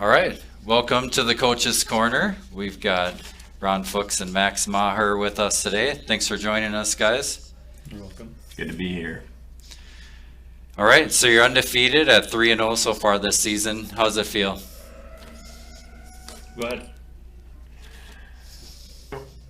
All right, welcome to the Coach's Corner. We've got Ron Fuchs and Max Maher with us today. Thanks for joining us, guys. You're welcome. Good to be here. All right, so you're undefeated at 3-0 so far this season. How's it feel? Go ahead.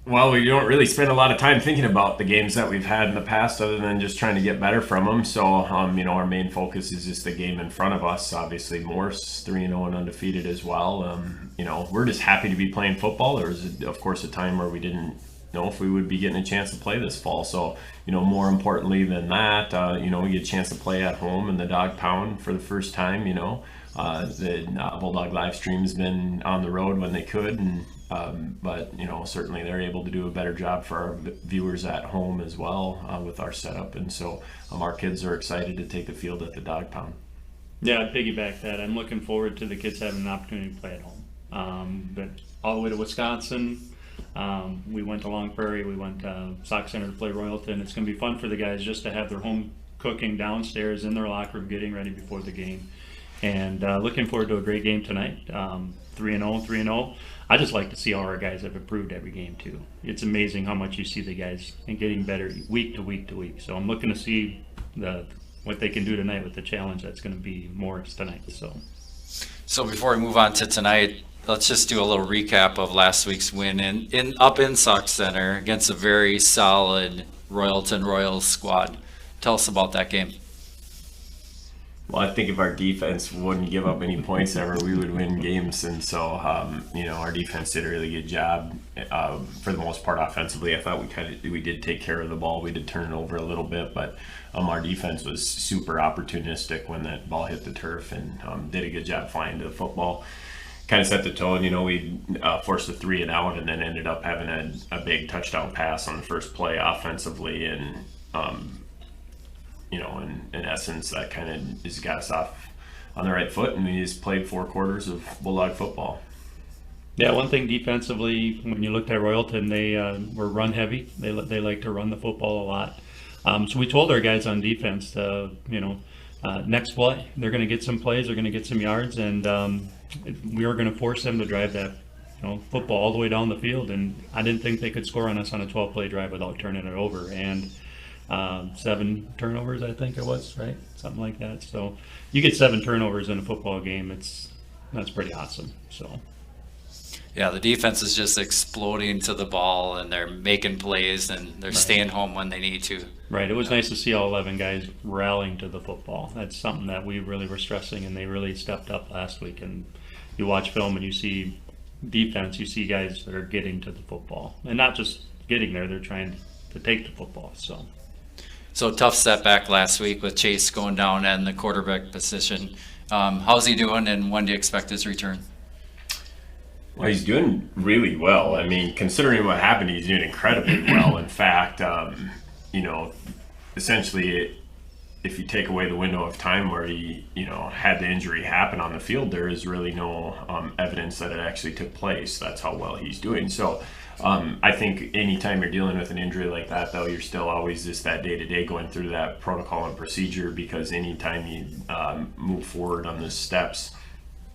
Well, we don't really spend a lot of time thinking about the games that we've had in the past other than just trying to get better from them. So, our main focus is just the game in front of us. Obviously, Morse 3-0 and undefeated as well. We're just happy to be playing football. There was, of course, a time where we didn't know if we would be getting a chance to play this fall. So, more importantly than that, we get a chance to play at home in the dog pound for the first time. The Bulldog live stream's been on the road when they could, but certainly they're able to do a better job for our viewers at home as well with our setup, and so our kids are excited to take the field at the dog pound. Yeah, I'd piggyback that. I'm looking forward to the kids having an opportunity to play at home. But all the way to Wisconsin, we went to Long Prairie, we went to Sock Center to play Royalton. It's going to be fun for the guys just to have their home cooking downstairs in their locker room, getting ready before the game. And looking forward to a great game tonight. 3-0. I just like to see how our guys have improved every game too. It's amazing how much you see the guys and getting better week to week to week. So I'm looking to see what they can do tonight with the challenge that's going to be Morris tonight. So before we move on to tonight, let's just do a little recap of last week's win up in Sock Center against a very solid Royalton Royals squad. Tell us about that game. Well, I think if our defense wouldn't give up any points ever, we would win games. And so, our defense did a really good job for the most part offensively. I thought we did take care of the ball. We did turn it over a little bit, but our defense was super opportunistic when that ball hit the turf and did a good job flying to the football. Kind of set the tone. We forced a 3-and-out and then ended up having a big touchdown pass on the first play offensively, and in essence, that kind of just got us off on the right foot, and we just played 4 quarters of Bulldog football. Yeah, one thing defensively, when you looked at Royalton, they were run heavy. They like to run the football a lot. So we told our guys on defense, next play, they're going to get some plays, they're going to get some yards, and we were going to force them to drive that football all the way down the field. And I didn't think they could score on us on a 12-play drive without turning it over. And 7 turnovers, I think it was, right? Something like that. So you get 7 turnovers in a football game, that's pretty awesome. So yeah, the defense is just exploding to the ball, and they're making plays, and they're staying home when they need to. Right. It was nice to see all 11 guys rallying to the football. That's something that we really were stressing, and they really stepped up last week. And you watch film and you see defense, you see guys that are getting to the football, and not just getting there, they're trying to take the football. So tough setback last week with Chase going down in the quarterback position. How's he doing, and when do you expect his return? Well, he's doing really well. I mean, considering what happened, he's doing incredibly well. In fact, essentially, if you take away the window of time where he, had the injury happen on the field, there is really no evidence that it actually took place. That's how well he's doing. So I think anytime you're dealing with an injury like that, though, you're still always just that day-to-day going through that protocol and procedure, because anytime you move forward on the steps,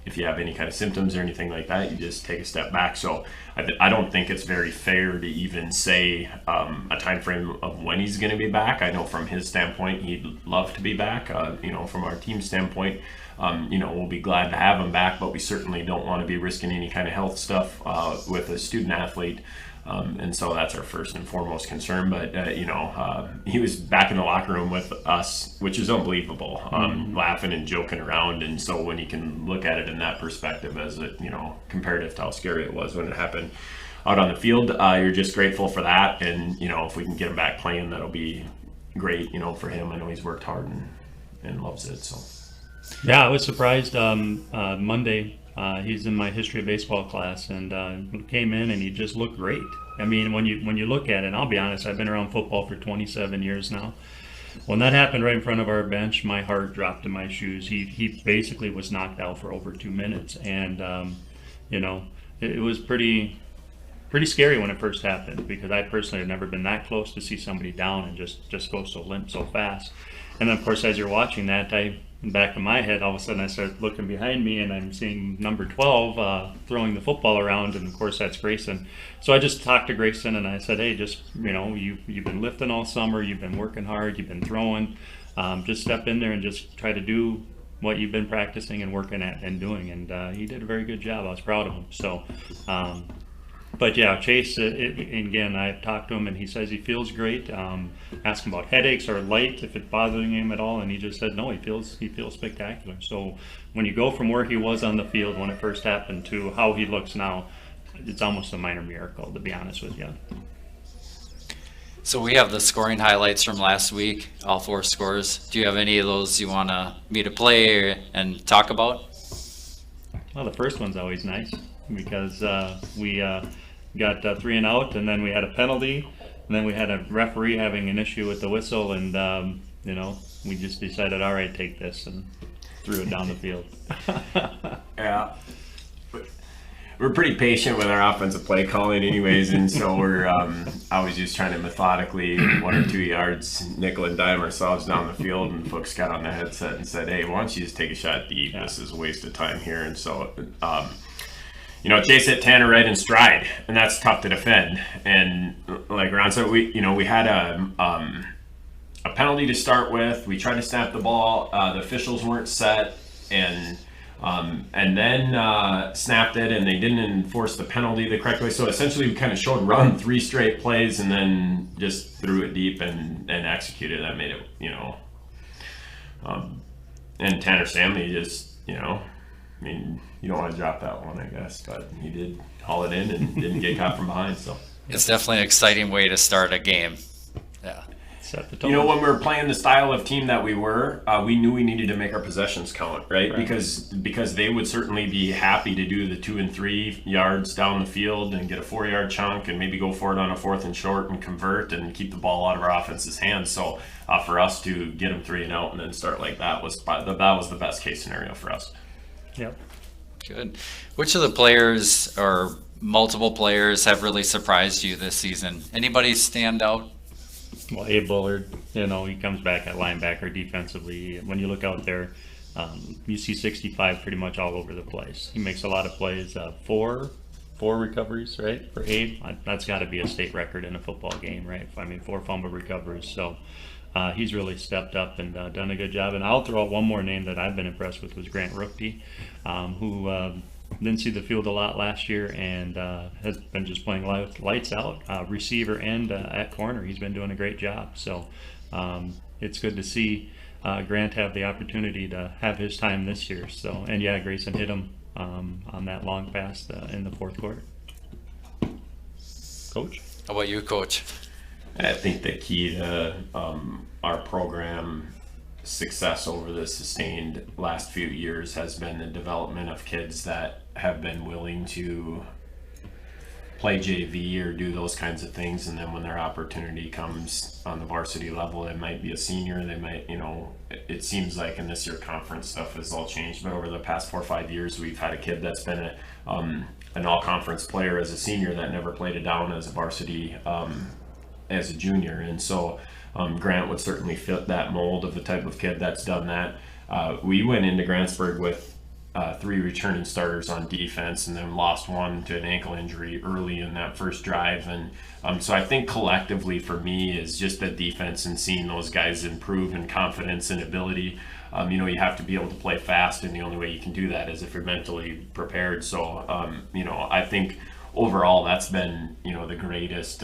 if you have any kind of symptoms or anything like that, you just take a step back. So I don't think it's very fair to even say a time frame of when he's going to be back. I know from his standpoint, he'd love to be back. From our team standpoint, we'll be glad to have him back, but we certainly don't want to be risking any kind of health stuff with a student athlete. And so that's our first and foremost concern. But, he was back in the locker room with us, which is unbelievable, laughing and joking around. And so when you can look at it in that perspective as comparative to how scary it was when it happened out on the field, you're just grateful for that. And, if we can get him back playing, that'll be great, for him. I know he's worked hard and loves it. So. Yeah, I was surprised Monday. He's in my history of baseball class, and came in and he just looked great. I mean, when you look at it, and I'll be honest, I've been around football for 27 years now. When that happened right in front of our bench, my heart dropped in my shoes. He basically was knocked out for over 2 minutes, and it was pretty scary when it first happened, because I personally had never been that close to see somebody down and just go so limp so fast. And then, of course, as you're watching that, I in the back of my head, all of a sudden I start looking behind me and I'm seeing number 12 throwing the football around, and of course that's Grayson. So I just talked to Grayson and I said, hey, just, you've been lifting all summer, you've been working hard, you've been throwing, just step in there and just try to do what you've been practicing and working at and doing. And he did a very good job. I was proud of him. So, but yeah, Chase, again, I've talked to him and he says he feels great. Asked him about headaches or light, if it's bothering him at all, and he just said no, he feels spectacular. So when you go from where he was on the field when it first happened to how he looks now, it's almost a minor miracle, to be honest with you. So we have the scoring highlights from last week, all 4 scores. Do you have any of those you want me to play and talk about? Well, the first one's always nice because we got 3 and out, and then we had a penalty, and then we had a referee having an issue with the whistle, and we just decided, all right, take this, and threw it down the field. Yeah. We're pretty patient with our offensive play calling anyways, and so we're always just trying to methodically 1 or 2 yards nickel and dime ourselves down the field, and folks got on the headset and said, hey, why don't you just take a shot deep? Yeah. This is a waste of time here. And so Chase hit Tanner right in stride, and that's tough to defend. And like Ron said, we had a penalty to start with. We tried to snap the ball. The officials weren't set, and then snapped it, and they didn't enforce the penalty the correct way. So essentially, we kind of showed run 3 straight plays, and then just threw it deep and executed. That made it, and Tanner Stanley just, you don't want to drop that one, I guess, but he did haul it in and didn't get caught from behind. So it's definitely an exciting way to start a game. Yeah. Set the tone. When we were playing the style of team that we were, we knew we needed to make our possessions count, right? Because they would certainly be happy to do the 2 and 3 yards down the field and get a 4-yard chunk and maybe go for it on a 4th and short and convert and keep the ball out of our offense's hands. So for us to get them 3 and out and then start like that was the best case scenario for us. Yep. Good. Which of the players or multiple players have really surprised you this season? Anybody stand out? Well, Abe Bullard, he comes back at linebacker defensively. When you look out there, you see 65 pretty much all over the place. He makes a lot of plays. 4 recoveries, right, for Abe. That's got to be a state record in a football game, right? 4 fumble recoveries. So he's really stepped up and done a good job. And I'll throw out one more name that I've been impressed with was Grant Rookty, who didn't see the field a lot last year and has been just playing lights out, receiver and at corner. He's been doing a great job. So it's good to see Grant have the opportunity to have his time this year. So, and yeah, Grayson hit him on that long pass in the 4th quarter. Coach? How about you, Coach? I think the key to our program success over the sustained last few years has been the development of kids that have been willing to play JV or do those kinds of things, and then when their opportunity comes on the varsity level, it might be a senior, they might, it seems like in this year conference stuff has all changed, but over the past 4 or 5 years we've had a kid that's been an all-conference player as a senior that never played it down as a varsity as a junior, and so Grant would certainly fit that mold of the type of kid that's done that. We went into Grantsburg with 3 returning starters on defense and then lost 1 to an ankle injury early in that first drive. And so I think collectively for me is just the defense and seeing those guys improve in confidence and ability. You have to be able to play fast, and the only way you can do that is if you're mentally prepared. So, I think overall that's been, the greatest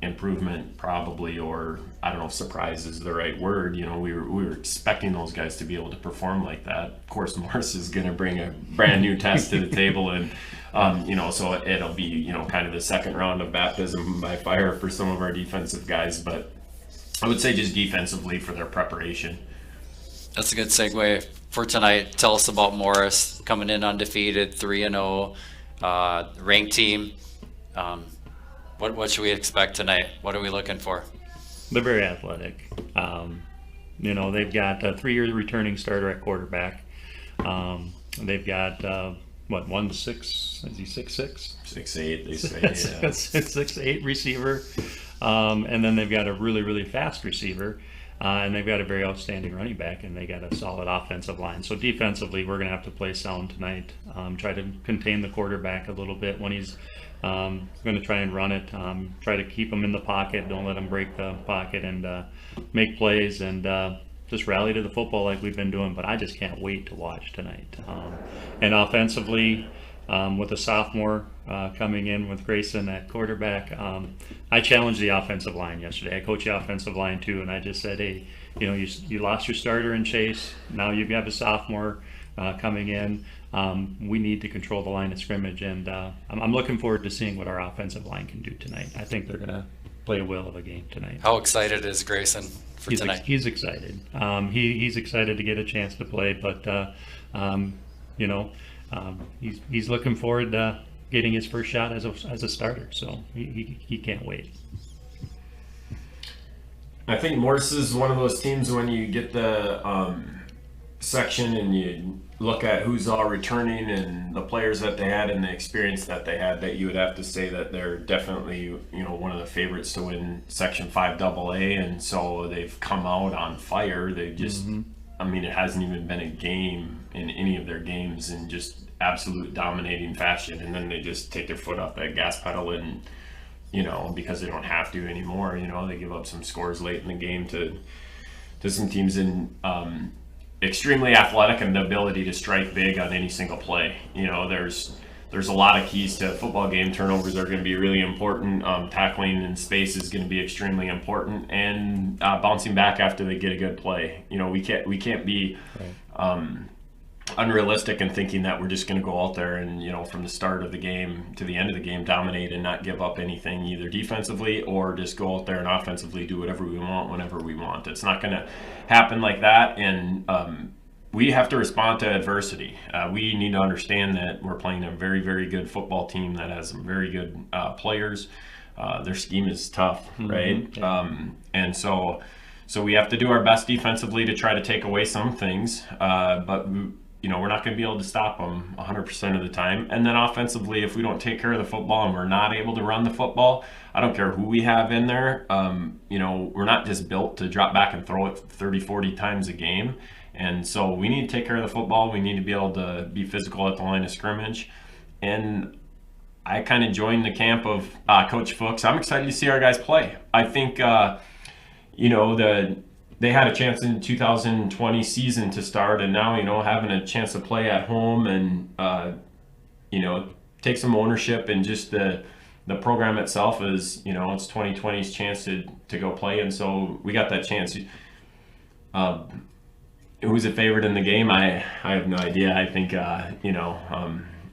improvement probably, or I don't know if surprise is the right word. We were expecting those guys to be able to perform like that. Of course, Morris is going to bring a brand new test to the table, and so it'll be kind of the second round of baptism by fire for some of our defensive guys. But I would say just defensively for their preparation. That's a good segue for tonight. Tell us about Morris coming in undefeated, 3-0, ranked team. What should we expect tonight? What are we looking for? They're very athletic. They've got a 3-year returning starter at quarterback. They've got 1-6. Is he 6'6"? 6'8", they say. 6'8" receiver. And then they've got a really, really fast receiver. And they've got a very outstanding running back, and they got a solid offensive line. So defensively, we're going to have to play sound tonight. Try to contain the quarterback a little bit when he's going to try and run it. Try to keep him in the pocket. Don't let him break the pocket, and make plays, and just rally to the football like we've been doing. But I just can't wait to watch tonight. And offensively, with a sophomore coming in with Grayson at quarterback, I challenged the offensive line yesterday. I coached the offensive line too, and I just said, hey, you lost your starter in Chase. Now you have a sophomore coming in. We need to control the line of scrimmage, and I'm looking forward to seeing what our offensive line can do tonight. I think they're going to play a whale of a game tonight. How excited is Grayson for tonight? He's excited. He's excited to get a chance to play, but he's looking forward to getting his first shot as a starter. So he can't wait. I think Morse is one of those teams when you get the section and you look at who's all returning and the players that they had and the experience that they had, that you would have to say that they're definitely one of the favorites to win Section 5 AA, and so they've come out on fire. They just I mean, it hasn't even been a game in any of their games in just absolute dominating fashion, and then they just take their foot off that gas pedal and because they don't have to anymore, they give up some scores late in the game to some teams in extremely athletic and the ability to strike big on any single play. There's a lot of keys to a football game. Turnovers are going to be really important. Tackling in space is going to be extremely important, and bouncing back after they get a good play. We can't be unrealistic in thinking that we're just going to go out there and from the start of the game to the end of the game dominate and not give up anything either defensively, or just go out there and offensively do whatever we want whenever we want. It's not going to happen like that, and we have to respond to adversity. We need to understand that we're playing a very, very good football team that has some very good players. Their scheme is tough, right? Yeah. And so we have to do our best defensively to try to take away some things, but we're not going to be able to stop them 100% of the time. And then offensively, if we don't take care of the football and we're not able to run the football, I don't care who we have in there. We're not just built to drop back and throw it 30, 40 times a game. And so we need to take care of the football. We need to be able to be physical at the line of scrimmage. And I kind of joined the camp of Coach Fuchs. I'm excited to see our guys play. I think, they had a chance in 2020 season to start, and now, having a chance to play at home and, take some ownership, and just the program itself is, it's 2020's chance to go play. And so we got that chance. Who's a favorite in the game? I have no idea. I think,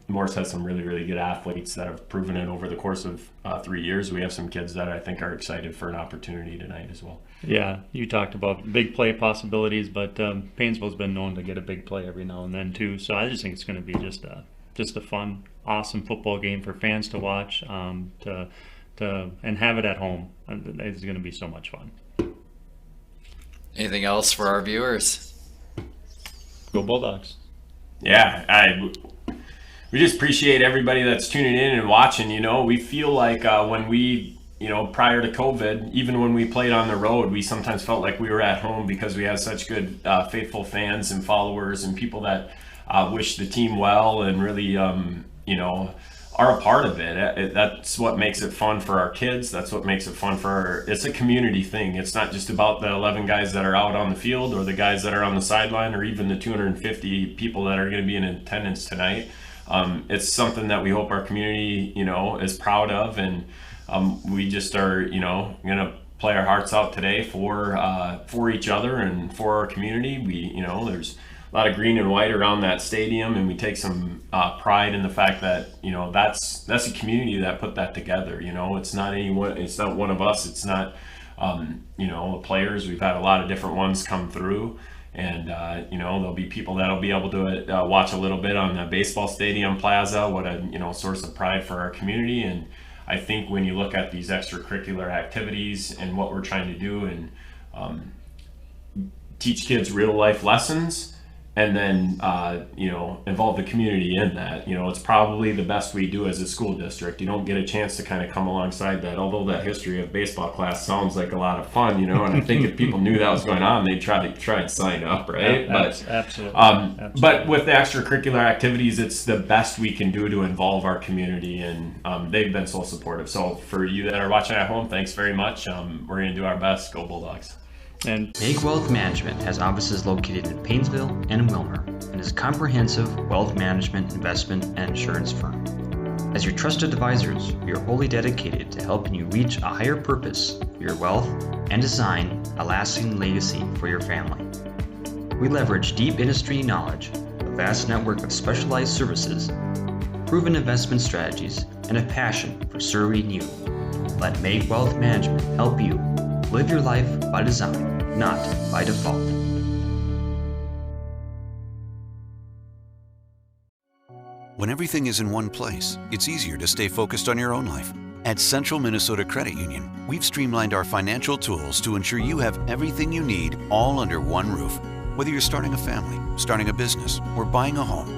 Morse has some really, really good athletes that have proven it over the course of 3 years. We have some kids that I think are excited for an opportunity tonight as well. Yeah, you talked about big play possibilities, but Paynesville's been known to get a big play every now and then too. So I just think it's going to be just a fun, awesome football game for fans to watch, and have it at home. It's going to be so much fun. Anything else for our viewers? Go Bulldogs! Yeah, we just appreciate everybody that's tuning in and watching. We feel like when we, prior to COVID, even when we played on the road, we sometimes felt like we were at home because we had such good, faithful fans and followers and people that wish the team well and really, are a part of it. That's what makes it fun for our kids. That's what makes it fun it's a community thing. It's not just about the 11 guys that are out on the field or the guys that are on the sideline or even the 250 people that are going to be in attendance tonight. It's something that we hope our community, is proud of, and we just are, going to play our hearts out today for each other and for our community. We, there's a lot of green and white around that stadium, and we take some pride in the fact that that's a community that put that together. It's not anyone, it's not one of us. It's not the players. We've had a lot of different ones come through. And, there'll be people that'll be able to watch a little bit on the baseball stadium plaza. What a, source of pride for our community. And I think when you look at these extracurricular activities and what we're trying to do and teach kids real life lessons and then involve the community in that. It's probably the best we do as a school district. You don't get a chance to kind of come alongside that, although that history of baseball class sounds like a lot of fun, and I think if people knew that was going on, they'd try and sign up, right? Absolutely. But with the extracurricular activities, it's the best we can do to involve our community, and they've been so supportive. So for you that are watching at home, thanks very much. We're going to do our best. Go Bulldogs. And Make Wealth Management has offices located in Paynesville and Wilmer and is a comprehensive wealth management, investment, and insurance firm. As your trusted advisors, we are wholly dedicated to helping you reach a higher purpose for your wealth and design a lasting legacy for your family. We leverage deep industry knowledge, a vast network of specialized services, proven investment strategies, and a passion for serving you. Let Make Wealth Management help you live your life by design, not by default. When everything is in one place, it's easier to stay focused on your own life. At Central Minnesota Credit Union, we've streamlined our financial tools to ensure you have everything you need all under one roof. Whether you're starting a family, starting a business, or buying a home,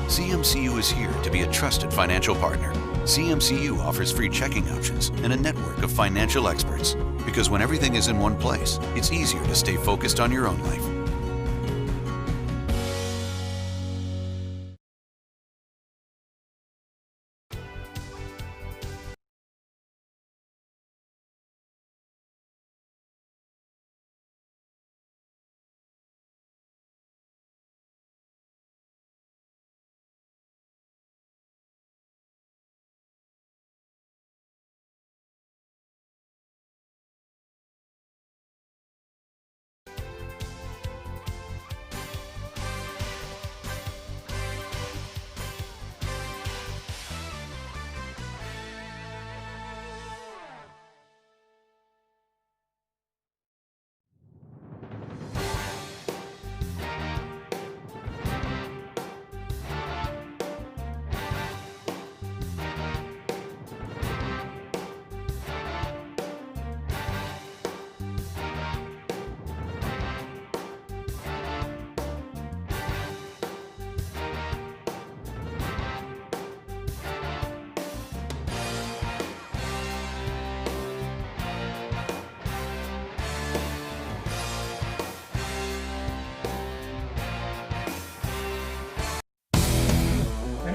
CMCU is here to be a trusted financial partner. CMCU offers free checking options and a network of financial experts. Because when everything is in one place, it's easier to stay focused on your own life.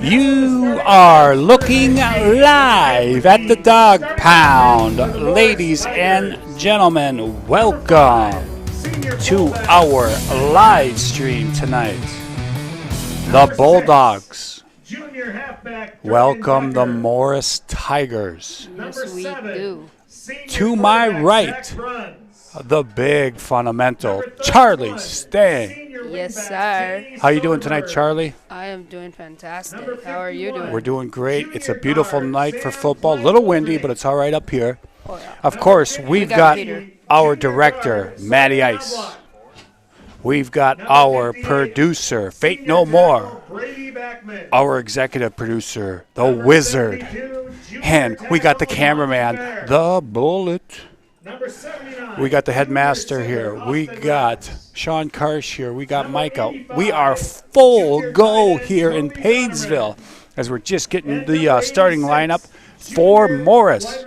You are looking live at the Dog Pound. Ladies and gentlemen, welcome to our live stream tonight. The Bulldogs welcome the Morris Tigers. Yes, we do. To my right, the big fundamental, Charlie Stang. Yes, sir. How you doing tonight, Charlie? I am doing fantastic. How are you doing? We're doing great. It's a beautiful night for football. A little windy, but it's all right up here. Oh, yeah. Of course, we've got Peter. our director, Matty Ice. We've got our producer, Fate No More. Our executive producer, the Wizard. And we got the cameraman, the Bullet. We got the headmaster here. We got Sean Karsh here. We got Micah. We are full go here in Paynesville as we're just getting the starting lineup for Morris.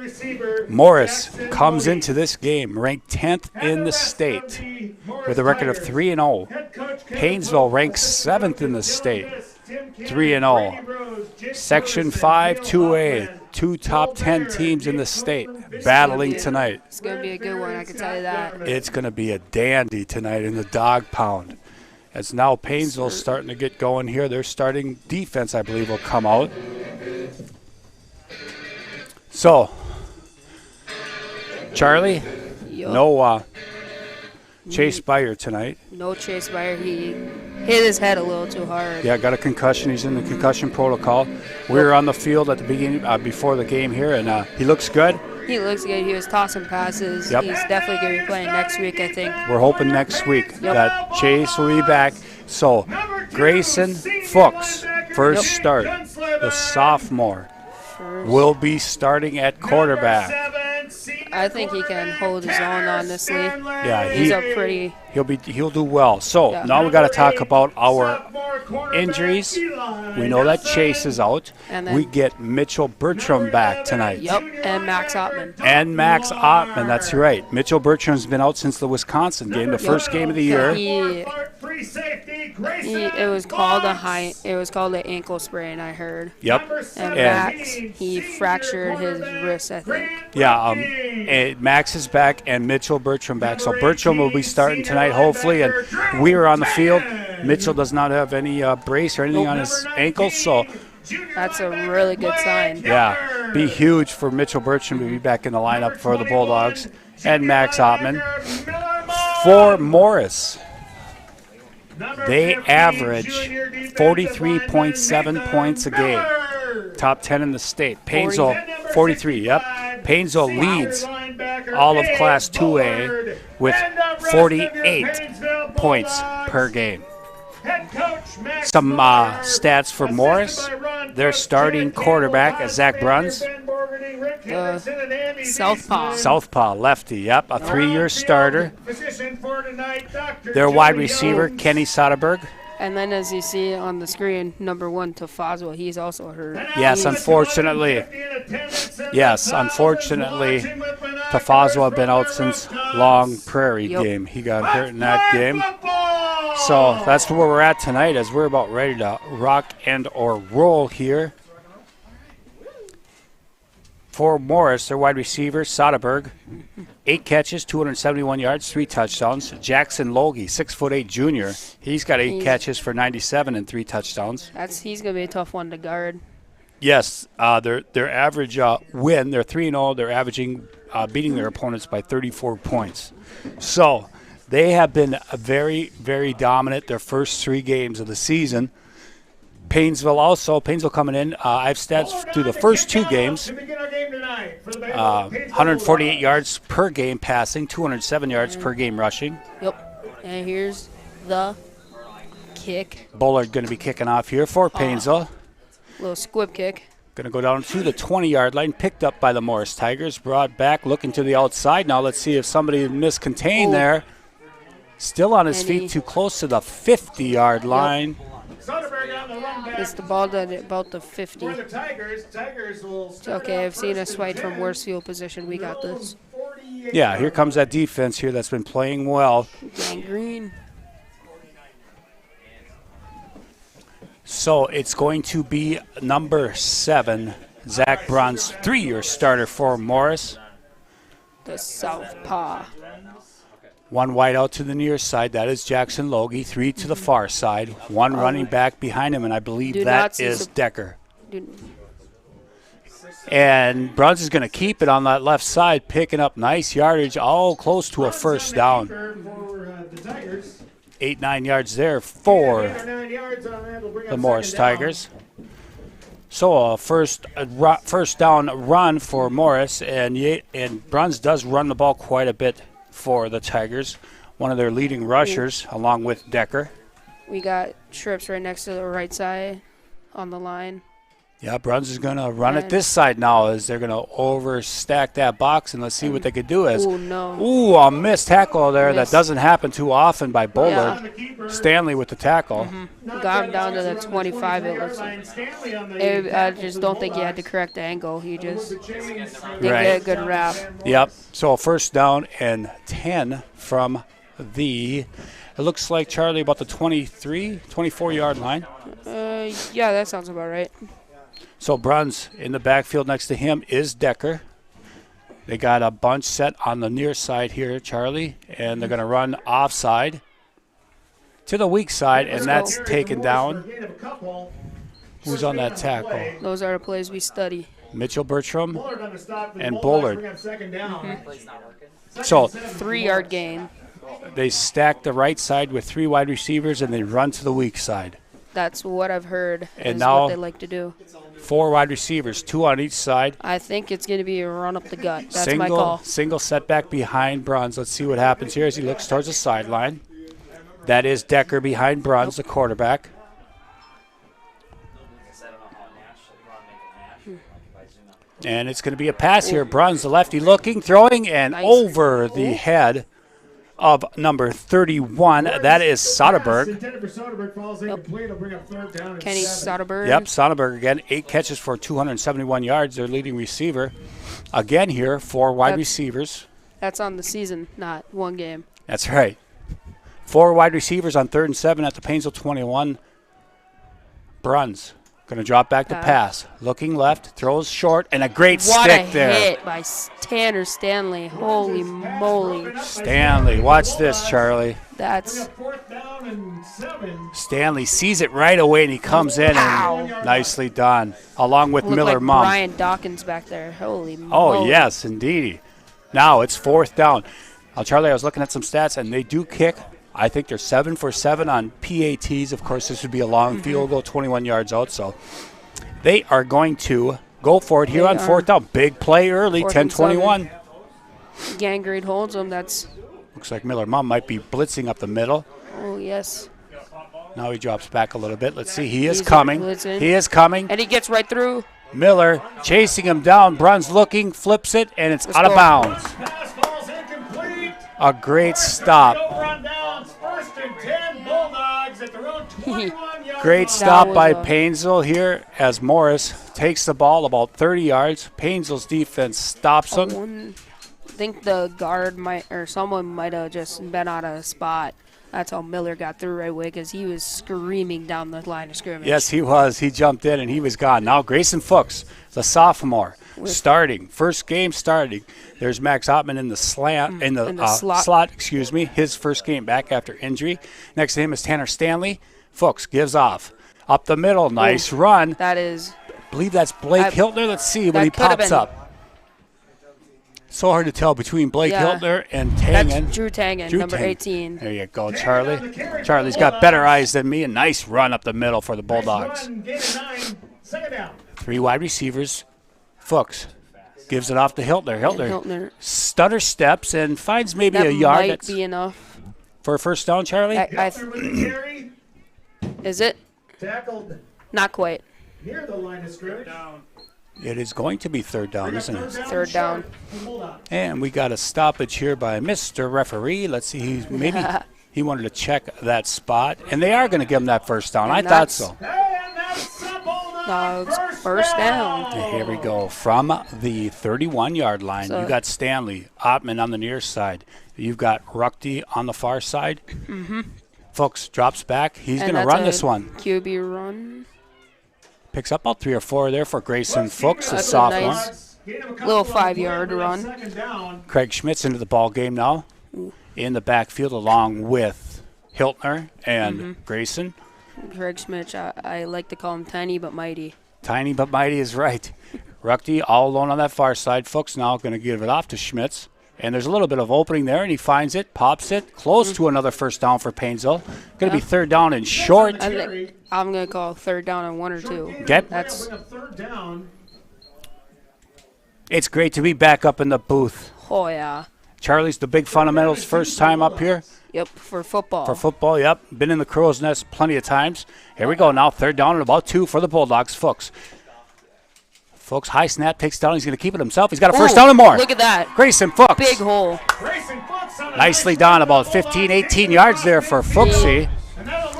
Morris comes into this game ranked 10th in the state with a record of 3-0. Paynesville ranks 7th in the state, 3-0. Section 5 2A, two top 10 teams in the state battling tonight. It's going to be a good one, I can tell you that. It's going to be a dandy tonight in the Dog Pound. As now Paynesville's starting to get going here. Their starting defense, I believe, will come out. So, Charlie, Yup. no Chase Beyer tonight. No Chase Beyer. He hit his head a little too hard. Yeah, got a concussion. He's in the concussion protocol. We were on the field at the beginning, before the game here, and he looks good. He looks good. He was tossing passes. Yep. He's definitely going to be playing next week, I think. We're hoping next week Yep. that Chase will be back. So, Grayson Fuchs, first Yep. start, the sophomore, will be starting at quarterback. I think he can hold his own, honestly. Yeah, He's a pretty. he'll do well. So Yeah. now we got to talk about our injuries. We know that Chase is out. And then- We get Mitchell Bertram back tonight. Yep, and Max Ottman. And Max Ottman, that's right. Mitchell Bertram's been out since the Wisconsin game, the first game of the year. It was called an ankle sprain, I heard. Yep. And And Max, he fractured his wrist, I think. yeah, and Max is back and Mitchell Bertram back. So Bertram will be starting tonight, hopefully, and we are on the field. Mitchell does not have any brace or anything on his ankle, so That's a really good sign. yeah, be huge for Mitchell Bertram to be back in the lineup for the Bulldogs. And Max Ottman. For Morris, they average 43.7 points a game. Top 10 in the state. Paynesville, 43, yep. Paynesville leads all of Class 2A with 48 points per game. Some stats for Morris. Their starting quarterback is Zach Bruns. Southpaw, lefty, yep, a 3-year starter. Their wide receiver, Kenny Soderberg. And then, as you see on the screen, number 1, Tafazwa, he's also hurt. Yes, unfortunately. Yes, unfortunately, Tafazwa been out since Long Prairie game. He got hurt in that game. So that's where we're at tonight as we're about ready to rock and or roll here. For Morris, their wide receiver, Soderberg, 8 catches, 271 yards, 3 touchdowns. Jackson Logie, 6'8" junior. He's got 8 catches for 97 and 3 touchdowns. He's going to be a tough one to guard. Yes, their average win, they're 3-0. They're averaging beating their opponents by 34 points. So they have been very, very dominant their first 3 games of the season. Paynesville coming in. I have stats through the first 2 games. 148 yards per game passing, 207 yards per game rushing. Yep. And here's the kick. Bullard going to be kicking off here for Paynesville. Little squib kick. Going to go down to the 20-yard line, picked up by the Morris Tigers, brought back, looking to the outside. Now let's see if somebody miscontained there. Still on his feet, too close to the 50-yard line. It's the ball at about the 50. Okay, I've seen us fight from worse field position. We got this. Yeah, here comes that defense here that's been playing well. Green. So it's going to be number 7, Zach Bruns, 3-year starter for Morris. The southpaw. 1 wide out to the near side. That is Jackson Logie. 3 to the far side. 1 running back behind him, and I believe that is Decker. And Bruns is going to keep it on that left side, picking up nice yardage, all close to a first down. 8-9 yards there for the Morris Tigers. So a first down run for Morris, and Bruns does run the ball quite a bit for the Tigers. One of their leading rushers, along with Decker. We got trips right next to the right side on the line. Yeah, Bruns is going to run it this side now as they're going to overstack that box, and let's see what they could do. Ooh, a missed tackle there. That doesn't happen too often by Bullard. Yeah. Stanley with the tackle. Got him down to the 25, it looks like. I just don't think he had the correct angle. He just didn't get a good wrap. Yep, so first down and 10 from it looks like, Charlie, about the 24-yard line. Yeah, that sounds about right. So Bruns in the backfield next to him is Decker. They got a bunch set on the near side here, Charlie, and they're going to run offside to the weak side, and that's taken down. Who's on that tackle? Those are the plays we study. Mitchell Bertram and Bullard. So 3-yard gain. They stack the right side with 3 wide receivers, and they run to the weak side. That's what I've heard. And is now what they like to do. 4 wide receivers, 2 on each side. I think it's going to be a run up the gut. That's my call. Single setback behind Bruns. Let's see what happens here as he looks towards the sideline. That is Decker behind Bruns, the quarterback. And it's going to be a pass here. Bruns, the lefty, looking, throwing, and Nice. over the head of number 31. That is Soderberg. Intended for Soderberg, falls incomplete. It'll bring up third down and Kenny 7. Soderberg. Yep, Soderberg again. 8 catches for 271 yards. Their leading receiver. Again here, 4 wide receivers. That's on the season, not one game. That's right. 4 wide receivers on 3rd and 7 at the Paynesville 21. Bruns going to drop back to pass. Looking left, throws short, and a great What stick a there. hit by Tanner Stanley. Holy moly. Stanley, watch this, Charlie. That's Fourth down and 7. Stanley sees it right away, and he comes in and nicely done, along with looked Miller like Mum. Brian Dawkins back there. Holy moly. Oh, yes, indeed. Now it's 4th down. Charlie, I was looking at some stats, and they do kick. I think they're 7 for 7 on PATs. Of course, this would be a long field goal, 21 yards out. So they are going to go for it here on 4th down. Big play early, 10-21. Gangrene holds him. That's, Looks like Miller Mum might be blitzing up the middle. oh, yes. Now he drops back a little bit. Let's see. He is He's coming. blitzing. He is coming. And he gets right through. Miller chasing him down. Bruns looking, flips it, and it's Let's out of go. bounds. Pass falls incomplete. A great stop. No run downs. 1st and 10. Bulldogs at their own 21-yard Great line. stop was by a- Paynesville here as Morris takes the ball about 30 yards. Paynesville's defense stops him. I think the guard might, or someone might have just been out of spot. That's how Miller got through right away because he was screaming down the line of scrimmage. Yes, he was. He jumped in and he was gone. Now Grayson Fuchs, the sophomore, starting. First game starting. There's Max Ottman in the slant, in the slot. Excuse me. His first game back after injury. Next to him is Tanner Stanley. Fuchs gives off. Up the middle. Nice run. That is, I believe that's Blake Hiltner. Let's see when that he could have pops been- up. So hard to tell between Blake Yeah. Hiltner and that's Tangen. Drew Tangen, number 18. There you go, Charlie. Charlie's got better eyes than me. A nice run up the middle for the Bulldogs. Run, gain of 9. 2nd down. 3 wide receivers. Fuchs gives it off to Hiltner. Hiltner. Stutter steps and finds maybe That a yard might that's be enough. for a first down, Charlie. Hiltner with the carry. Is it? Tackled Not quite. near the line of scrimmage. It is going to be 3rd down, isn't it? Third down. And we got a stoppage here by Mr. Referee. Let's see, he's maybe he wanted to check that spot, and they are going to give him that first down. I And thought that's- so. And that's the Bulldogs. Dogs, first down. And here we go from the 31-yard line. So- You got Stanley, Ottman on the near side. You've got Ruckty on the far side. Mm-hmm. Fuchs drops back. He's And going to that's run a this one. QB run. Picks up about 3 or 4 there for Grayson Fuchs, the That's a sophomore. nice little 5-yard run. 2nd down. Craig Schmitz into the ball game now in the backfield along with Hiltner and Mm-hmm. Grayson. Craig Schmitz, I like to call him tiny but mighty. Tiny but mighty is right. Ruckty all alone on that far side. Fuchs now going to give it off to Schmitz. And there's a little bit of opening there, and he finds it, pops it, close to another first down for Paynesville. Going to be 3rd down and short. I'm going to call 3rd down and 1 or 2. Okay. That's, Bring up 3rd down. It's great to be back up in the booth. oh yeah. Charlie's the big fundamentals first time up here Yep, for football. for football. Yep, been in the crow's nest plenty of times. Here we go now, 3rd down and about 2 for the Bulldogs. Fuchs, high snap, takes down. He's going to keep it himself. He's got a first Ooh, down and more. Look at that. Grayson Fuchs. Big hole. Grayson Fuchs on a Nicely nice done, run. about 15, 18 yards there for Fuchsy.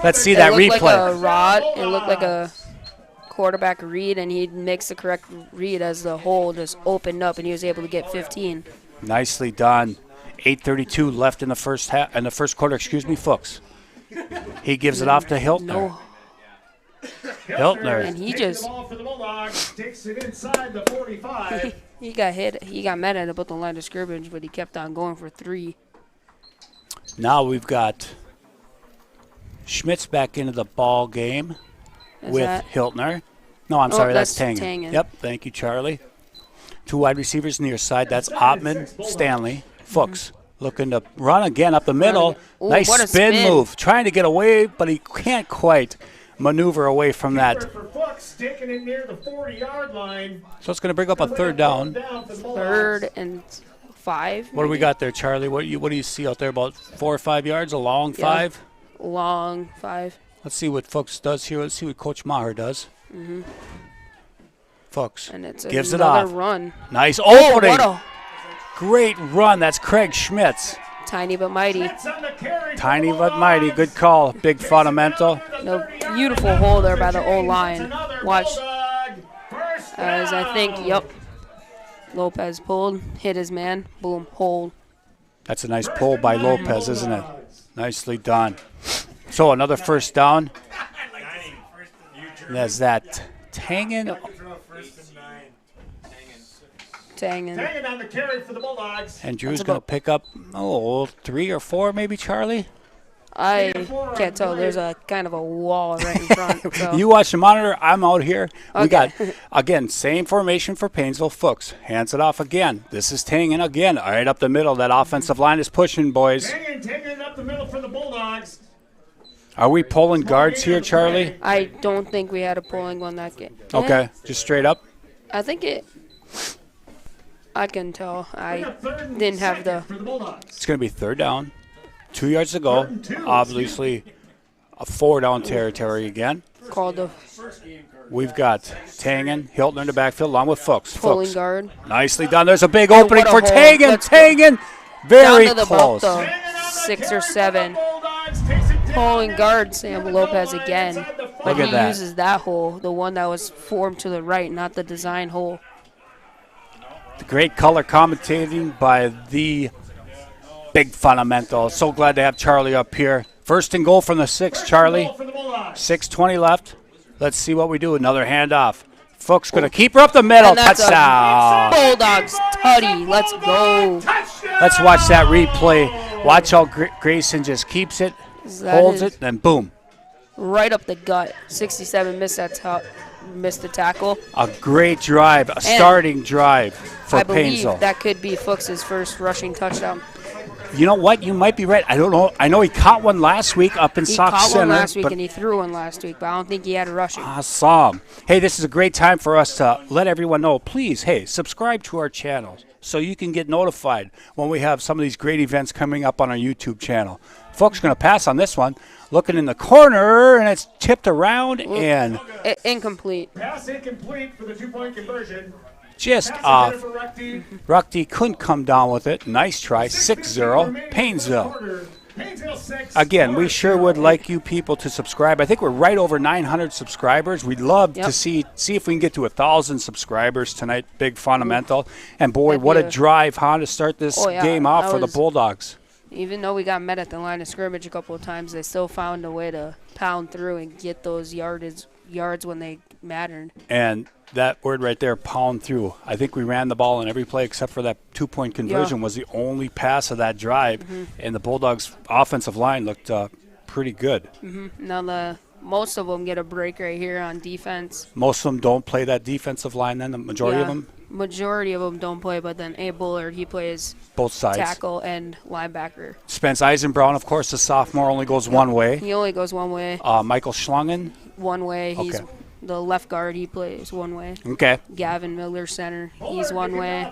Let's see that It looked like a replay. rod. It looked like a quarterback read, and he makes the correct read as the hole just opened up, and he was able to get 15. Nicely done. 8:32 left in the first half, in the first quarter. Excuse me, Fuchs. He gives it off to Hiltner. No, Hiltner. and he Takes just the ball for the Bulldogs. Takes it inside the 45. he got hit. He got mad at about the line of scrimmage, but he kept on going for 3. Now we've got Schmitz back into the ball game Is with that- Hiltner. No, I'm sorry, that's that's Tangen. Tangen. Yep, thank you, Charlie. 2 wide receivers near side. That's Ottman, Stanley, Fuchs. Looking to run again up the middle. Ooh, Nice what a spin spin. move. Trying to get away, but he can't quite maneuver away from that. For Fuchs, taking it near the 40-yard line. So it's going to bring up a 3rd down. For the Bulldogs. 3rd and 5. What do we got there, Charlie? What do you see out there? About 4 or 5 yards? A long Yeah. 5? Long 5. Let's see what Fuchs does here. Let's see what Coach Maher does. Fuchs And it's gives it another off. run. Nice Oh, opening. what a Great run. That's Craig Schmitz. tiny but mighty. Schmitz on the carry for Tiny the but mighty. Bulldogs. Good call. Big fundamental. No beautiful hole there by the O-line. Watch First as I think, yep. Lopez pulled, hit his man, boom, hold. That's a nice pull by Lopez, isn't it? Nicely done. So another first down. And that's that Tangen. Tangin. Hanging on the carry for the Bulldogs. And Drew's That's going to about- pick up, 3 or 4 maybe, Charlie? I can't tell. There's a kind of a wall right in front. So. You watch the monitor. I'm out here. We Okay. got, again, same formation for Paynesville. Fuchs hands it off again. This is Tangen again. Right up the middle. That offensive line is pushing, boys. Taking it up the middle for the Bulldogs. Are we pulling guards here, Charlie? I don't think we had a pulling one that game. Okay, just straight up. I think it. I can tell. I Third and didn't have second the. for the Bulldogs. It's going to be third down. 2 yards to go. Obviously, a 4-down territory again. Called the We've got Tangen, Hilton in the backfield, along with Fuchs. pulling Fuchs. guard. Nicely done. There's a big opening what a for hole. Tangen. Let's go. Tangen, very Down to the close. about the Hanging on the 6 carry or for 7. the Bulldogs. Takes it down. Pulling guard Sam Lopez again. But Look at he that. uses that hole, the one that was formed to the right, not the design hole. Great color commentating by the big fundamental. So glad to have Charlie up here. First and goal from the 6, Charlie. Goal for the Bulldogs. 6:20 left. Let's see what we do. Another handoff. Fuchs going to keep her up the middle. And that's a Touchdown. Bulldogs tutty. Let's go. Touchdown. Let's watch that replay. Watch how Grayson just keeps it, That holds is it, then boom. right up the gut. 67 missed that missed the tackle. A great drive, a starting drive for I believe Paynesville. that could be Fuchs's first rushing touchdown. You know what? You might be right. I don't know. I know he caught one last week up in He Sox caught Center. one last week but and he threw one last week, but I don't think he had a rushing. awesome. Hey, this is a great time for us to let everyone know. Please, hey, subscribe to our channel so you can get notified when we have some of these great events coming up on our YouTube channel. Folks going to pass on this one. Looking in the corner, and it's tipped around and Incomplete. Pass incomplete for the 2-point conversion. just Pass off. intended for Ruckty. Ruckty couldn't come down with it. Nice try. 6-0. Paynesville. Paynesville 6. Again, we sure would like you people to subscribe. I think we're right over 900 subscribers. We'd love Yep. to see if we can get to 1,000 subscribers tonight. Big fundamental. And boy, That'd what be a a- drive, huh, to start this Oh, yeah, game off that for the was- Bulldogs. Even though we got met at the line of scrimmage a couple of times, they still found a way to pound through and get those yards when they mattered. And that word right there, pound through. I think we ran the ball in every play except for that 2-point conversion was the only pass of that drive. And the Bulldogs' offensive line looked pretty good. Now most of them get a break right here on defense. Most of them don't play that defensive line then, the majority of Yeah, them, Majority of them don't play, but then A. Bullard, he plays both sides. tackle and linebacker. Spence Eisenbrown, of course, the sophomore, only goes one way. He only goes one way. Michael Schlungen. One way. He's Okay. the left guard. He plays one way. Okay. Gavin Miller, center. He's one way.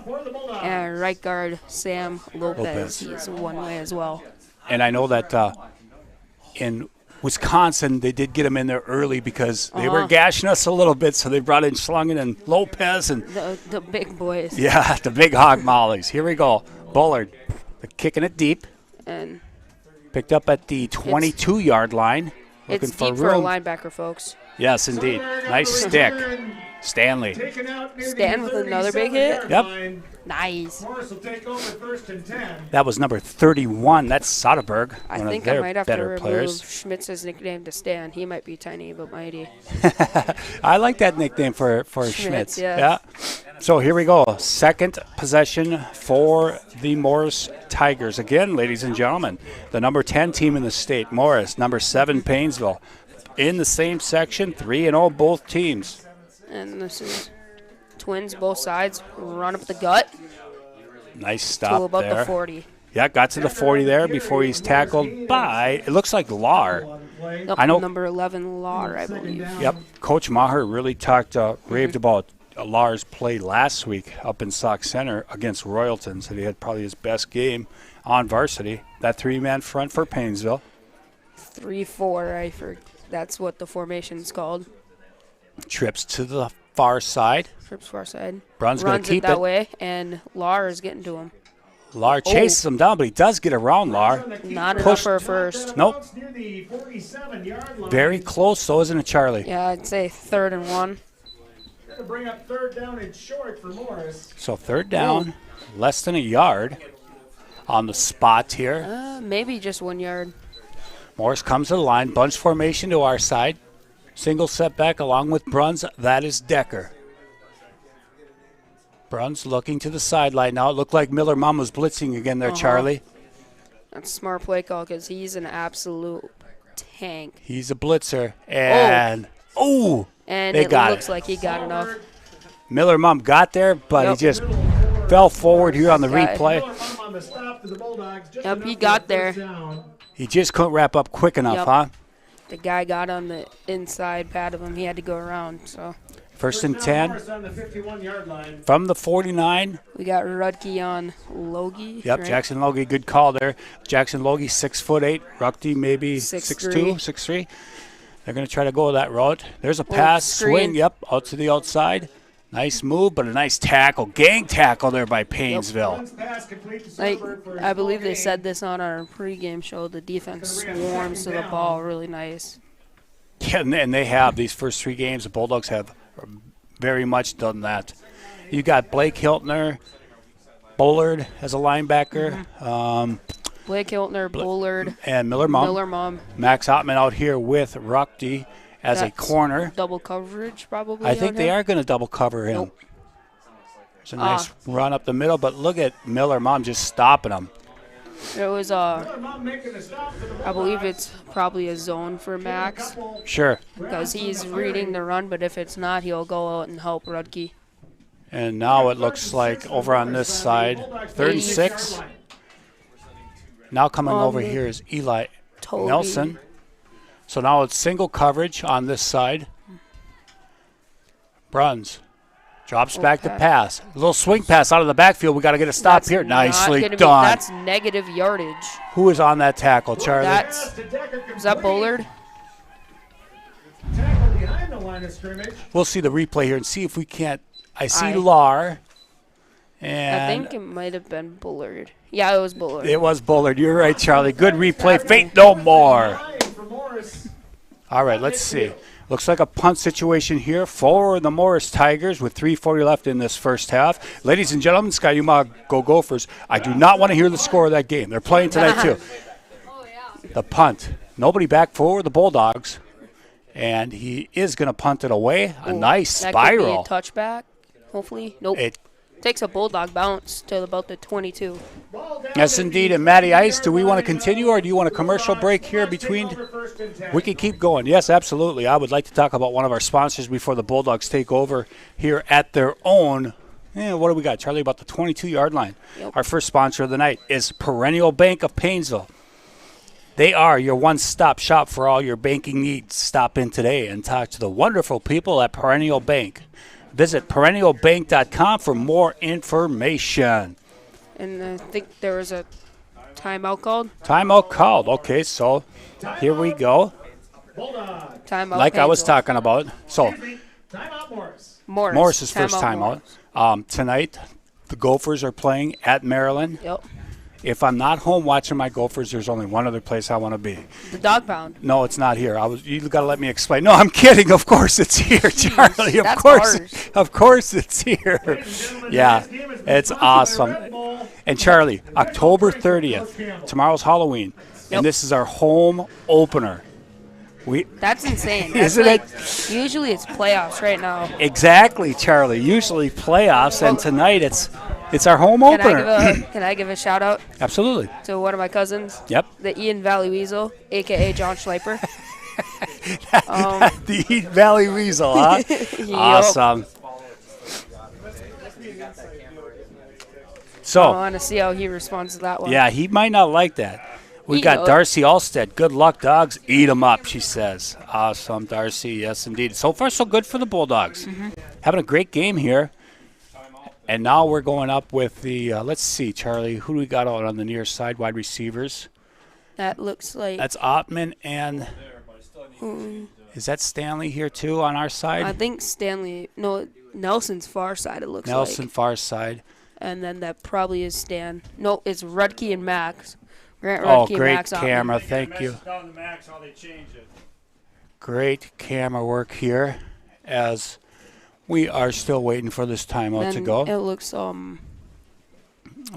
And right guard Sam Lopez. He's one way as well. And I know that in Wisconsin, they did get him in there early because they were gashing us a little bit, so they brought in Schlungen and Lopez and, The big boys. yeah, the big hog mollies. Here we go. Bullard kicking it deep. And Picked up at the 22-yard line. Looking it's for deep for a room. linebacker, folks. Yes, indeed. Nice stick. Stanley. Stan with another big hit. Yep. Nice. Morris will take over 1st and 10. That was number 31. That's Soderberg, I one think of I their might have to better remove players. Schmitz's nickname to Stan. He might be tiny but mighty. I like that nickname for Schmitz. Schmitz, yeah. Yeah. So here we go. Second possession for the Morris Tigers. Again, ladies and gentlemen, the number 10 team in the state, Morris. Number 7, Paynesville. In the same section, 3-0 both teams. And this is twins, both sides. Run up the gut Nice to stop about there. the 40. Yeah, got to the 40 there before he's tackled by, it looks like Lar. Nope, I know- number 11, Lar, I believe. Yep. Coach Maher really raved about Lar's play last week up in Sox Center against Royalton. Said he had probably his best game on varsity. That 3-man front for Paynesville. 3-4, that's what the formation's called. Trips to the far side. Trips far side. Brun's going Runs to keep it that it. way, and Lar is getting to him. Lar chases him down, but he does get around Lar. Not enough Pushed. for a first. Nope. Near the 47-yard line. Very close, though, isn't it, Charlie? Yeah, I'd say 3rd and 1. To bring up 3rd down and short for Morris. So 3rd down, less than a yard on the spot here. Maybe just 1 yard. Morris comes to the line, bunch formation to our side. Single setback along with Bruns. That is Decker. Bruns looking to the sideline now. It looked like Miller Mom was blitzing again there, Charlie. That's a smart play call because he's an absolute tank. He's a blitzer. And, And they it got looks like he got enough. Miller Mom got there, but he Yep. just fell forward here on the Got it. replay. On the stop to the Bulldogs. Just Yep, enough he for got a there. first down. He just couldn't wrap up quick enough, Yep. huh? The guy got on the inside pad of him. He had to go around. So First and Down 10 Morris on the 51-yard line. from the 49. we got Rudke on Logie. Yep, right? Jackson Logie, good call there. Jackson Logie, 6'8". Ruckty maybe 6'3". 6'2", 6'3". They're going to try to go that route. There's a pass, screen. swing, yep, out to the outside. Nice move, but a nice tackle. Gang tackle there by Paynesville. Runs pass complete to Like, Silver for his I believe they ball said game. this on our pregame show. The defense swarms to the ball really nice. Yeah, and they have. These first 3 games, the Bulldogs have very much done that. You got Blake Hiltner, Bullard as a linebacker, Blake Hiltner, Bullard, and Miller Mom. Miller Mom. Max Ottman out here with Ruckty as a That's corner. Double coverage, probably. I think on they him. are going to double cover him. Nope. It's a nice run up the middle, but look at Miller Mom just stopping him. It was Mom making the stop for the I believe Bulldogs. it's probably a zone for Max Sure. because he's reading the run, but if it's not, he'll go out and help Rudke. And now it looks like over on this side, 3rd and 6. Now coming over here is Eli Toby. Nelson. So now it's single coverage on this side. Bruns drops back to pass. A little swing pass out of the backfield. We got to get a stop That's here. not Nicely gonna be- done. That's negative yardage. Who is on that tackle, Charlie? Is that Bullard? Tackle behind the line of scrimmage. We'll see the replay here and see if we can't. I see Aye. Lar. I And think it might have been Bullard. Yeah, it was Bullard. it was Bullard. You're right, Charlie. Good replay. Fate no more. Line for Morris. All right, let's see. Looks like a punt situation here for the Morris Tigers with 3:40 left in this first half. Ladies and gentlemen, Ski-U-Mah Go Gophers. I do not want to hear the score of that game. They're playing tonight too. The punt. Nobody back for the Bulldogs. And he is going to punt it away. A nice that spiral. Could be a touchback, hopefully. Nope. It Takes a Bulldog bounce to about the 22. Yes, indeed. And Matty Ice, do we want to continue or do you want a commercial break here between? We can keep going. Yes, absolutely. I would like to talk about one of our sponsors before the Bulldogs take over here at their own. What do we got, Charlie? About the 22-yard line. Yep. Our first sponsor of the night is Perennial Bank of Paynesville. They are your one-stop shop for all your banking needs. Stop in today and talk to the wonderful people at Perennial Bank. Visit perennialbank.com for more information. And I think there was a timeout called. Timeout called. Okay, so here we go. Timeout. Like I was Painesville. talking about. So Timeout Morris. Morris. Morris's first Morris. timeout. Tonight, the Gophers are playing at Maryland. Yep. If I'm not home watching my Gophers, there's only one other place I want to be. The dog pound. No, it's not here. You got to let me explain. No, I'm kidding. Of course it's here, Charlie. Of that's course, ours. of course it's here. Yeah, it's awesome. And Charlie, October 30th, tomorrow's Halloween, and this is our home opener. That's insane. That's Isn't like, it? Usually it's playoffs right now. Exactly, Charlie. Usually playoffs, and tonight it's our home opener. Can I give a shout out Absolutely. to one of my cousins? Yep. The Ian Valley Weasel, aka John Schleiper. The Eat Valley Weasel, huh? Yup. Awesome. I So, want to see how he responds to that one. yeah, he might not like that. We He got knows. Darcy Alstead. Good luck, dogs. Eat 'em up, she says. Awesome, Darcy. Yes, indeed. So far, so good for the Bulldogs. Having a great game here. And now we're going up with the, let's see, Charlie, who do we got out on the near side, wide receivers? That looks like That's Ottman and Is that Stanley here too on our side? I think Stanley. No, Nelson's far side. It looks Nelson like. far side. And then that probably is Stan. No, it's Rudke and Max. Grant Oh, Rudke and great Max Ottman. camera. Thank you. Down to max, how they changed it. Great camera work here as we are still waiting for this timeout to Then go. it looks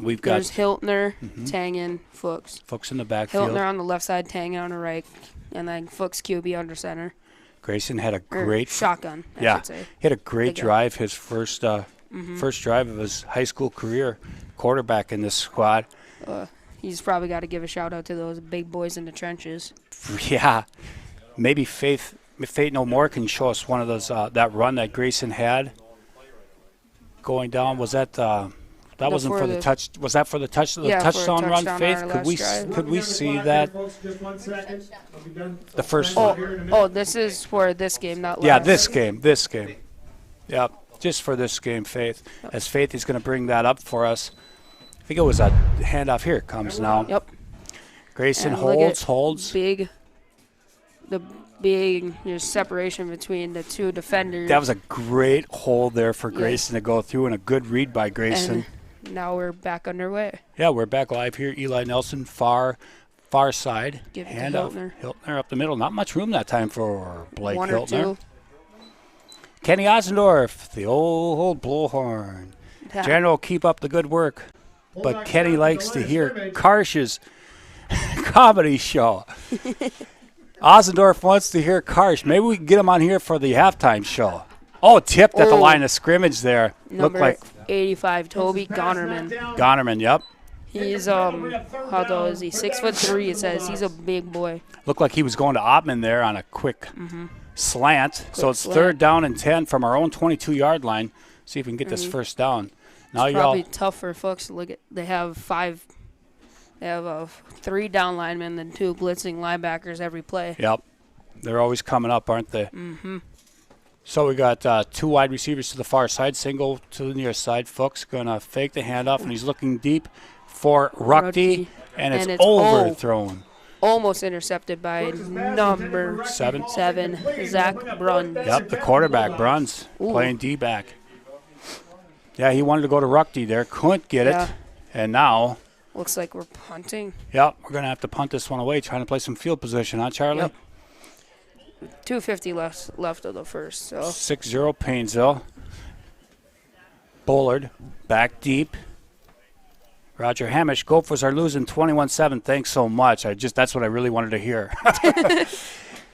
We've got there's Hiltner, Tangen, Fuchs. Fuchs in the backfield. Hiltner on the left side, Tangen on the right, and then Fuchs QB under center. Grayson had a Or great shotgun. I yeah, should say. he had a great Big guy. drive. His first drive of his high school career, quarterback in this squad. He's probably got to give a shout out to those big boys in the trenches. Yeah, maybe Faith No More can show us one of those that run that Grayson had going down. Was that that wasn't for the touch? Was that for the touchdown Yeah, for a touchdown run? touchdown Faith, on our could we last drive. could we see that? Folks, just 1 second. I'll be done. The first Oh, one. oh, this is for this game, not last. Yeah, this game. Yep, just for this game, Faith. As Faith is going to bring that up for us. I think it was a handoff. Here it comes now. Yep. Grayson And look at holds. the big separation between the two defenders. That was a great hold there for Grayson to go through, and a good read by Grayson. And now we're back underway. Yeah, we're back live here. Eli Nelson, far side. Give it to Hand off. Hiltner. Hiltner up the middle. Not much room that time for Blake One or Hiltner. two. Kenny Osendorf, the old blowhorn. Yeah. General, keep up the good work. But Bulldogs Kenny down likes the to line of hear scrimmage. Karsh's comedy show. Osendorf wants to hear Karsh. Maybe we can get him on here for the halftime show. Oh, tipped at the Oh. line of scrimmage there. Looked Number like 85, Toby Pass knocked Gonnerman. down. Gonerman, yep. He's how tall is he? 6'3". It says he's a big boy. Looked like he was going to Ottman there on a quick slant. So it's slant. 3rd down and 10 from our own 22-yard line. See if we can get this first down. Now It's y'all. probably tough for Fuchs to look at. They have 3 down linemen and 2 blitzing linebackers every play. Yep. They're always coming up, aren't they? Mm-hmm. So we got 2 wide receivers to the far side, single to the near side. Fuchs going to fake the handoff, and he's looking deep for Ruckty, and it's overthrown. Almost intercepted by number 7. 7, Zach Brunn. Yep, the quarterback, Bruns, playing D-back. Yeah, he wanted to go to Ruckty there, couldn't get Yeah. it, and now, Looks like we're punting. yep, we're going to have to punt this one away, trying to play some field position, huh, Charlie? Yep. 2:50 left of the first. So 6-0 Paynesville. Bullard back deep. Roger Hamish, Gophers are losing 21-7. Thanks so much. That's what I really wanted to hear.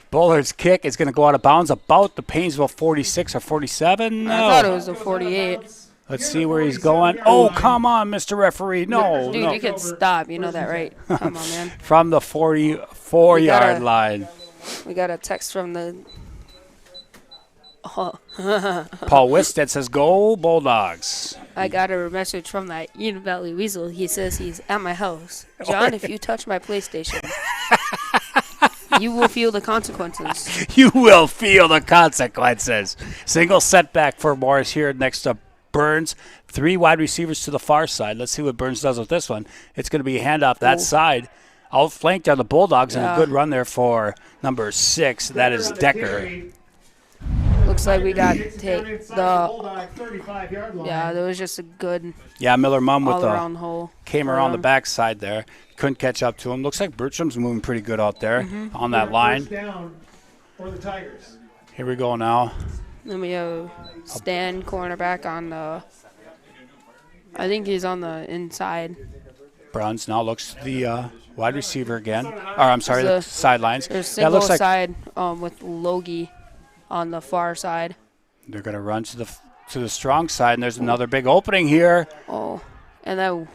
Bullard's kick is going to go out of bounds about the Paynesville 46 or 47. I thought it was a 48. Let's see where he's going. Oh, come on, Mr. Referee. No, Dude, no. you can stop. You know that, right? Come on, man. From the 44-yard line. We got a text from the. Oh, Paul Wisted says, go Bulldogs. I got a message from that Union Valley Weasel. He says he's at my house. John, if you touch my PlayStation, you will feel the consequences. You will feel the consequences. Single setback for Morris here next to Burns. 3 wide receivers to the far side. Let's see what Burns does with this one. It's going to be a handoff that side. Outflanked are the Bulldogs, and a good run there for number 6. That is Decker. Looks like we got to Gets take down inside the. Bulldog 35-yard line. Yeah, there was just a good Yeah, Miller Mum with all-around the hole. came around the backside there. Couldn't catch up to him. Looks like Bertram's moving pretty good out there on that First line. down for the Tigers. Here we go now. Then we have Stan cornerback on the. I think he's on the inside. Bruns now looks to the wide receiver again. Or I'm sorry, the There's sidelines. There's That single looks like side with Logie on the far side. they're going to run to the strong side, and there's another big opening here. Oh, and then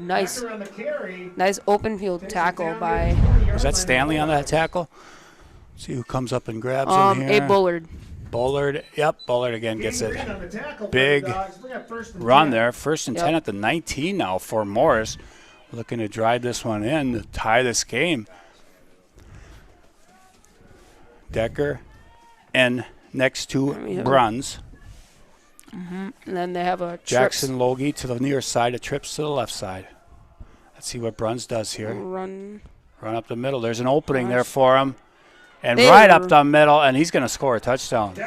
nice After on the carry, open field tackle by Was that Stanley on that tackle? See who comes up and grabs him here. A Bullard. Bullard. Yep, Bullard again gets Green it. on the tackle for Big the Dogs. We got first and Run 10. there. 1st and 10 at the 19 now for Morris. Looking to drive this one in to tie this game. Decker and next to Bruns. And then they have a Jackson Logie to the near side, a trips to the left side. Let's see what Bruns does here. run. Run up the middle. There's an opening there for him. And They right were- up the middle, and he's going to score a touchdown. They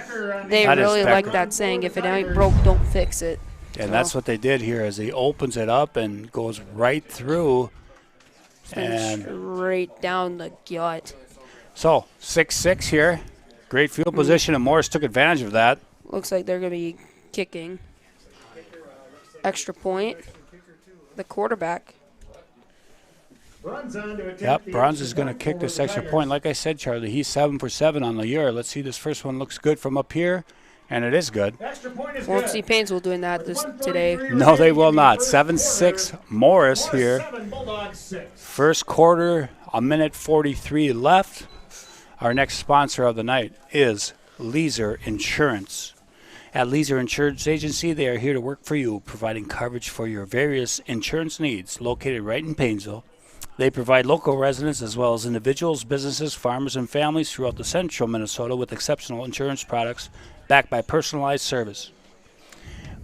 That is really like Becker. that saying, if it ain't broke, don't fix it. And that's what they did here as he opens it up and goes right through. And And straight down the gut. so 6-6 here. Great field position, and Morris took advantage of that. Looks like they're going to be kicking. Extra point. The quarterback. Yep, Bruns is going to kick this extra point. Like I said, Charlie, he's 7 for 7 on the year. Let's see, this first one looks good from up here, and it is good. Won't see Paynesville doing that today. No, they will not. 7-6 Morris here. First quarter, a minute 43 left. Our next sponsor of the night is Leaser Insurance. At Leaser Insurance Agency, they are here to work for you, providing coverage for your various insurance needs. Located right in Paynesville, they provide local residents as well as individuals, businesses, farmers, and families throughout the central Minnesota with exceptional insurance products backed by personalized service.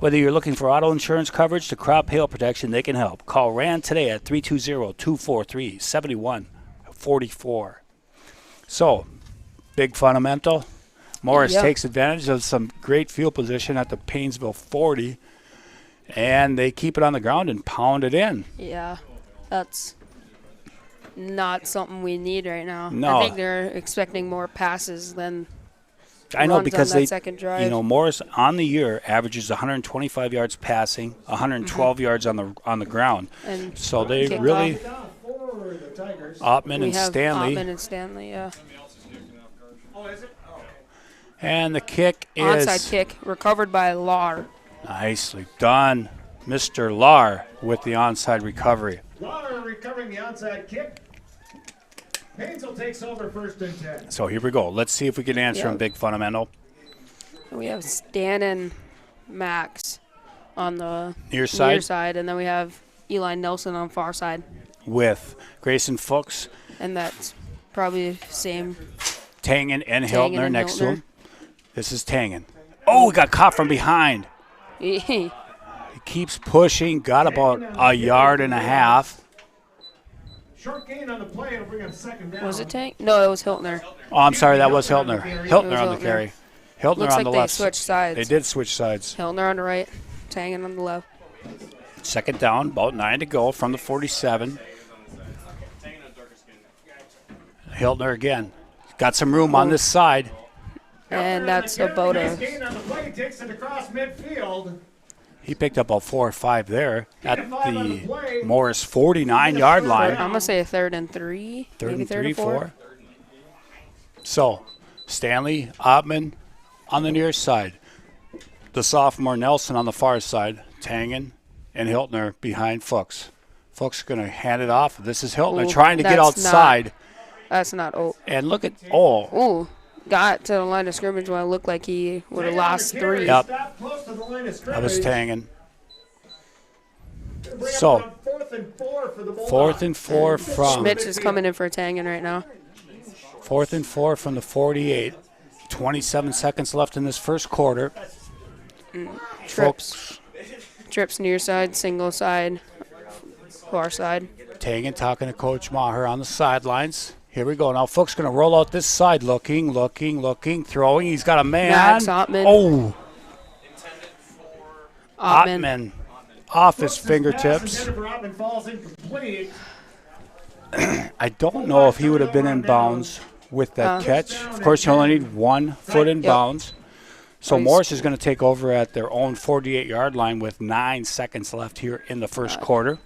Whether you're looking for auto insurance coverage to crop hail protection, they can help. Call Rand today at 320-243-7144. So, big fundamental. Morris Yep. takes advantage of some great field position at the Paynesville 40, and they keep it on the ground and pound it in. Yeah, that's not something we need right now. No. I think they're expecting more passes than I know runs because on that they, second drive. Morris on the year averages 125 yards passing, 112 yards on the ground. And So they kick really, Ottman we and have Stanley, Ottman and Stanley, yeah. and the kick is Onside kick recovered by Lar. nicely done. Mr. Lar with the onside recovery. Lauder recovering the onside kick. Paynesville takes over 1st and 10. So here we go. Let's see if we can answer Yeah. him, big fundamental. We have Stan and Max on the Near side near side, and then we have Eli Nelson on far side. with Grayson Fuchs, And that's probably the same. Tangen, and Tangen Hiltner and next to Hiltner. him. This is Tangen. Oh, he got caught from behind. He keeps pushing, got about a yard and a half. Short gain on the play. It'll bring up 2nd down. Was it Tank? No, it was Hiltner. Oh, I'm sorry, that was Hiltner. Hiltner on the Hiltner. carry. Hiltner Looks on like the they left. switched sides. They did switch sides. Hiltner on the right, Tangen on the left. 2nd down, about 9 to go from the 47. Hiltner again. Got some room on this side. And that's about Nice a gain on the play. Takes it across midfield. He picked up about 4 or 5 there at the Morris 49-yard line. I'm gonna say a 3rd and 3, Third maybe and 3rd 3, and 4. 4. So, Stanley, Ottman on the near side. The sophomore Nelson on the far side. Tangen and Hiltner behind Fuchs. Fuchs going to hand it off. This is Hiltner Ooh, trying to get that's not- outside. That's not. And look at, oh, Ooh, got to the line of scrimmage when it looked like he would have lost 3. Yep. Stop close to the line of that was scrimmage. Tangen. Bring up So, on 4th and 4 for the Bulldogs. 4th and 4 from Schmitz is coming in for Tangen right now. 4th and 4 from the 48. 27 seconds left in this first quarter. Trips. Trips near side, single side, far side. Tangen talking to Coach Maher on the sidelines. Here we go. Now Fuchs going to roll out this side, looking, throwing. He's got a man. Max Ottman. Oh, Ottman. Ottman off his Pass fingertips. intended for Ottman falls incomplete. I don't know if he would have been in bounds with that catch. Of course, you only need 1 foot in Yep. bounds. So Nice. Morris is going to take over at their own 48-yard line with 9 seconds left here in the first quarter.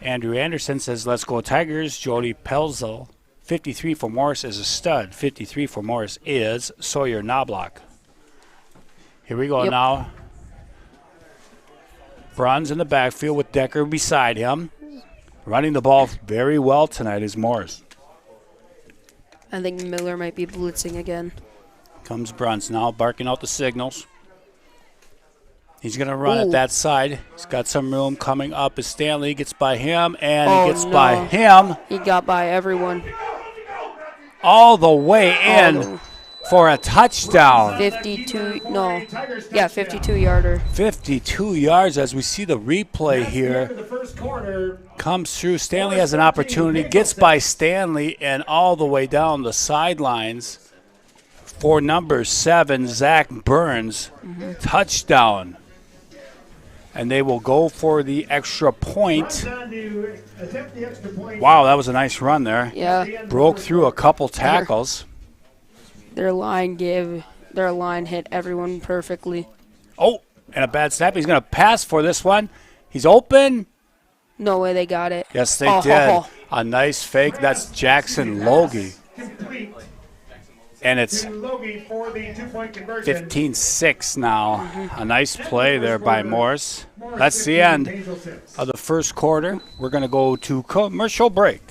Andrew Anderson says, let's go Tigers. Jody Pelzel, 53 for Morris is a stud. 53 for Morris is Sawyer Knobloch. Here we go Yep. now. Bruns in the backfield with Decker beside him. Running the ball very well tonight is Morris. I think Miller might be blitzing again. Comes Bruns now, barking out the signals. He's going to run Ooh. at that side. He's got some room coming up as Stanley gets by him, and Oh, he gets no. by him He got by everyone. all the way in. Oh, for a touchdown. 52, no. Yeah, 52-yarder. 52 yards as we see the replay here. The first quarter. Comes through. Stanley has an opportunity. Gets by Stanley and all the way down the sidelines for number 7, Zach Burns. Touchdown. And they will go for the extra point. Wow, that was a nice run there. Yeah. Broke through a couple tackles. Their line hit everyone perfectly. Oh, and a bad snap. He's going to pass for this one. He's open. No way they got it. Yes, they did. A nice fake. That's Jackson Logie. And it's 15-6 now. A nice play there by Morris. That's the end of the first quarter. We're going to go to commercial break.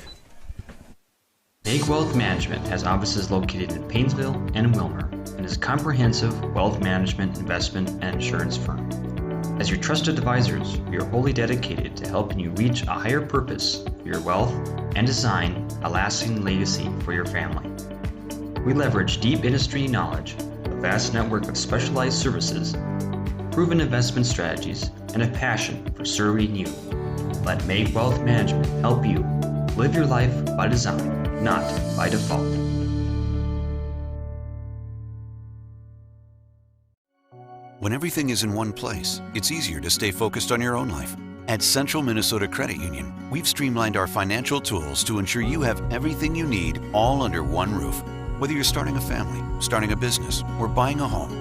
Make Wealth Management has offices located in Paynesville and in Wilmer and is a comprehensive wealth management, investment, and insurance firm. As your trusted advisors, we are wholly dedicated to helping you reach a higher purpose for your wealth and design a lasting legacy for your family. We leverage deep industry knowledge, a vast network of specialized services, proven investment strategies, and a passion for serving you. Let Make Wealth Management help you live your life by design, not by default. When everything is in one place, it's easier to stay focused on your own life. At Central Minnesota Credit Union, we've streamlined our financial tools to ensure you have everything you need all under one roof. Whether you're starting a family, starting a business, or buying a home,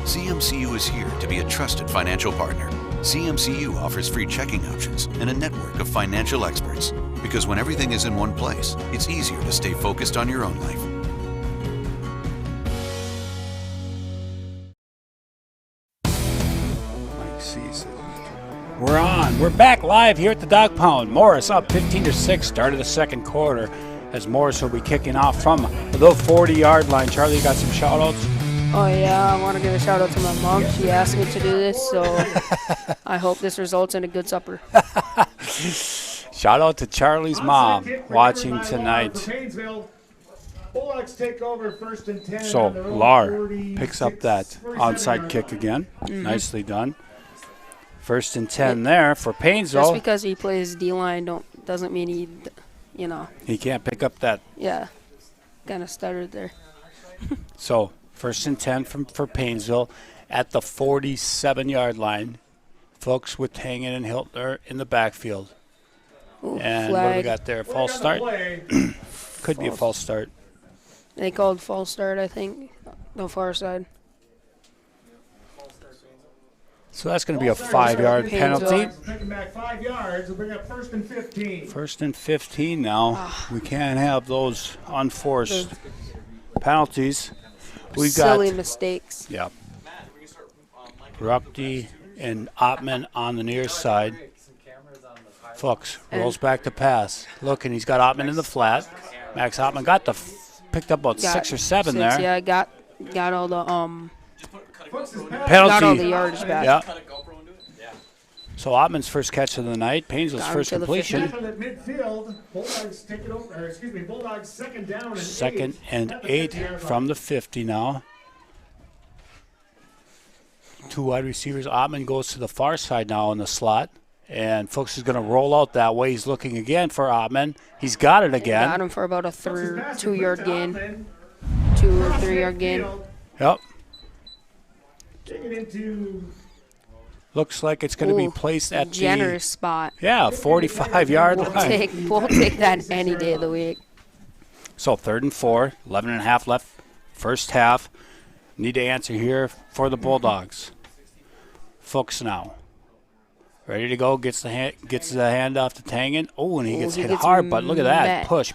CMCU is here to be a trusted financial partner. CMCU offers free checking options and a network of financial experts. Because when everything is in one place, it's easier to stay focused on your own life. We're on. We're back live here at the Dog Pound. Morris up 15-6, start of the second quarter, as Morris will be kicking off from the 40-yard line. Charlie, you got some shout-outs? Oh, yeah, I want to give a shout-out to my mom. She asked me to do this, so I hope this results in a good supper. Shout out to Charlie's mom watching tonight. Bulldogs take over first and 10. So Lar picks up that onside kick again. Nicely done. First and 10 there for Paynesville. Just because he plays D-line doesn't mean he, he can't pick up that. Yeah, kind of stuttered there. So first and 10 for Paynesville at the 47-yard line. Folks with Hangin and Hiltner in the backfield. Ooh, and flag. what do we got there? False start? Could be a false start. They called false start, I think, the far side. So that's going to be a 5-yard penalty. Taking back 5 yards. We'll bring up first and 15. First and 15 now. We can't have those unforced penalties. We've got silly mistakes. Yeah. Rupti and Ottman on the near side. Fuchs rolls back to pass. Look, and he's got Ottman in the flat. Max Ottman picked up about 6 or 7 there. Yeah, got all the penalty. Got all the yardage back. Yeah. So Ottman's first catch of the night. Paynesville's first completion. Bulldogs take it over. Bulldogs second down and Second and 8 from the 50 now. 2 wide receivers. Ottman goes to the far side now in the slot. And Fuchs is going to roll out that way. He's looking again for Ottman. He's got it again. Got him for about a 2-yard gain. 2 or 3 yard gain. Yep. Taking into Looks like it's going to be placed at generous spot. Yeah, 45-yard line. We'll take that any day of the week. So 3rd and 4, 11 and a half left, first half. Need to answer here for the Bulldogs. Fuchs now. Ready to go, gets the handoff to Tangen. Oh, and he gets hit hard, but look at that. Push.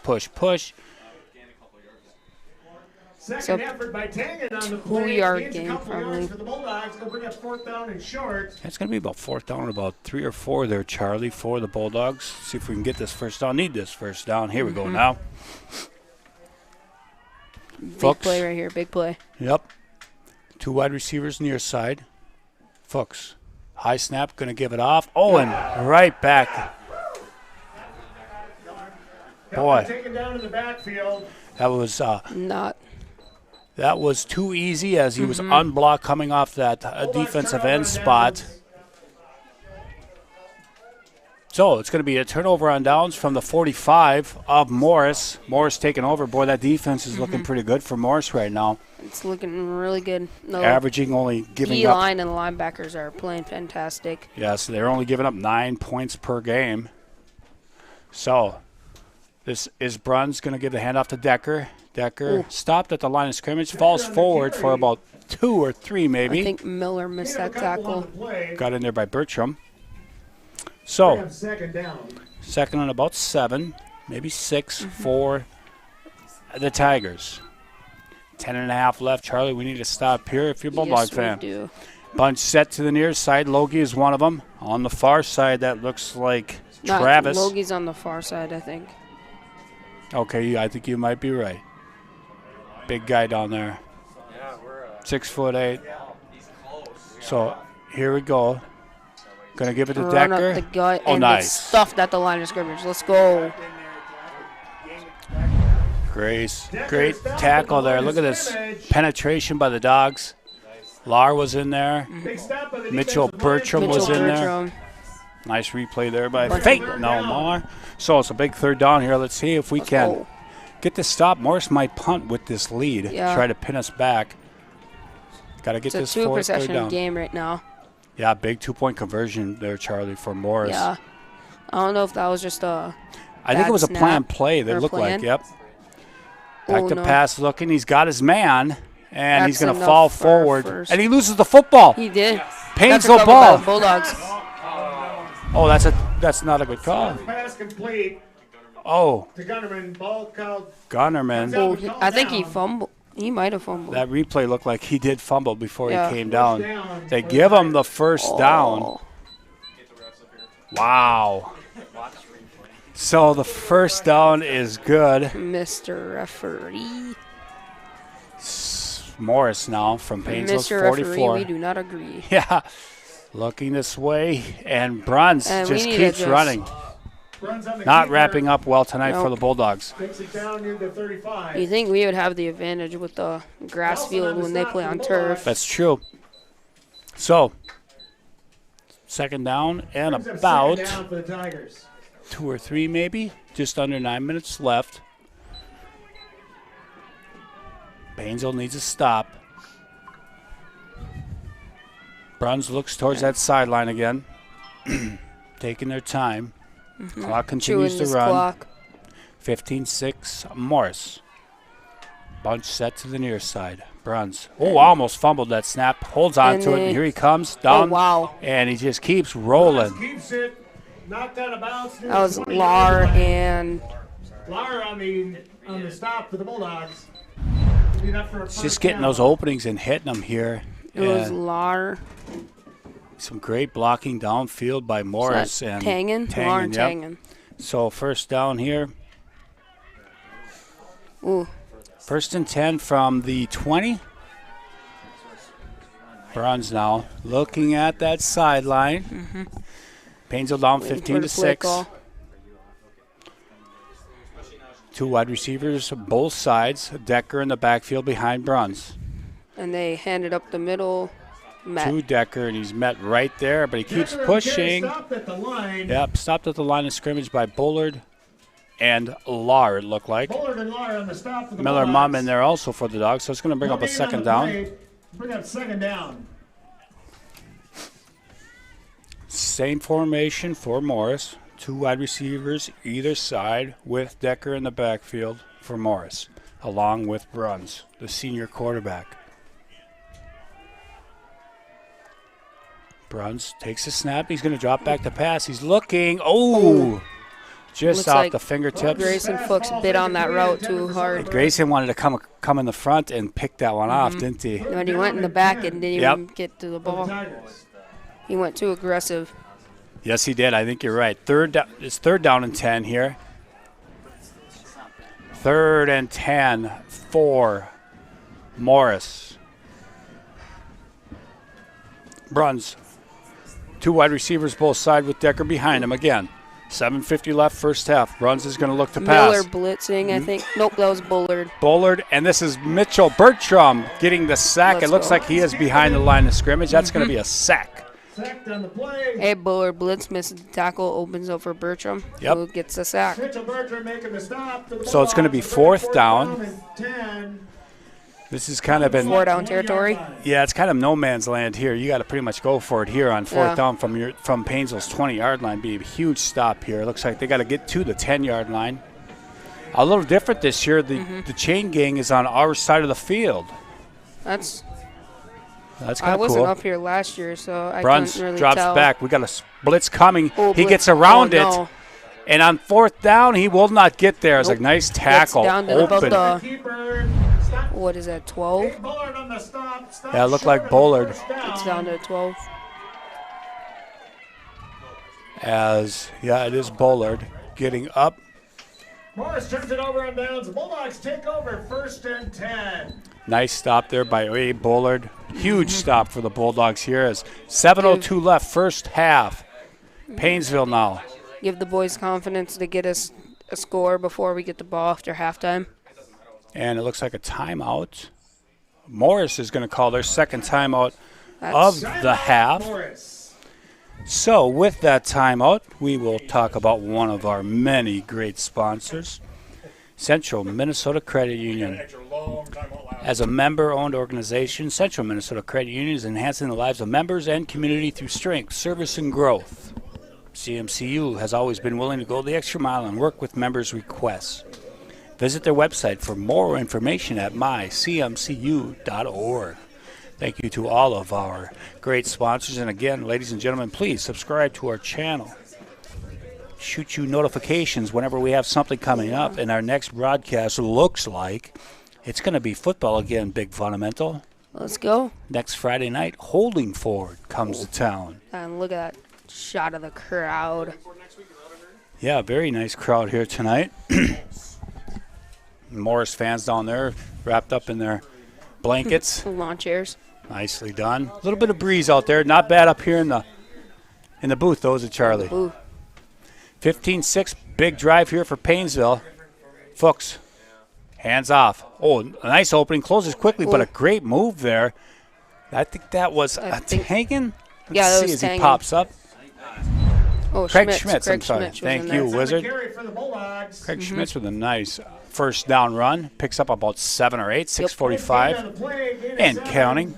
second effort by Tangen on the play. 2-yard gain, probably. For the Bulldogs, they'll bring up 4th down and short. It's going to be about 4th down and about 3 or 4 there, Charlie, for the Bulldogs. See if we can get this first down. Need this first down. Here we go now. Big play right here, big play. Yep. 2 wide receivers near side. Fuchs. High snap, going to give it off. Oh, and right back. Boy. Taken down in the backfield. That was not. That was too easy as he was unblocked coming off that defensive end spot. So it's going to be a turnover on downs from the 45 of Morris. Morris taking over. Boy, that defense is looking pretty good for Morris right now. It's looking really good. No, Averaging only giving up. D-line and linebackers are playing fantastic. Yes, they're only giving up 9 points per game. So this is Bruns going to give the handoff to Decker. Decker stopped at the line of scrimmage, falls forward for about 2 or 3 maybe. I think Miller missed that tackle. Got in there by Bertram. So, Second down. second and about 7, maybe 6 for the Tigers. 10.5 left. Charlie, we need to stop here if you're a Bulldog fan. We do. Bunch set to the near side. Logie is one of them. On the far side, that looks like Not Travis. Logie's on the far side, I think. Okay, I think you might be right. Big guy down there. 6'8". So here we go. Gonna give it to Run Decker. up the gut Oh, and nice. it's stuffed at the line of scrimmage. Let's go. Great tackle there. Look at this penetration by the Dogs. Lar was in there. Big stop by the Mitchell defensive line. Bertram was in there. Nice replay there by Fate. No more. So it's a big third down here. Let's see if we can go. get this stop. Morris might punt with this lead. Yeah. Try to pin us back. Got to get It's this a fourth third two-possession down. game right now. Yeah, big 2-point conversion there, Charlie, for Morris. Yeah. I don't know if that was just a I think it bad was a snap planned play. They or look like, plan. yep. Back Oh, to no. pass looking. He's got his man, and he's That's going to enough fall for forward. first. And he loses the football. He did. Paynesville That's a cover by ball. the Bulldogs. Oh, that's not a good call. Pass complete Oh, to Gunnerman. Ball called. Gunnerman. Oh, I think he fumbled. He might have fumbled. That replay looked like he did fumble before Yeah. he came down. They give him the first down. Oh. Wow. So the first down is good. Mr. Referee. Morris now from Paynesville's Mr. 44. Referee, we do not agree. Yeah. Looking this way, and Bruns And we just need to keeps just- running. Runs on the Not keeper. wrapping up well tonight for Nope. the Bulldogs. Takes it down near the 35. You think we would have the advantage with the grass field when they play on turf? That's true. So, second down and Brings up about second down for the Tigers. 2 or 3 maybe. Just under 9 minutes left. Paynesville needs a stop. Bruns looks towards that sideline again. Taking their time. Clock continues Chewing to this run. clock. 15-6 Morris. Bunch set to the near side. Bruns. Oh, almost fumbled that snap. Holds on And to it. they- And here he comes down. Oh, wow. And he just keeps rolling. Keeps it. Knocked out of bounds. near That was the 20. Lar and Lar on the stop for the Bulldogs. Maybe not for a Just first getting down. those openings and hitting them here. it was And Lar. some great blocking downfield by Morris and Tangen? Lar and yep. Tangen. So first down here. Ooh. First and 10 from the 20. Bruns now looking at that sideline. Paynesville down Waiting for 15 the to play 6. call. 2 wide receivers, both sides. Decker in the backfield behind Bruns. And they handed up the middle. Matt. To Decker, and he's met right there, but he keeps Decker and pushing. Kerry stopped at the line. Yep, stopped at the line of scrimmage by Bullard and Lar, it looked like. Bullard and Lar on the stop for the Miller Bulldogs. Mom in there also for the Dogs, so it's going to bring up a Looking on second the down. play, Bring up second down. Same formation for Morris. 2 wide receivers either side with Decker in the backfield for Morris, along with Bruns, the senior quarterback. Bruns takes a snap. He's going to drop back to pass. He's looking. Oh! Just Looks off like the fingertips. Grayson Fuchs bit on that route too hard. Grayson wanted to come in the front and pick that one off, didn't he? When he went in the back and didn't Yep. even get to the For the ball. Tigers. He went too aggressive. Yes, he did. I think you're right. It's third down and 10 here. 3rd and 10 for Morris. Bruns. 2 wide receivers both side with Decker behind him again. 7:50 left, first half. Bruns is going to look to pass. Miller blitzing, I think. Nope, that was Bullard. Bullard, and this is Mitchell Bertram getting the sack. Let's It looks go. like he is behind the line of scrimmage. That's going to be a sack. Sacked on the play. Hey, Bullard blitz, misses the tackle, opens up for Bertram. Yep. Who gets the sack. Mitchell Bertram making the stop. For the So it's gonna be Bulldogs. fourth down. and 10. This is kind of in 4 down territory. Yeah, it's kind of no man's land here. You got to pretty much go for it here on fourth Yeah. down from Paynesville's 20-yard line. Be a huge stop here. Looks like they got to get to the 10-yard line. A little different this year. The chain gang is on our side of the field. That's That's I kind of wasn't cool. up here last year, so I Bruns couldn't really drops tell. back. We got a blitz coming. Oh, He blitz. gets around Oh, it, no. and on fourth down, he will not get there. It's Nope. a nice Gets tackle. down to about Open. the- Keeper. Stop. What is that, 12? Hey, Bullard on the stop. Stop Yeah, it looked short like of Bullard. first down. It's down to 12. It is Bullard getting up. Morris turns it over on downs. The Bulldogs take over 1st and 10. Nice stop there by A. Bullard. Huge stop for the Bulldogs here as 7:02 left, first half. Paynesville now. Give the boys confidence to get us a score before we get the ball after halftime. And it looks like a timeout. Morris is going to call their second timeout That's of the half. Morris. So with that timeout, we will talk about one of our many great sponsors, Central Minnesota Credit Union. As a member-owned organization, Central Minnesota Credit Union is enhancing the lives of members and community through strength, service, and growth. CMCU has always been willing to go the extra mile and work with members' requests. Visit their website for more information at mycmcu.org. Thank you to all of our great sponsors. And again, ladies and gentlemen, please subscribe to our channel. Shoot you notifications whenever we have something coming up. And our next broadcast looks like it's going to be football again, Big Fundamental. Let's go. Next Friday night, Holdingford comes to town. And look at that shot of the crowd. Yeah, very nice crowd here tonight. Morris fans down there wrapped up in their blankets. Lawn chairs. Nicely done. A little bit of breeze out there. Not bad up here in the booth, though, is it, Charlie? Ooh. 15-6, big drive here for Paynesville. Fuchs, hands off. Oh, a nice opening. Closes quickly, but Ooh. a great move there. I think that was I a think- Tangen. Yeah, that Let's see was as he Tangen. pops up. Oh, Craig Schmitz. Schmitz, I'm sorry. Schmitz was Thank in you, there. That's on the Wizard. carry for the Bulldogs. Craig Schmitz with a nice first down run. Picks up about 7 or 8, 6:45, Gain on the play, gain of and 7. counting.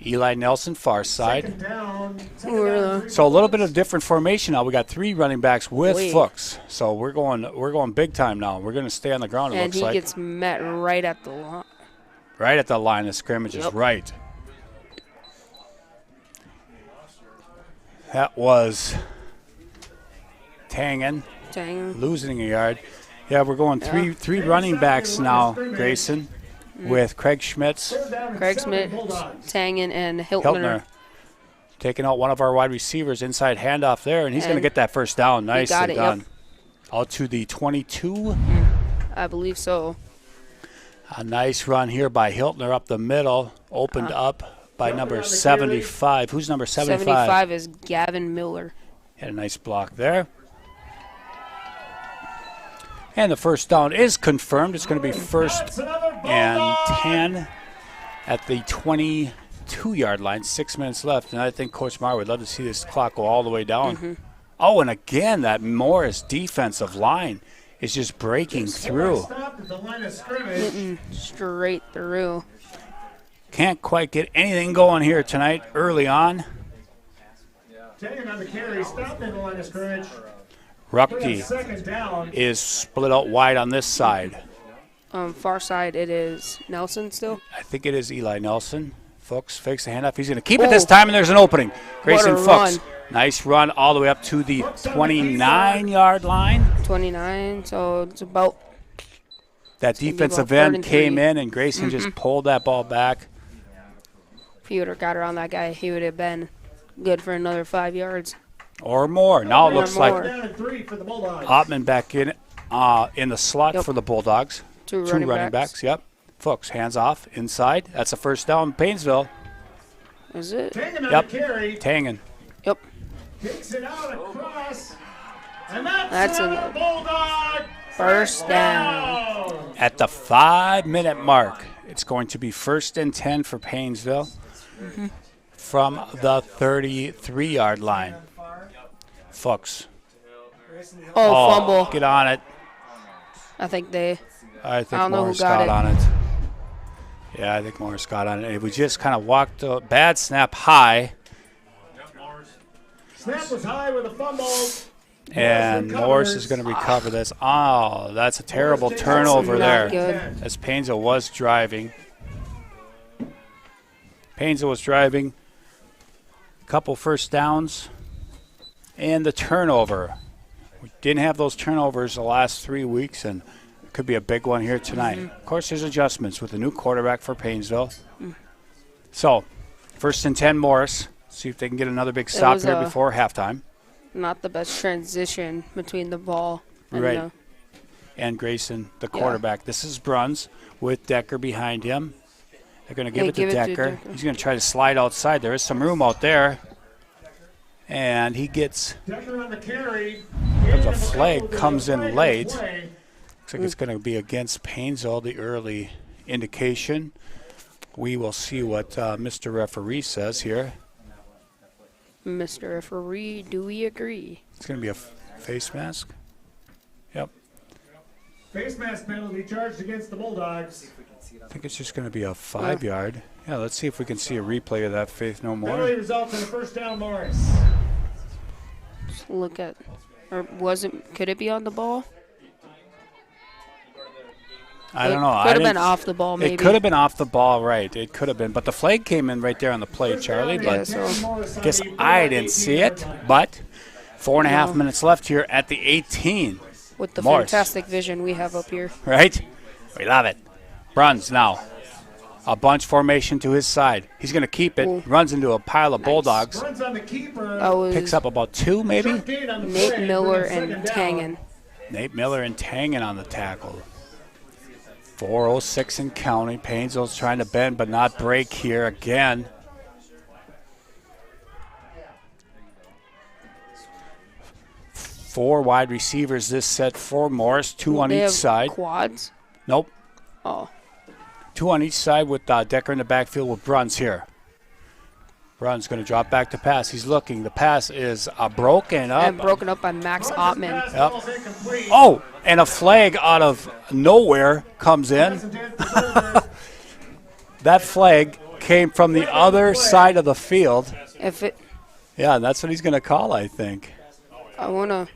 Eli Nelson, far side. Second down. So a little bit of different formation now. We got 3 running backs with Wait. Fuchs. So we're going big time now. We're going to stay on the ground. It And looks he like gets met right at the line. right at the line of scrimmage is Yep. right. That was Tangen Dang. losing a yard. Yeah, we're going three running backs now, Grayson, with Craig Schmitz, Third down and Craig 7, Schmidt, Bulldogs. Tangen, and Hiltner, Hiltner. taking out one of our wide receivers, inside handoff there, and he's going to And get that first down. Nicely got it, yep. done. Out to the 22. I believe so. A nice run here by Hiltner up the middle, opened up by number 75. Who's number 75? 75 is Gavin Miller. Had a nice block there. And the first down is confirmed. It's going to be first That's another and Bulldog. 10 at the 22-yard line. 6 minutes left, and I think Coach Meyer would love to see this clock go all the way down. Oh, and again, that Morris defensive line is just breaking through. Stopped at the line of scrimmage. Straight through. Can't quite get anything going here tonight early on. Taking on the carry, stopped at the line of scrimmage. Ruckty Second down. is split out wide on this side. Far side, it is Nelson still. I think it is Eli Nelson. Fuchs fakes the handoff. He's going to keep it this time, and there's an opening. Grayson a Fuchs. run. Nice run all the way up to the 29-yard line. 29, so it's about That gonna be defensive about third end and came 3. in, and Grayson just pulled that ball back. if he would have got around that guy, he would have been good for another 5 yards. Or more. Now it looks more. like Down and 3 for the Bulldogs. Ottman back in the slot Yep. for the Bulldogs. Two Two running running backs. backs. Yep. Fuchs hands off inside. That's a first down, Paynesville. Is it? Taking on Yep. the carry. Tangen. Yep. Takes it out across. And that's That's a a Bulldog first down. At the 5-minute mark, it's going to be 1st and 10 for Paynesville from the 33-yard line. Fuchs. Oh, fumble. Get on it. I think they. I think don't know who Morris got got it. on it. Yeah, I think Morris got on it. We just kind of walked a bad snap high, Snap was high with a fumble. and Morris is going to recover this. Oh, that's a terrible turnover Not there. good. As Paynesville was driving. Paynesville was driving. Couple first downs. And the turnover. We didn't have those turnovers the last 3 weeks, and it could be a big one here tonight. Of course, there's adjustments with the new quarterback for Paynesville. So, 1st and 10 Morris. See if they can get another big stop was here a- before halftime. Not the best transition between the ball and Right. the. And Grayson, the Yeah. quarterback. This is Bruns with Decker behind him. They're going to give Yeah, it to give it to Decker. Decker. He's going to try to slide outside. There is some room out there. And he gets, Decker on the carry. the flag comes in late. Looks like it's going to be against Paynesville, the early indication. We will see what Mr. Referee says here. Mr. Referee, do we agree? It's going to be a face mask. Yep. Face mask penalty charged against the Bulldogs. I think it's just going to be a 5-yard. Yeah, let's see if we can see a replay of that, Faith No Penalty More. results in a first down, Morris. Just look at. Or was it. Could it be on the ball? I don't know. Could have been off the ball, maybe. It could have been off the ball, right. It could have been. But the flag came in right there on the play, Charlie. Yeah, But so. I guess I didn't see it. But 4.5 minutes left here at the 18, With the Morris. fantastic vision we have up here. right? We love it. Bruns now. A bunch formation to his side. He's going to keep it. Ooh. Runs into a pile of Bulldogs. Runs on the keeper. That was Picks up about 2, maybe? Short gain on the Nate play, Miller brings and second down. Tangen. Nate Miller and Tangen on the tackle. 4:06 and counting. Paynesville's trying to bend but not break here again. Four wide receivers this set for Morris. 2 on They each have side. Quads. Nope. Oh. 2 on each side with Decker in the backfield with Bruns here. Bruns going to drop back to pass. He's looking. The pass is broken up. And broken up by Max Ottman. Pass Yep. ball's incomplete. Oh, and a flag out of nowhere comes in. Doesn't have to serve it. That flag came from the other side of the field. If it. Yeah, and that's what he's going to call, I think. I want to.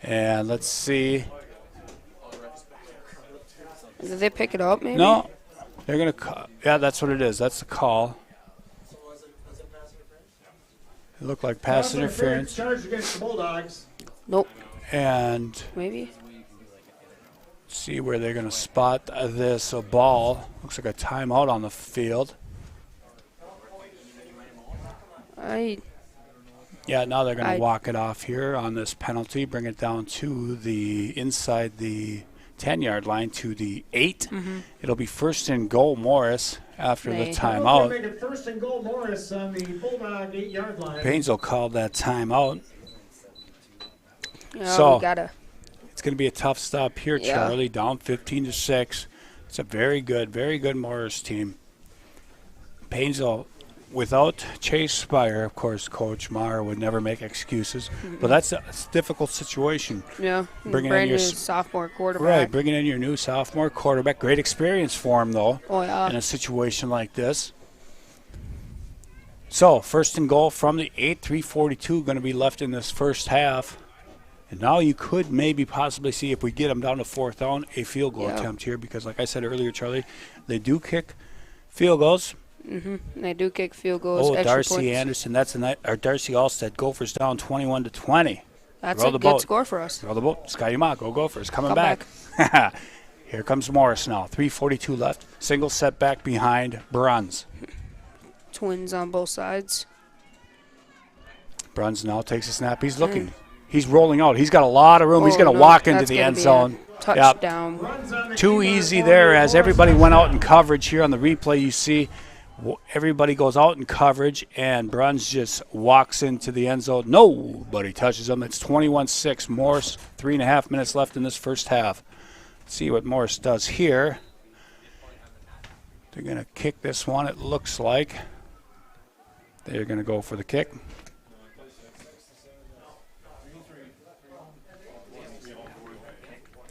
And let's see. Did they pick it up, maybe? No, they're going to call. Yeah, that's what it is. That's the call. It looked like pass interference. Charged against the Bulldogs. Nope. And Maybe. see where they're going to spot this ball. Looks like a timeout on the field. Yeah, now they're going to walk it off here on this penalty, bring it down to the inside the 10-yard line to the 8. It'll be 1st and goal Morris after the They- timeout. Make it 1st and goal, Morris on the Bulldog 8-yard line. Paynesville called that timeout. Yeah, So- we gotta. It's going to be a tough stop here, Yeah. Charlie. Down 15-6. It's a very good Morris team. Paynesville, without Chase Spire, of course, Coach Maher would never make excuses. But that's a difficult situation. Yeah. Bringing in Brand your new s- sophomore quarterback. Right, bringing in your new sophomore quarterback. Great experience for him, though, Oh, yeah. in a situation like this. So, 1st and goal from the 8, 3:42 going to be left in this first half. And now you could maybe possibly see, if we get them down to 4th down, a field goal Yeah. attempt here. Because like I said earlier, Charlie, they do kick field goals. They do kick field goals. Oh, extra Darcy points. Anderson, that's a night, or Darcy Allstead, Gophers down 21-20. That's Row a the good boat. score for us. Roll the boat. Scotty Mock, go Gophers. Coming Come back. Here comes Morris now. 3:42 left. Single setback behind Bruns. Twins on both sides. Bruns now takes a snap. He's looking. He's rolling out. He's got a lot of room. He's Oh, going to no, walk into that's the gonna end be a zone. Yep. Touchdown. Runs on the Too keeper easy for there the as Morris everybody on went the out in coverage here on the replay. You see Everybody goes out in coverage, and Bruns just walks into the end zone. Nobody touches him. It's 21-6. Morris, 3.5 minutes left in this first half. Let's see what Morris does here. They're going to kick this one, it looks like. They're going to go for the kick.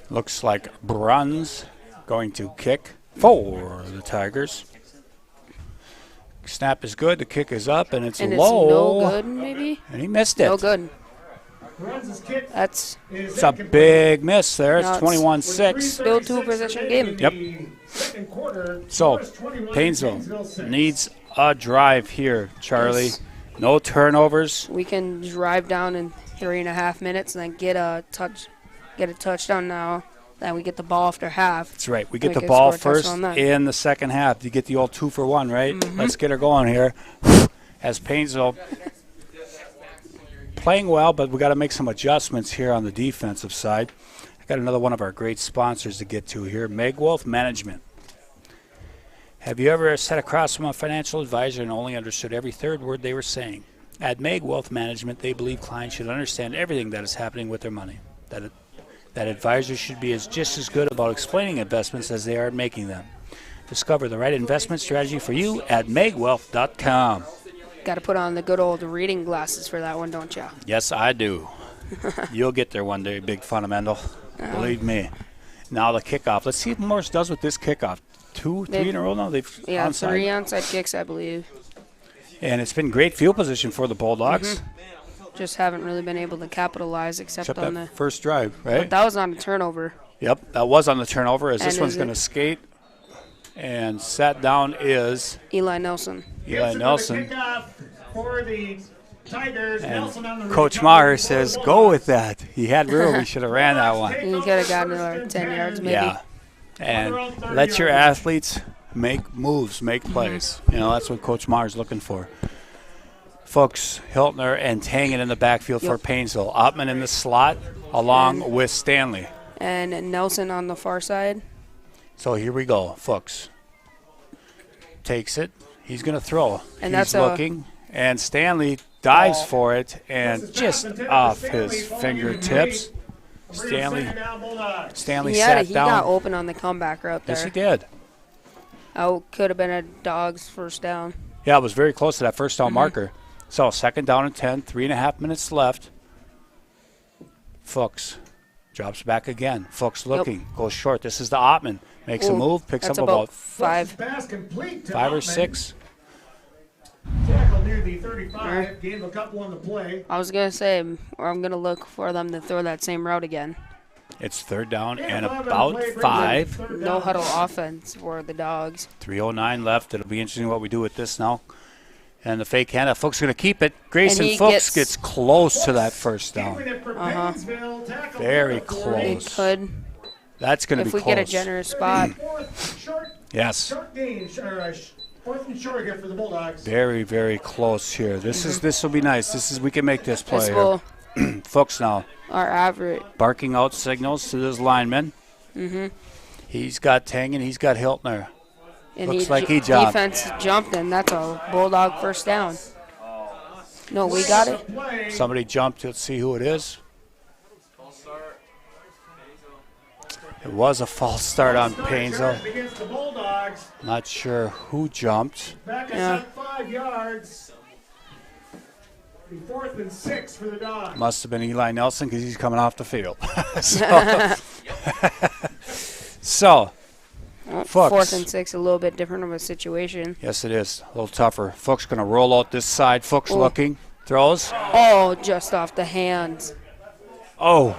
Looks like Bruns going to kick for the Tigers. Snap is good. The kick is up, and it's And low. it's no good, maybe? And he missed it. No good. Bruns' kick That's is It's a incomplete. big miss there. It's No, it's 21-6. Still two-possession game. Yep. Second quarter, So, scores 21, Paynesville 6. needs a drive here, Charlie. Yes. No turnovers. We can drive down in 3.5 minutes and then get a touchdown now. Then we get the ball after half. That's right. We get We the can ball score a first touchdown then. in the second half. You get the old 2-for-1, right? Mm-hmm. Let's get her going here. As Paynesville playing well, but we got to make some adjustments here on the defensive side. I got another one of our great sponsors to get to here, Meg Wealth Management. Have you ever sat across from a financial advisor and only understood every third word they were saying? At Meg Wealth Management, they believe clients should understand everything that is happening with their money. That advisors should be just as good about explaining investments as they are at making them. Discover the right investment strategy for you at megwealth.com. Got to put on the good old reading glasses for that one, don't you? Yes, I do. You'll get there one day, big fundamental. Believe me. Now the kickoff. Let's see what Morris does with this kickoff. 2, 3 in a row now. They've Yeah, onside. 3 onside kicks, I believe. And it's been great field position for the Bulldogs. Just haven't really been able to capitalize except Except on that the. first drive, right? But that was on a turnover. Yep, that was on the turnover as this And one's is going to it- skate. And sat down is Eli Nelson. Eli Nelson. Kickoff for the Tigers. Nelson on the Coach recovery Maher for says, the go Bulldogs. with that. He had room. He should have ran that one. He could have gotten another 10 yards, maybe. Yeah. And let your athletes make moves, make plays. You know, that's what Coach Maher's looking for. Folks, Hiltner and Tangen in the backfield for Yep. Paynesville. Ottman in the slot along with Stanley. And Nelson on the far side. So here we go, folks. Takes it. He's going to throw. And He's that's a- looking. And Stanley dives for it and just off his fingertips. Stanley He sat got down. open on the comeback route there. Yes, he did. Oh, could have been a Dogs first down. Yeah, it was very close to that first Mm-hmm. down marker. So 2nd down and 10, 3.5 minutes left. Fuchs drops back again. Fuchs looking, goes short. This is the Ottman. Makes a Ooh, move, picks that's up about five. Pass complete to 5 or Ottman. 6. Tackle near the 35. Gave a couple on the play. I was going to say, or I'm going to look for them to throw that same route again. It's 3rd down and 5 on the about play, brings up 5. 3rd No down. huddle offense for the Dogs. 3:09 left. It'll be interesting what we do with this now. And the fake handoff. Fuchs going to keep it. And Grayson he Fuchs gets- gets close to that first down. Keeping it for Paynesville. Tackle Very number 40. They close. could, That's going to be Oh, if we close. get a generous spot. Fourth short, Yes. short gain. 4th and short here for the Bulldogs. Very, very close here. This will be nice. We can make this play This here. will Fuchs now our average. barking out signals to his linemen. He's got Tang and he's got Hiltner. And Looks like he jumped. Defense jumped, and that's a Bulldog first down. No, we got it. Play. Somebody jumped. Let's see who it is. It was a false start on Paynesville. Charged against the Bulldogs. Not sure who jumped. Back us Yeah. up 5 yards. The 4th and 6 for the Dogs. Must have been Eli Nelson because he's coming off the field. So, Fuchs. 4th and 6, a little bit different of a situation. yes, it is. A little tougher. Fuchs going to roll out this side. Fuchs Oh. looking. Throws. Oh, just off the hands. Oh.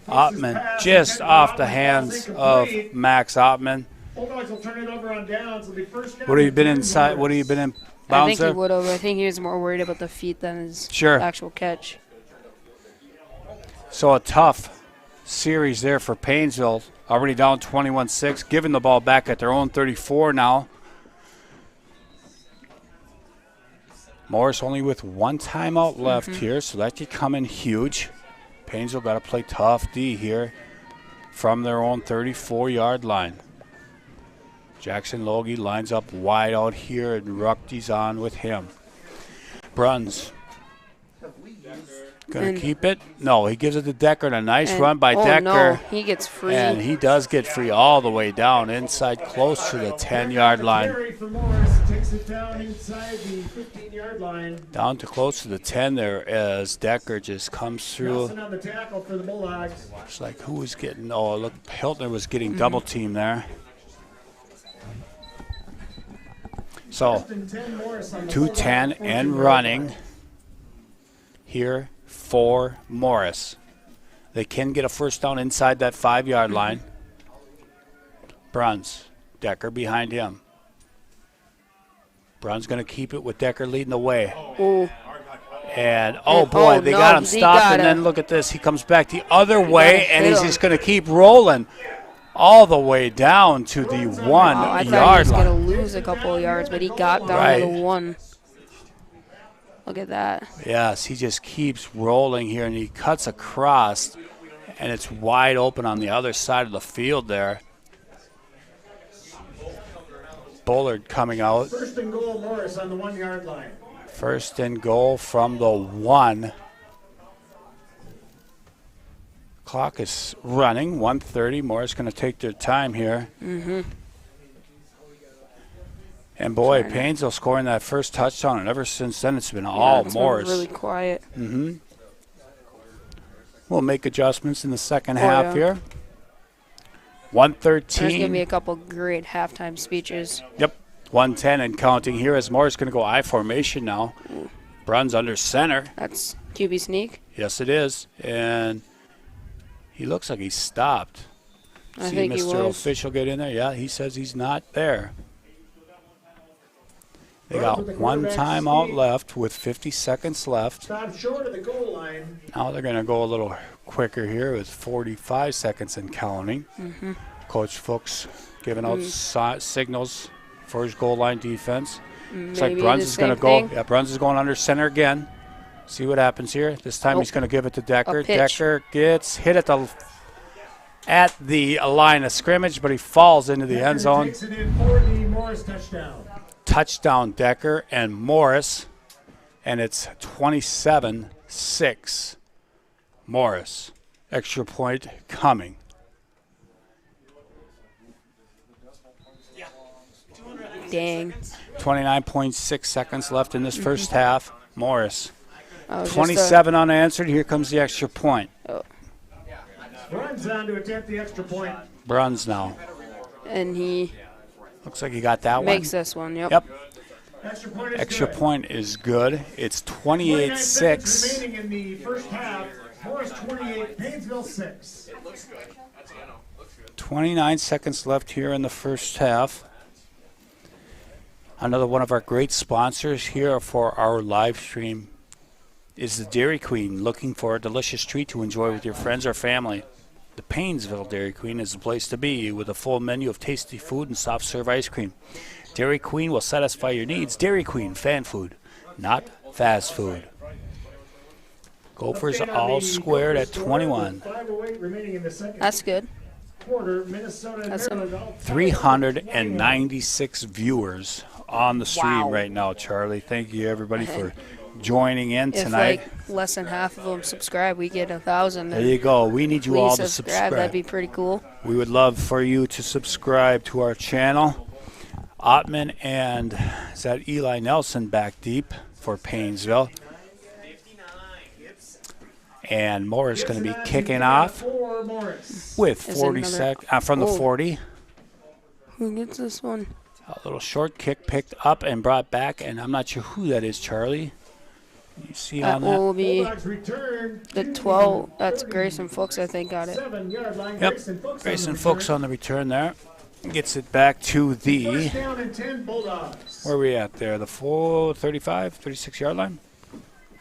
Ottman just off the hands of Max Ottman. Bulldogs will turn it over on downs. It'll be first down. What have you been and 10 inside? What have you yards. been in I bounds think he there? would have. I think he was more worried about the feet than his Sure. actual catch. So a tough series there for Paynesville. Already down 21-6, giving the ball back at their own 34 now. Morris only with one timeout left here, so that could come in huge. Paynesville got to play tough D here from their own 34-yard line. Jackson Logie lines up wide out here, and Rucky's on with him. Bruns going to keep it. No, he gives it to Decker, and a nice run by Decker. No, he gets free. And he does get free all the way down inside close to the 10-yard line. Carry for Morris takes it down inside the 15-yard line. Down to close to the 10 there as Decker just comes through. Nelson on the tackle for the Bulldogs. It's like who was getting, oh, look, Hiltner was getting double teamed there. So, First and 10, Morris on the 2:10 Bulldog and 14-yard running line. here for Morris. They can get a first down inside that 5-yard line. Bruns, Decker behind him. Bruns going to keep it with Decker leading the way. Oh, And, oh boy, they no, got him he stopped, got and then him. look at this. He comes back the other way, and hit he's him. just going to keep rolling all the way down to the 1 I thought he yard was going to line. lose a couple of yards, but he got down to Right. the 1. Look at that. Yes, he just keeps rolling here, and he cuts across, and it's wide open on the other side of the field there. Bullard coming out. First and goal, Morris on the 1-yard line. First and goal from the 1. Clock is running, 1:30. Morris going to take their time here. And boy, Paynesville scoring that first touchdown, and ever since then it's been all It's been Morris. really quiet. We'll make adjustments in the second Oh, half yeah. here. There's going to be 1:13. a couple great halftime speeches. Yep, 1:10 and counting here as Morris going to go I formation now. Bruns under center. That's QB sneak. Yes, it is. And he looks like he's stopped. I See think he Mr. was. Official get in there? Yeah, he says he's not there. They Bruns got with the one quarterback timeout sneak. left with 50 seconds left. Stopped short of the goal line. Now they're going to go a little quicker here with 45 seconds and counting. Coach Fuchs giving out signals for his goal line defense. Looks like Maybe Bruns the is going to same go. thing. Yeah, Bruns is going under center again. See what happens here. This time he's going to give it to Decker. pitch. Decker gets hit at the line of scrimmage, but he falls into the end zone. Takes it in for the Morris touchdown. Touchdown Decker and Morris, and it's 27-6. Morris. Extra point coming. Dang. 29.6 seconds left in this first half. Morris. Oh, just 27 unanswered. Here comes the extra point. Runs on to attempt the extra point. Bruns now. and he Looks like he got that makes one. this one. Yep. Yep. Extra point is Extra good. point is good. It's 29 seconds 28-6. remaining in the first half. Morris 28, Paynesville 6. 29 seconds left here in the first half. Another one of our great sponsors here for our live stream is the Dairy Queen, looking for a delicious treat to enjoy with your friends or family. The Paynesville Dairy Queen is the place to be with a full menu of tasty food and soft serve ice cream. Dairy Queen will satisfy your needs. Dairy Queen, fan food, not fast food. Gophers Update on all the squared at Gophers 21. score with 5:08 remaining in the second That's good. quarter. Minnesota and That's Maryland all 396 viewers on the stream Wow. right now, Charlie. Thank you, everybody, for joining in If tonight. like less than half of them subscribe, we get 1,000. There you go. We need you all Please to subscribe. That'd be pretty cool. We would love for you to subscribe to our channel. Ottman and is that Eli Nelson back deep for Paynesville. And Morris going to be kicking off for Morris. with Is 40 another- seconds from the Oh. 40. Who gets this one? A little short kick picked up and brought back, and I'm not sure who that is, Charlie. You see That on that? will be Bulldogs return the to 12. That's Grayson Fuchs, I think, got it. 7-yard line. Yep. Grayson Fuchs Grayson on the Fuchs return. on the return there. Gets it back to the, First down and 10 Bulldogs. where are we at there? The full 35, 36-yard line?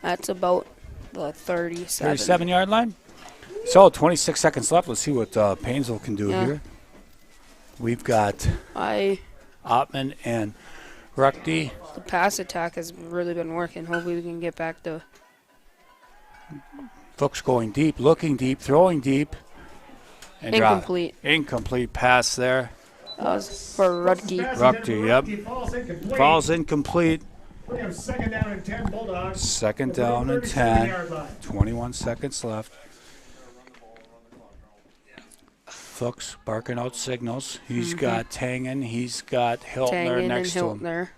That's about the 37. 37-yard line? So 26 seconds left. Let's see what Paynesville can do Yeah. here. We've got Ottman and Ruckdy. The pass attack has really been working. Hopefully we can get back to. Fuchs going deep, looking deep, throwing deep. And Incomplete. Incomplete pass there. That was for Rudke. Rudke, yep. Falls incomplete. Falls incomplete. We have second down and 10 Bulldogs. Second At the down and 37-yard 10. line. 21 seconds left. Fuchs barking out signals. He's got Tangen. He's got Hiltner Tangen next and to him. Hiltner.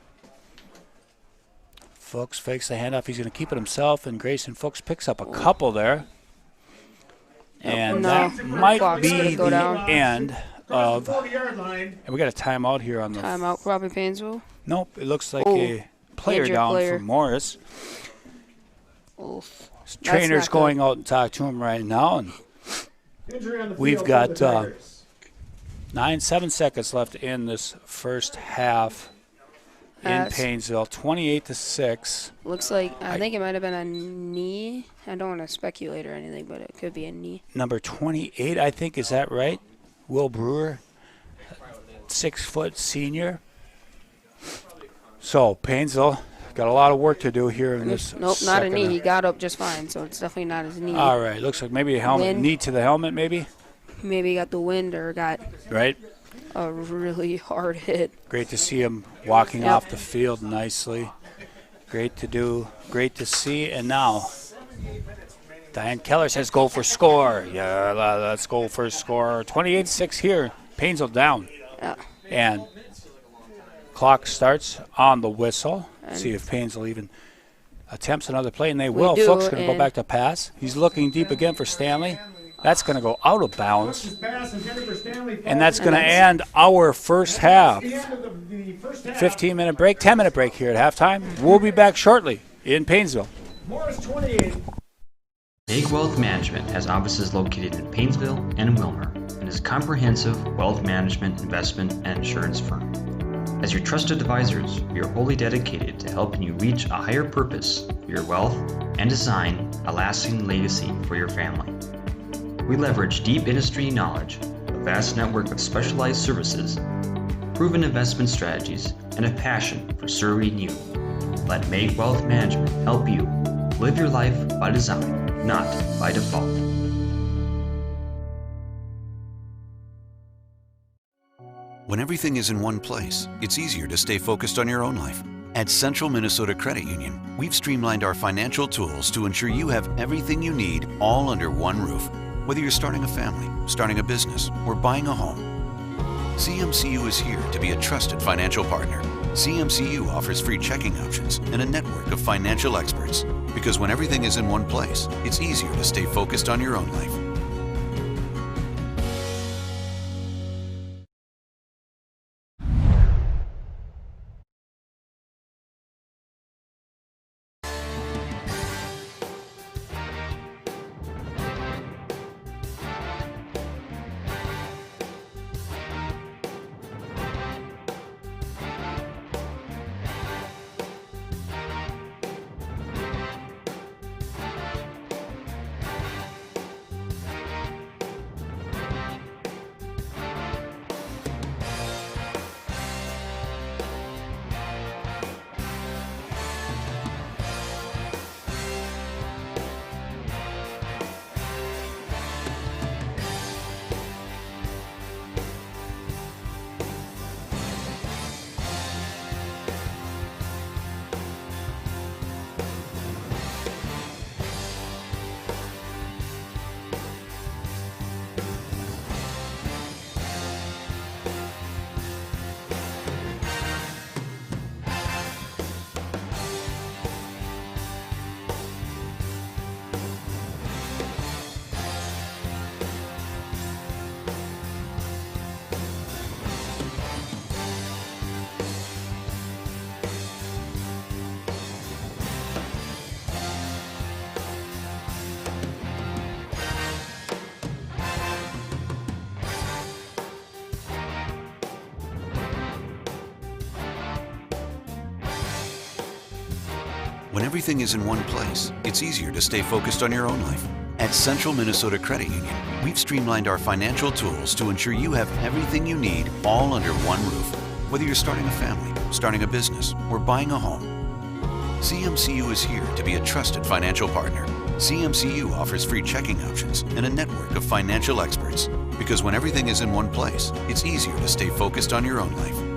Fuchs fakes the handoff. He's going to keep it himself, and Grayson Fuchs picks up a couple there. And No, that might Fox gonna be go the down. end Across the of. 40-yard line. And we got a timeout here on the. Timeout, Robbie Paynesville. Nope, it looks like Oh, a player injured down player. for Morris. Oof. That's Trainer's not going good. out and talk to him right now, and Injury on the We've field got, for the Tigers. 7 seconds left in this first half in Yes. Paynesville. 28-6. Looks like, I think it might have been a knee. I don't want to speculate or anything, but it could be a knee. Number 28, I think, is that right? Will Brewer, 6-foot senior. So Paynesville got a lot of work to do here in this. Nope, not a second knee. half. He got up just fine, so it's definitely not his knee. All right, looks like maybe a helmet, Wind. knee to the helmet, maybe. Maybe he got the wind or got Right. a really hard hit. Great to see him walking Yep. off the field nicely. Great to do. Great to see. And now, Diane Keller says go for score. Yeah, let's go for score. 28-6 here. Paynesville down. Yeah. And clock starts on the whistle. See if Paynesville even attempts another play, and they will. do, Fuchs going to go and- back to pass. He's looking deep again for Stanley. That's going to go out of bounds. This pass intended for Stanley And that's going to And end our first half. the end of the first half. 15-minute break, 10-minute break here at halftime. We'll be back shortly in Paynesville. Morris 28. Make Wealth Management has offices located in Paynesville and in Wilmer and is a comprehensive wealth management, investment, and insurance firm. As your trusted advisors, we are wholly dedicated to helping you reach a higher purpose for your wealth and design a lasting legacy for your family. We leverage deep industry knowledge, a vast network of specialized services, proven investment strategies, and a passion for serving you. Let Make Wealth Management help you live your life by design, not by default. When everything is in one place, it's easier to stay focused on your own life. At Central Minnesota Credit Union, we've streamlined our financial tools to ensure you have everything you need all under one roof. Whether you're starting a family, starting a business, or buying a home, CMCU is here to be a trusted financial partner. CMCU offers free checking options and a network of financial experts. Because when everything is in one place, it's easier to stay focused on your own life. When everything is in one place, it's easier to stay focused on your own life. At Central Minnesota Credit Union, we've streamlined our financial tools to ensure you have everything you need all under one roof. Whether you're starting a family, starting a business, or buying a home, CMCU is here to be a trusted financial partner. CMCU offers free checking options and a network of financial experts. Because when everything is in one place, it's easier to stay focused on your own life.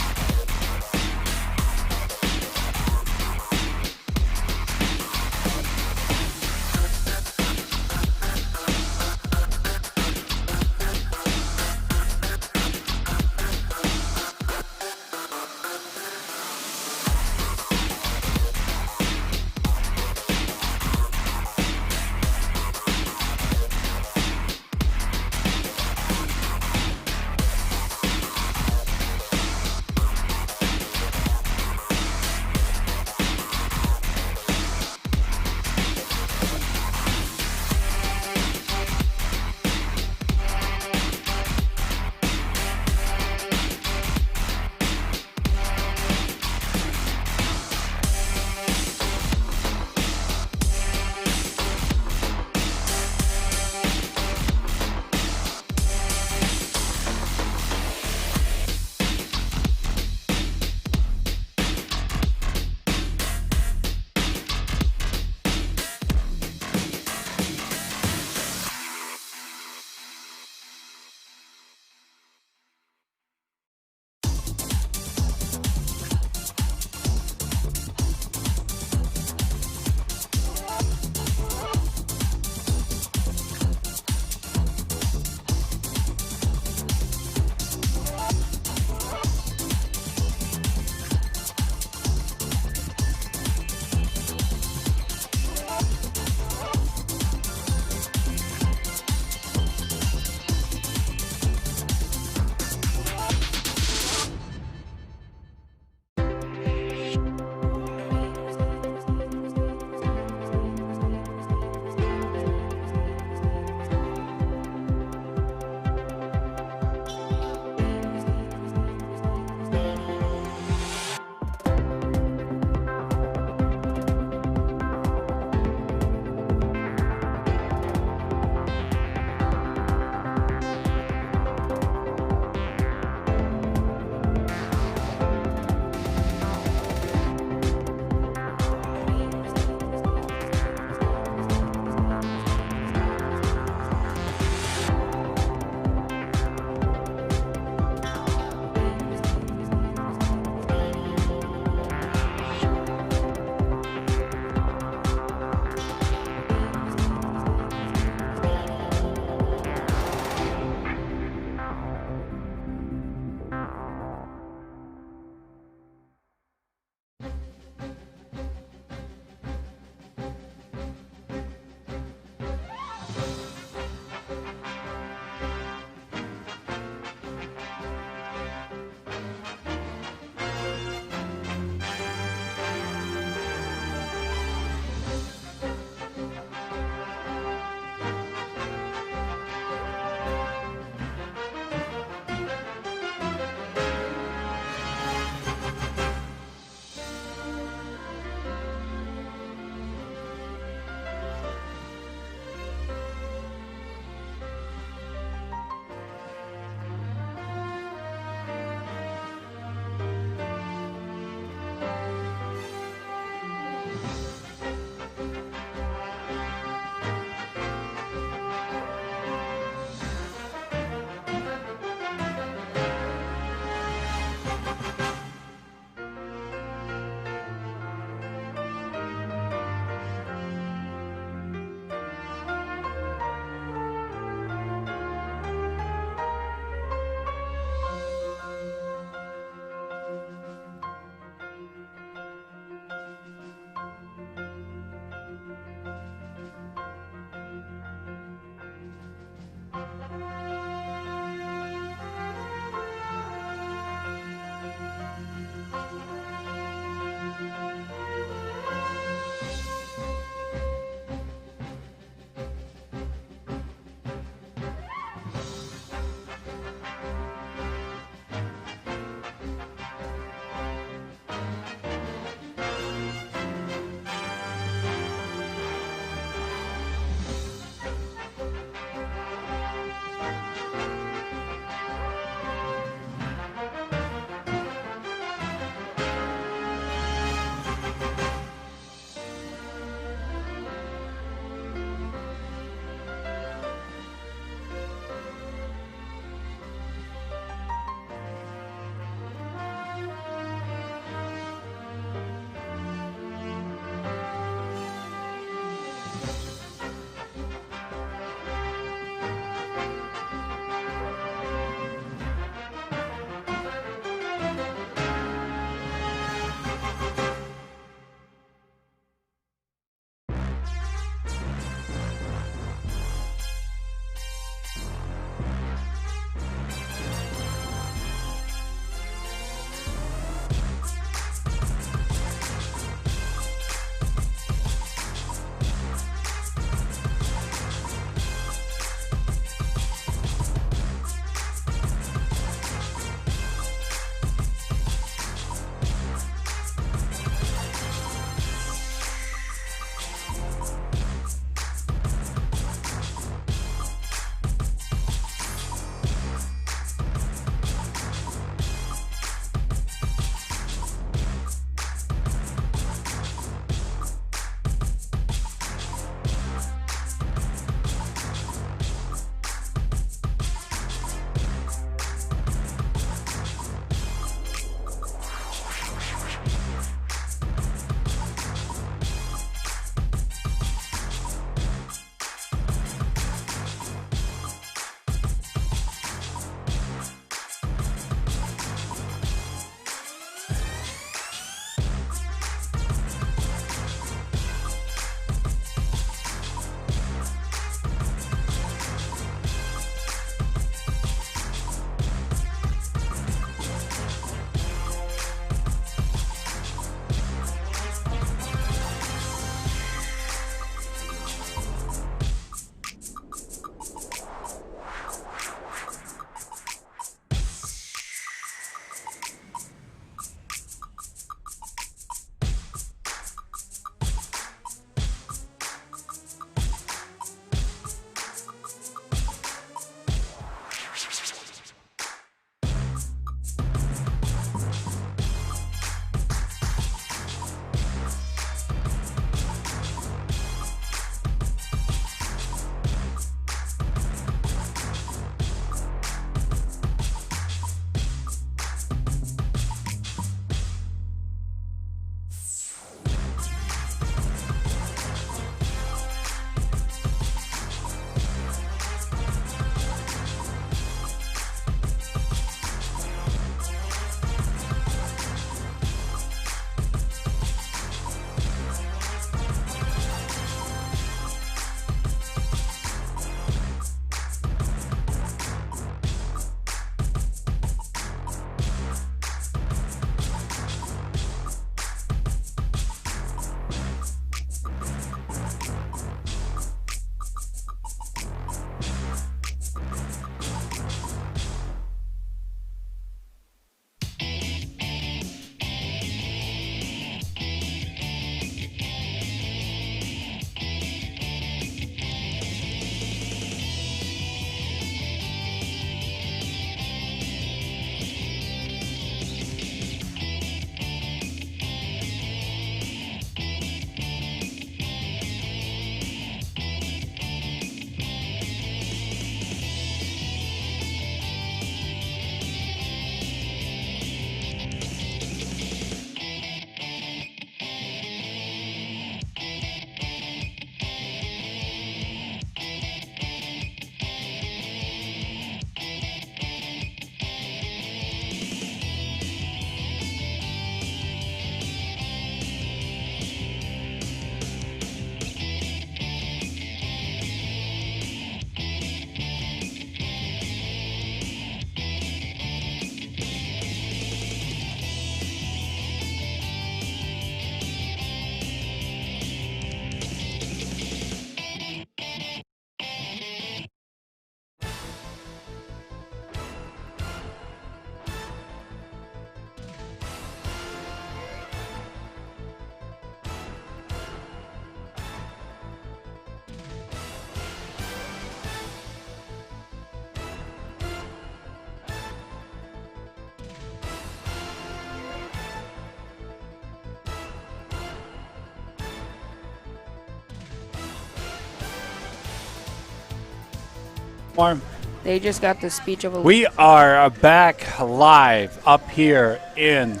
Warm. They just got the speech of a. We are back live up here in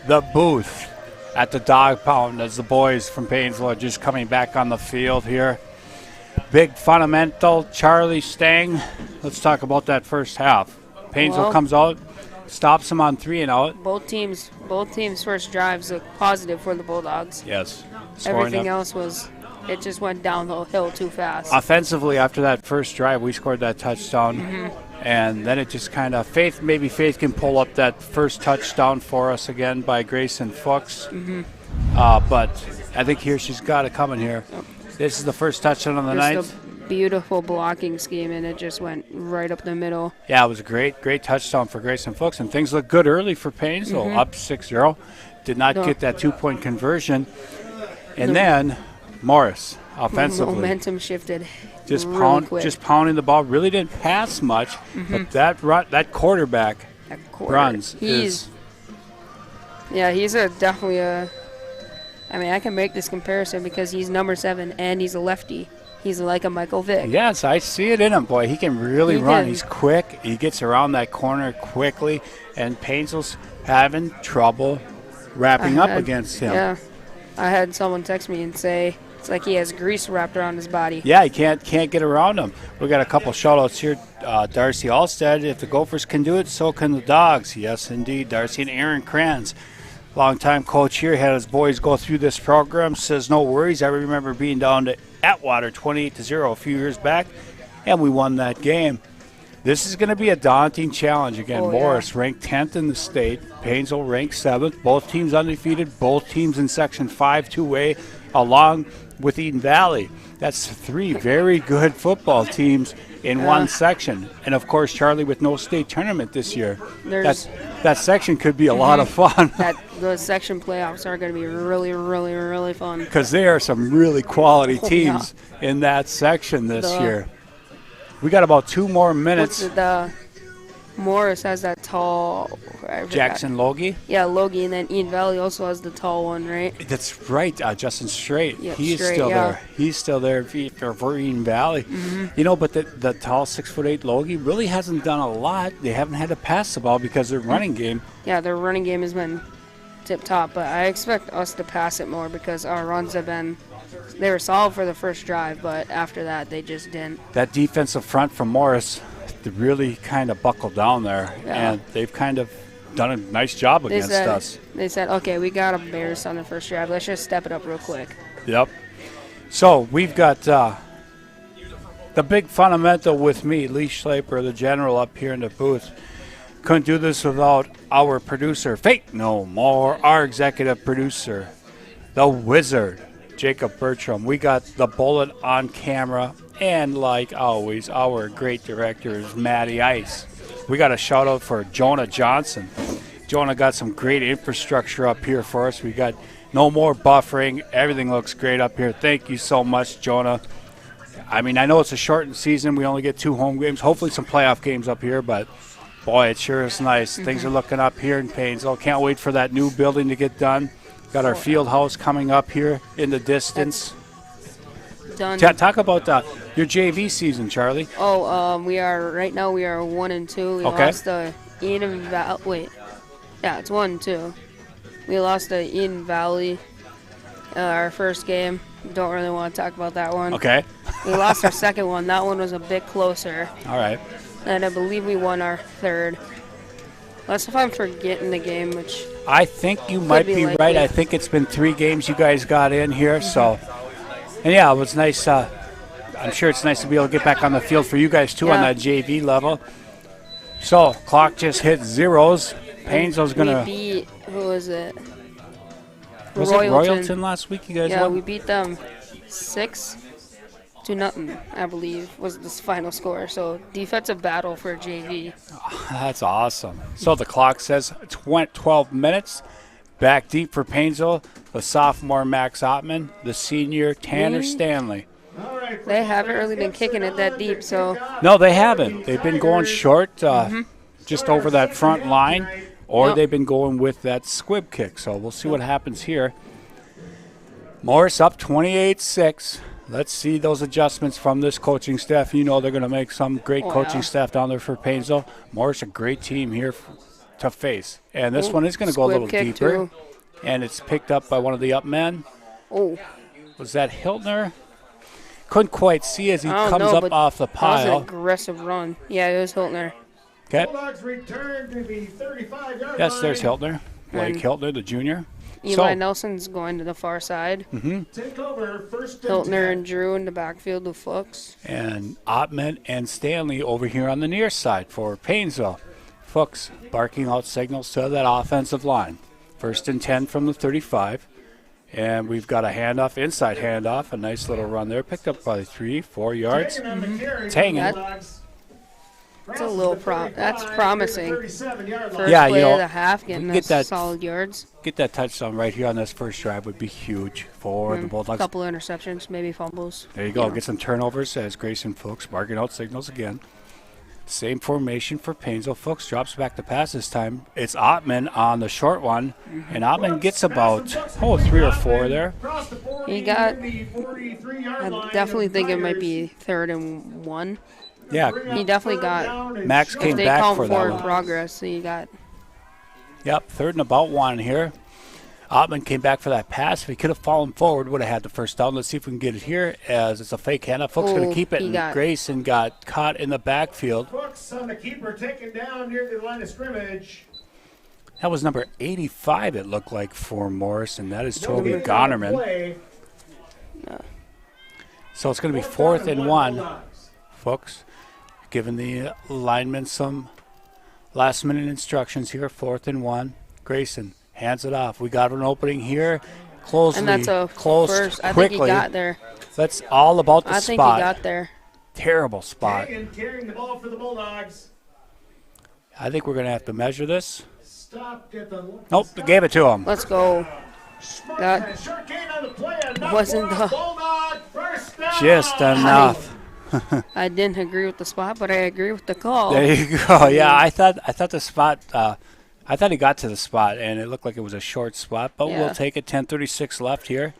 the booth at the Dog Pound as the boys from Paynesville are just coming back on the field here. Big fundamental, Charlie Stang. Let's talk about that first half. Paynesville comes out, stops them on 3 and out. Both teams' first drives look positive for the Bulldogs. Yes. Everything else was, it just went down the hill too fast. Offensively, after that first drive, we scored that touchdown. And then it just kind of, Faith can pull up that first touchdown for us again by Grayson Fuchs. But I think here she's got it coming here. This is the first touchdown on the night. Just a beautiful blocking scheme, and it just went right up the middle. Yeah, it was a great touchdown for Grayson Fuchs, and things look good early for Paynesville. Up 6-0. Did not get that 2-point conversion. And then Morris, offensively. Momentum shifted. Just really quick. just pounding the ball. Really didn't pass much, but that quarterback runs. He's definitely a. I mean, I can make this comparison because he's number 7 and he's a lefty. He's like a Michael Vick. Yes, I see it in him, boy. He can really run. He's quick. He gets around that corner quickly, and Paynesville's having trouble wrapping up against him. Yeah, I had someone text me and say it's like he has grease wrapped around his body. Yeah, he can't get around him. We got a couple shout-outs here. Darcy Alstead, if the Gophers can do it, so can the Dogs. Yes, indeed. Darcy and Aaron Kranz, longtime coach here, had his boys go through this program, says no worries. I remember being down to Atwater 28-0 a few years back, and we won that game. This is going to be a daunting challenge again. Morris ranked 10th in the state. Paynesville ranked 7th. Both teams undefeated. Both teams in Section 5 2A, along with Eden Valley. That's 3 very good football teams in one section. And, of course, Charlie with no state tournament this year. That section could be a lot of fun. Those section playoffs are going to be really, really, really fun. Because there are some really quality teams in that section this year. We got about 2 more minutes. Morris has that tall. Jackson Logie? Yeah, Logie, and then Eden Valley also has the tall one, right? That's right, Justin Straight. Yep, He's Straight, still there. He's still there for Eden Valley. You know, but the tall 6'8" Logie really hasn't done a lot. They haven't had to pass the ball because their running game. Yeah, their running game has been tip-top, but I expect us to pass it more because our runs have been. They were solid for the first drive, but after that, they just didn't. That defensive front from Morris, they really kind of buckled down there, and they've kind of done a nice job against us. They said, okay, we got embarrassed on the first drive. Let's just step it up real quick. Yep. So we've got the big fundamental with me, Lee Schleiper, the general, up here in the booth. Couldn't do this without our producer, Fate No More, our executive producer, the wizard, Jacob Bertram. We got the bullet on camera, and like always, our great director is Matty Ice. We got a shout out for Jonah Johnson. Jonah got some great infrastructure up here for us. We got no more buffering. Everything looks great up here. Thank you so much, Jonah. I mean, I know it's a shortened season. We only get 2 home games, hopefully some playoff games up here, but boy, it sure is nice. Things are looking up here in Paynesville. Can't wait for that new building to get done. Got our field house coming up here in the distance. Done. Talk about your JV season, Charlie. We are 1-2. We lost the Eden Valley. Wait, yeah, it's 1-2. We lost the Eden Valley our first game. Don't really want to talk about that one. Okay. We lost our second one. That one was a bit closer. All right. And I believe we won our third. Unless if I'm forgetting the game, which I think you might be right. I think it's been 3 games you guys got in here. So, and yeah, it was nice. I'm sure it's nice to be able to get back on the field for you guys too on that JV level. So, clock just hit zeros. Paynesville's gonna. We beat, who was it? Was it Royalton last week? You guys won? Yeah, we beat them 6-0, I believe, was the final score. So defensive battle for JV. Oh, that's awesome. So the clock says 12 minutes. Back deep for Paynesville, the sophomore Max Ottman, the senior Tanner Stanley. They haven't really been kicking it that deep, so. No, they haven't. They've been going short, just over that front line, or they've been going with that squib kick. So we'll see what happens here. Morris up 28-6. let's see those adjustments from this coaching staff. You know they're going to make some great coaching staff down there for Paynesville. Morris, a great team here to face. And this one is going to go a little Squib kick, deeper. too. And it's picked up by one of the up men. Oh, Was that Hiltner? Couldn't quite see as he I don't comes know, up but off the that was an pile. aggressive run. Yeah, it was Hiltner. Okay. Bulldogs return to the 35-yard Yes, line. there's Hiltner. Blake And Hiltner, the junior. Eli Nelson's going to the far side. Take over first and Hiltner 10. and Drew in the backfield with Fuchs. And Ottman and Stanley over here on the near side for Paynesville. Fuchs barking out signals to that offensive line. First and 10 from the 35. And we've got a handoff, inside handoff. A nice little run there. Picked up by 3-4 yards. Taking on the carry for Taking the it. Bulldogs. It's a little that's promising. 37-yard line. First Yeah, play you know, of the half, getting get us that- solid yards. Get that touchdown right here on this first drive would be huge for the A Bulldogs. couple of interceptions, maybe fumbles. There you go. Yeah. Get some turnovers as Grayson Fuchs barking out signals again. Same formation for Paynesville. Fuchs drops back to pass this time. It's Ottman on the short one. And Ottman gets about, 3 or 4 there. Across the 40, He got- the 43-yard I line definitely of think it might Tigers. be 3rd and 1. Yeah, He definitely got, Max if came they back count for that forward one. progress, so you got, Yep, 3rd and about 1 here. Ottman came back for that pass. If he could have fallen forward, would have had the first down. Let's see if we can get it here as it's a fake handoff. Fuchs going to keep it, he and got- Grayson got caught in the backfield. Fuchs on the keeper taken down near the line of scrimmage. That was number 85, it looked like, for Morris, and that is Toby Moving Gonerman. play. So it's going to be 4th and 1. Fuchs giving the linemen some last-minute instructions here. 4th and 1. Grayson hands it off. We got an opening here. Closely, and that's a close first. I quickly. think he got there. That's all about the I think spot. he got there. Terrible spot. Hagan carrying the ball for the Bulldogs. I think we're going to have to measure this. Stopped at the. Nope, they gave it to him. Let's go. Smart That man, sure came on the play. Enough wasn't for the- a Bulldog first down. Just enough. I didn't agree with the spot, but I agree with the call. There you go. Yeah, I thought the spot. I thought he got to the spot, and it looked like it was a short spot. But Yeah. we'll take it. 10:36 left here.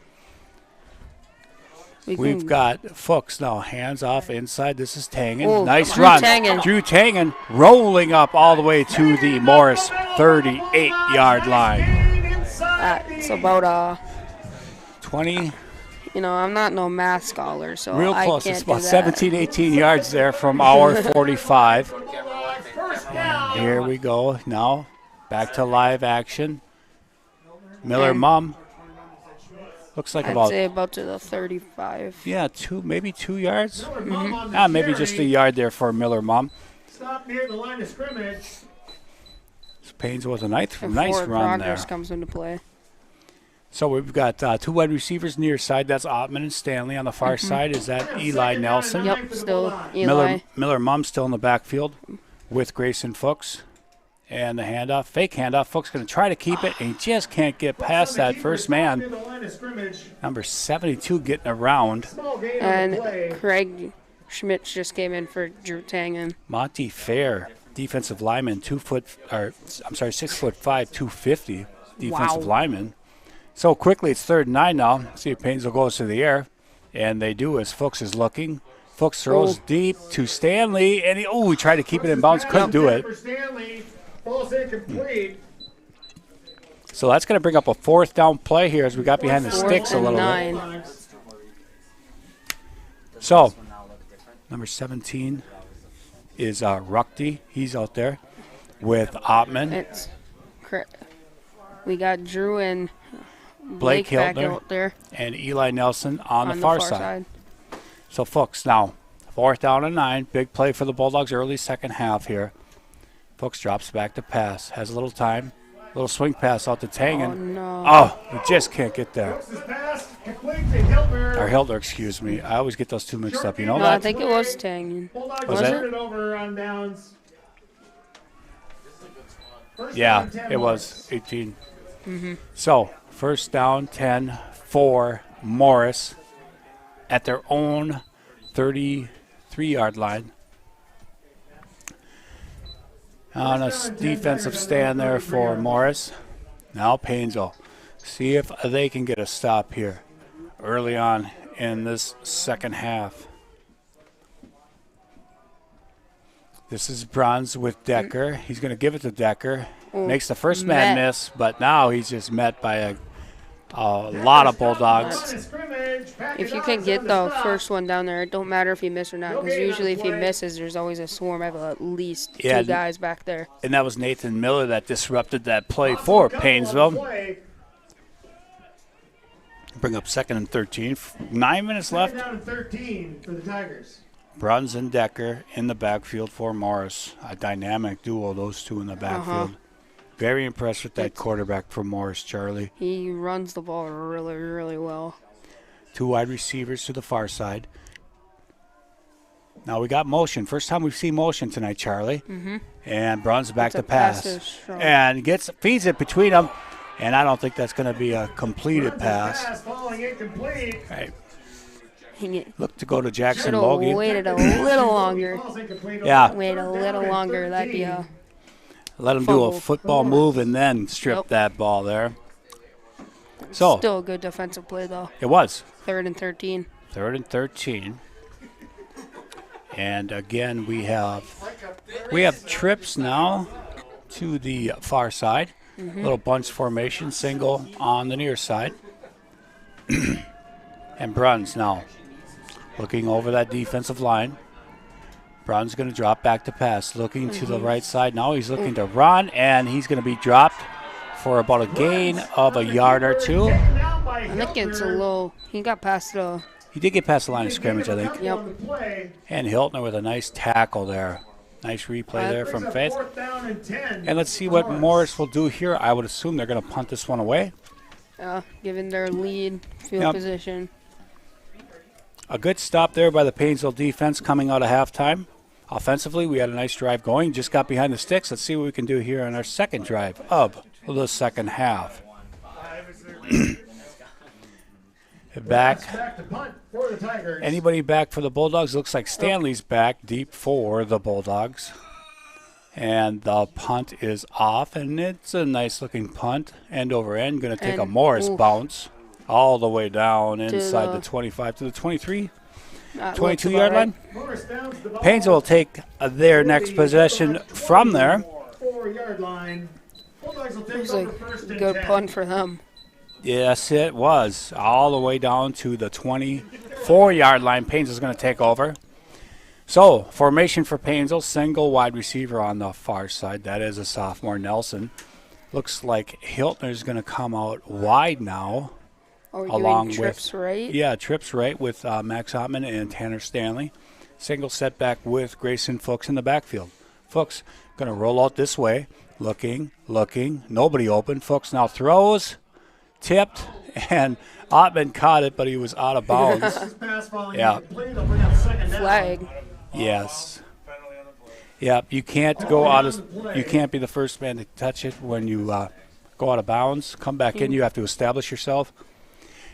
We We've can- got Fuchs now. Hands off inside. This is Tangen. Oh, Nice Drew run. Tangen. Drew Tangen rolling up all the way to the Morris 38-yard line. It's about 20. I'm not no math scholar, so Real I close. can't It's do about that. 17, 18 yards there from our 45. First down. Here we go. Now back to live action. Miller And- Mum. Looks like I'd say about to the 35. maybe 2 yards. Miller Mum on the Maybe just a carry. yard there for Miller Mum. Stop near the line of scrimmage. Paynes was a nice Before run there. progress comes into play. So we've got 2 wide receivers near side. That's Ottman and Stanley. On the far side is that Eli Nelson. Yep, still Eli. Miller Mum still in the backfield with Grayson Fuchs. And the handoff, fake handoff. Fuchs going to try to keep it, and he just can't get past that first man. Near the line of scrimmage. Number 72 getting around. Small gain on the And play. Craig Schmitz just came in for Drew Tangen. Monty Fair, defensive lineman, 6'5", 250 defensive Wow. lineman. So quickly, it's 3rd and 9 now. See if Paynesville goes to the air, and they do as Fuchs is looking. Fuchs throws deep to Stanley, and he tried to keep it in bounds, couldn't do it. For Stanley. Ball's incomplete. So that's going to bring up a 4th down play here as we got behind the 4th sticks a and little bit. 9. So number 17 is Ruckty. He's out there with Ottman. It's we got Drew and Blake Blake back Hiltner out there and Eli Nelson on the far side. side. So Fuchs now, 4th down and 9. Big play for the Bulldogs early second half here. Fuchs drops back to pass. Has a little time. Little swing pass out to Tangen. Oh, no. Oh, we just can't get there. Fuchs' pass complete to Hiltner. Or Hilder, excuse me. I always get those two mixed up. You know No, I that? think it was Tangen. Bulldogs Was turn it? it over on downs. First Yeah, down, 10 it was 18. So, 1st down, 10 for Morris at their own 33-yard line. On a defensive stand there for Morris. Now Paynesville. See if they can get a stop here early on in this second half. This is Bruns with Decker. He's going to give it to Decker. Makes the first man miss, but now he's just met by a lot of Bulldogs. If you can get the first one down there, it don't matter if you miss or not, because usually if he misses, there's always a swarm of at least two guys back there. And that was Nathan Miller that disrupted that play for Paynesville. Bring up 2nd and 13. 9 minutes left. Down to 13 for the Tigers. Bruns and Decker in the backfield for Morris. A dynamic duo, those two in the backfield. Very impressed with that quarterback for Morris, Charlie. He runs the ball really, really well. 2 wide receivers to the far side. Now we got motion. First time we've seen motion tonight, Charlie. And Bruns back to pass. And feeds it between them. And I don't think that's going to be a completed pass. Falling incomplete. Right. Look to go to Jackson Should Logie. have waited a little longer. Yeah. Wait a little longer. That'd be a Let him do a football move and then strip that ball there. So still a good defensive play, though. It was. 3rd and 13. 3rd and 13. And again, we have trips now to the far side. Little bunch formation, single on the near side. And Bruns now looking over that defensive line. Bruns going to drop back to pass, looking to the right side. Now he's looking to run, and he's going to be dropped for about a gain of a yard or two. I think it's a little. He got past the. He did get past the line of scrimmage, I think. Yep. And Hiltner with a nice tackle there. Nice replay there from Faith. And let's see what Morris will do here. I would assume they're going to punt this one away. Given their lead field position. A good stop there by the Paynesville defense coming out of halftime. Offensively, we had a nice drive going. Just got behind the sticks. Let's see what we can do here on our second drive of the second half. Back. Anybody back for the Bulldogs? Looks like Stanley's back deep for the Bulldogs. And the punt is off, and it's a nice-looking punt. End over end. Going to take a Morris bounce all the way down inside the 25 to the 23. 22-yard line. Paynesville will take their next possession from there. 4-yard line. It was a good punt for them. Yes, it was. All the way down to the 24-yard line. Paynesville's going to take over. So, formation for Paynesville. Single wide receiver on the far side. That is a sophomore, Nelson. Looks like Hiltner's going to come out wide now. Along with trips right? Yeah, trips right with Max Ottman and Tanner Stanley. Single setback with Grayson Fuchs in the backfield. Fuchs going to roll out this way. Looking. Nobody open. Fuchs now throws. Tipped. And Ottman caught it, but he was out of bounds. Yeah. Flag. Yes. Yeah, you can't go out of. You can't be the first man to touch it when you go out of bounds. Come back in. You have to establish yourself.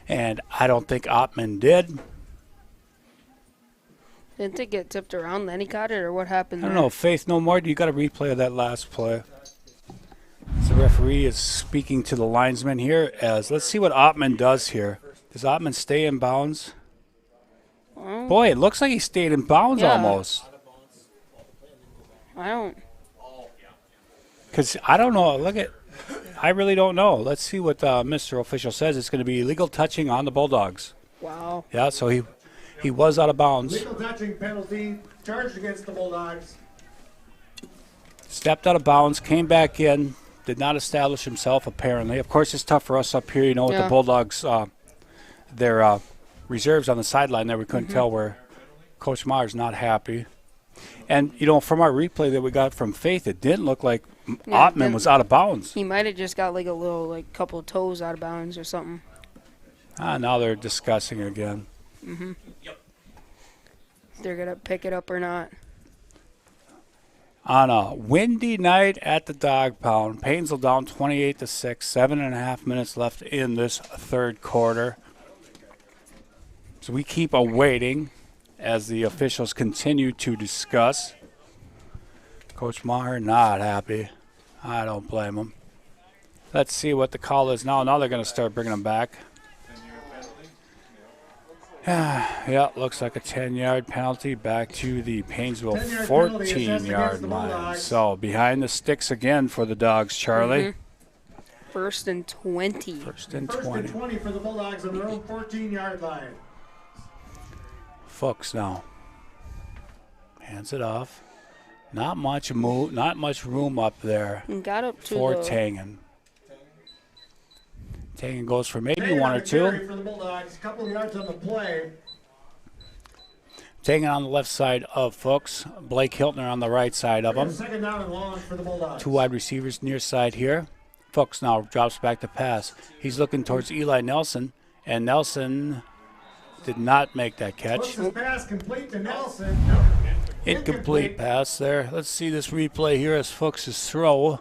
And I don't think Ottman did. Didn't it get tipped around, then he caught it, or what happened I don't know. Faith, no more. You got a replay of that last play. So the referee is speaking to the linesman here. Let's see what Ottman does here. Does Ottman stay in bounds? Boy, it looks like he stayed in bounds almost. I don't. Because I don't know. I really don't know. Let's see what Mr. Official says. It's going to be illegal touching on the Bulldogs. Wow. Yeah, so he was out of bounds. Legal touching penalty charged against the Bulldogs. Stepped out of bounds, came back in, did not establish himself apparently. Of course, it's tough for us up here, with the Bulldogs, their reserves on the sideline there. We couldn't tell where Coach Maher's not happy. And, from our replay that we got from Faith, it didn't look like Ottman was out of bounds. He might have just got like a little, couple of toes out of bounds or something. Now they're discussing again. If they're going to pick it up or not. On a windy night at the Dog Pound, Paynesville down 28-6, 7.5 minutes left in this third quarter. So we keep awaiting as the officials continue to discuss. Coach Maher not happy. I don't blame him. Let's see what the call is now. Now they're going to start bringing them back. Yeah, looks like a 10-yard penalty back to the Paynesville 10-yard penalty assessed 14-yard against the line. Bulldogs. So behind the sticks again for the Dogs, Charlie. First and 20. First and First 20. and 20 for the Bulldogs on their own 14-yard line. Fuchs now. Hands it off. Not much room up there And got up to for the Tangen. Tangen goes for maybe Taylor one or on the carry two. for the Bulldogs. A couple of yards on the play. Tangen on the left side of Fuchs. Blake Hiltner on the right side of him. Second down and long for the Bulldogs. Two wide receivers near side here. Fuchs now drops back to pass. He's looking towards Eli Nelson, and Nelson did not make that catch. Fuchs' pass complete to Nelson. Incomplete pass there. Let's see this replay here as Fuchs' throw.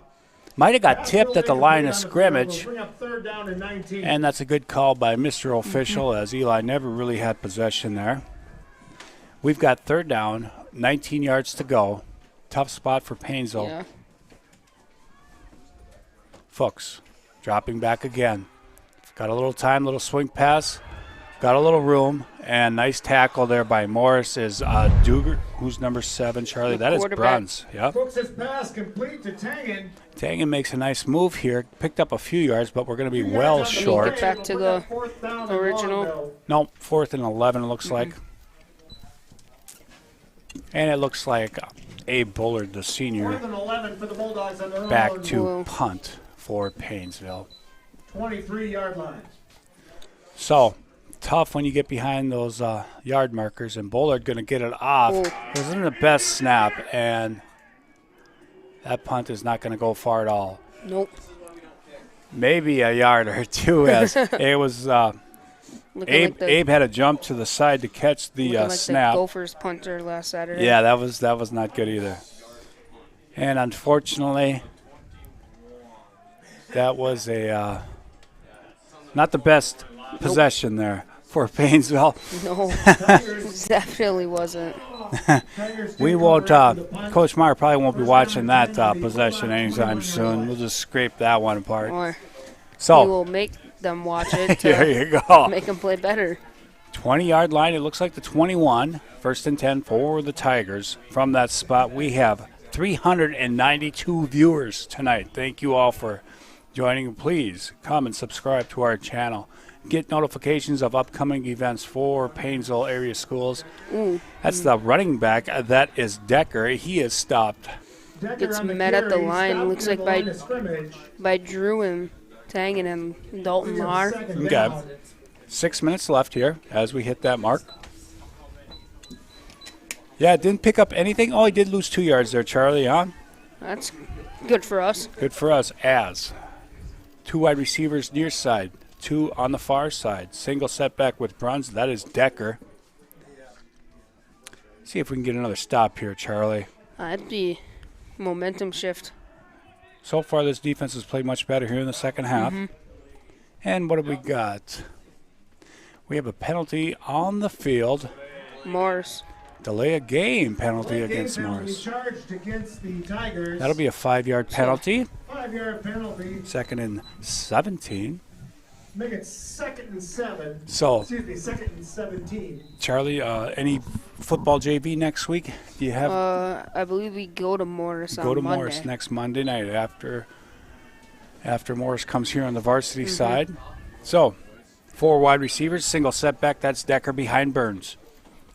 Might have got tipped at the line of scrimmage, Bring up third down and 19. and that's a good call by Mr. Official as Eli never really had possession there. We've got third down, 19 yards to go. Tough spot for Paynesville. yeah. Fuchs dropping back again. Got a little time, little swing pass. Got a little room, and nice tackle there by Morris is Duger, who's number 7, Charlie. The That is quarterback. Bruns. Yep. Fuchs' pass complete to Tangen. Tangen makes a nice move here. Picked up a few yards, but we're going to be 2 well yards on the short. play. Back to Bring up the fourth down and original. long, though. Nope, 4th and 11 it looks like. And it looks like Abe Bullard, the senior, 4th and 11 for the Bulldogs on their back own to Whoa. punt for Paynesville. 23-yard line. So, tough when you get behind those yard markers, and Bullard going to get it off. Oh. It wasn't the best snap, and that punt is not going to go far at all. Nope. Maybe a yard or two, as it was. Looking Abe, like the, Abe had to jump to the side to catch the looking like snap. the Gophers punter last Saturday. Yeah, that was not good either. And unfortunately, that was a not the best possession there for Paynesville. No, definitely wasn't. We won't. Coach Meyer probably won't be watching that possession anytime soon. We'll just scrape that one apart. Or we So will make them watch it there to you go. make them play better. 20-yard line. It looks like the 21. First and 10 for the Tigers. From that spot, we have 392 viewers tonight. Thank you all for joining. Please come and subscribe to our channel. Get notifications of upcoming events for Paynesville area schools. That's the running back. That is Decker. He is stopped. Decker Gets on the met at the carry, line. stopped Looks near like the by line of scrimmage. Drew and Tangen and Dalton Brings up Marr. second Okay. down. 6 minutes left here as we hit that mark. Yeah, didn't pick up anything. Oh, he did lose 2 yards there, Charlie, huh? That's good for us. Good for us as 2 wide receivers near side, 2 on the far side. Single setback with Bruns. That is Decker. See if we can get another stop here, Charlie. That'd be momentum shift. So far, this defense has played much better here in the second half. And what have we got? We have a penalty on the field. Morris. Delay a game penalty Late game against penalty Morris. charged against the Tigers. That'll be a 5-yard penalty. 5-yard penalty. Second and 17. Make it 2nd and 7. So, Excuse me, 2nd and 17. Charlie, any football JV next week? Do you have I believe we go to Morris on go to Monday. Morris next Monday night after Morris comes here on the varsity side? So, 4 wide receivers, single setback. That's Decker behind Burns.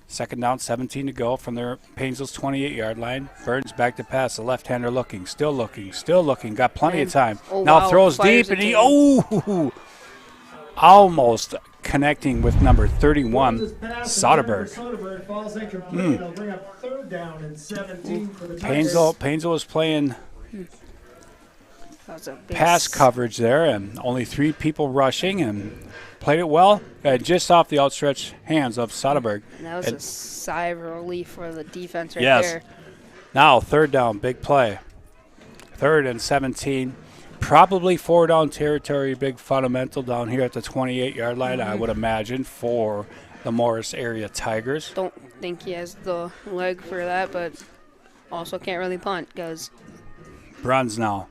Second down, 17 to go from their Paynesville's 28-yard line. Burns back to pass. The left-hander looking, still looking. Got plenty of time. Oh, Now wow, throws fires deep, and it he to almost connecting with number 31, This pass Soderberg. Soderberg falls incomplete. It'll bring up 3rd down and 17 for the Tigers. Paynesville is playing That was a big pass coverage there, and only 3 people rushing, and played it well. Just off the outstretched hands of Soderberg. That was a sigh of relief for the defense right Yes. there. Now, 3rd down, big play. 3rd and 17. Probably 4-down territory, big fundamental down here at the 28-yard line, I would imagine, for the Morris area Tigers. Don't think he has the leg for that, but also can't really punt because Bruns now.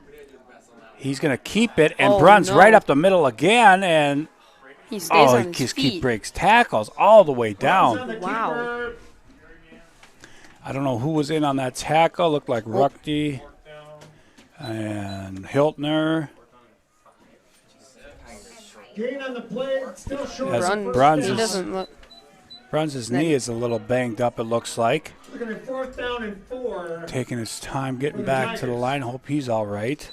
He's going to keep it, and Oh, Bruns no. right up the middle again, and He stays Oh, on he his just feet. keep breaks tackles all the way Runs down. on the Wow. keeper. I don't know who was in on that tackle. Looked like Ruckty and Hiltner. Gain on the play. Still short. Yes, of the first Bruns He down. doesn't look. Bruns' knee is a little banged up, it looks like. Looking at 4th down and 4. Taking his time getting back to the line. Hope he's all right.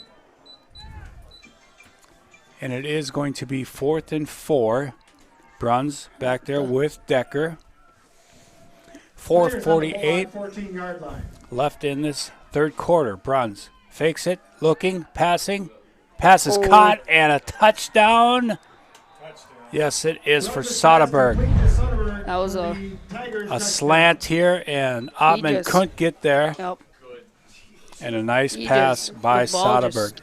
And it is going to be 4th and 4. Bruns back there with Decker. Tigers on the 4:48 Bulldog 14-yard line. left in this third quarter. Bruns fakes it, looking, passing. Pass is Oh. caught, and a touchdown. Yes, it is for Soderberg. That was a- A slant here, and Ottman just- couldn't get there. Yep. And a nice He pass just- by the ball just Soderberg.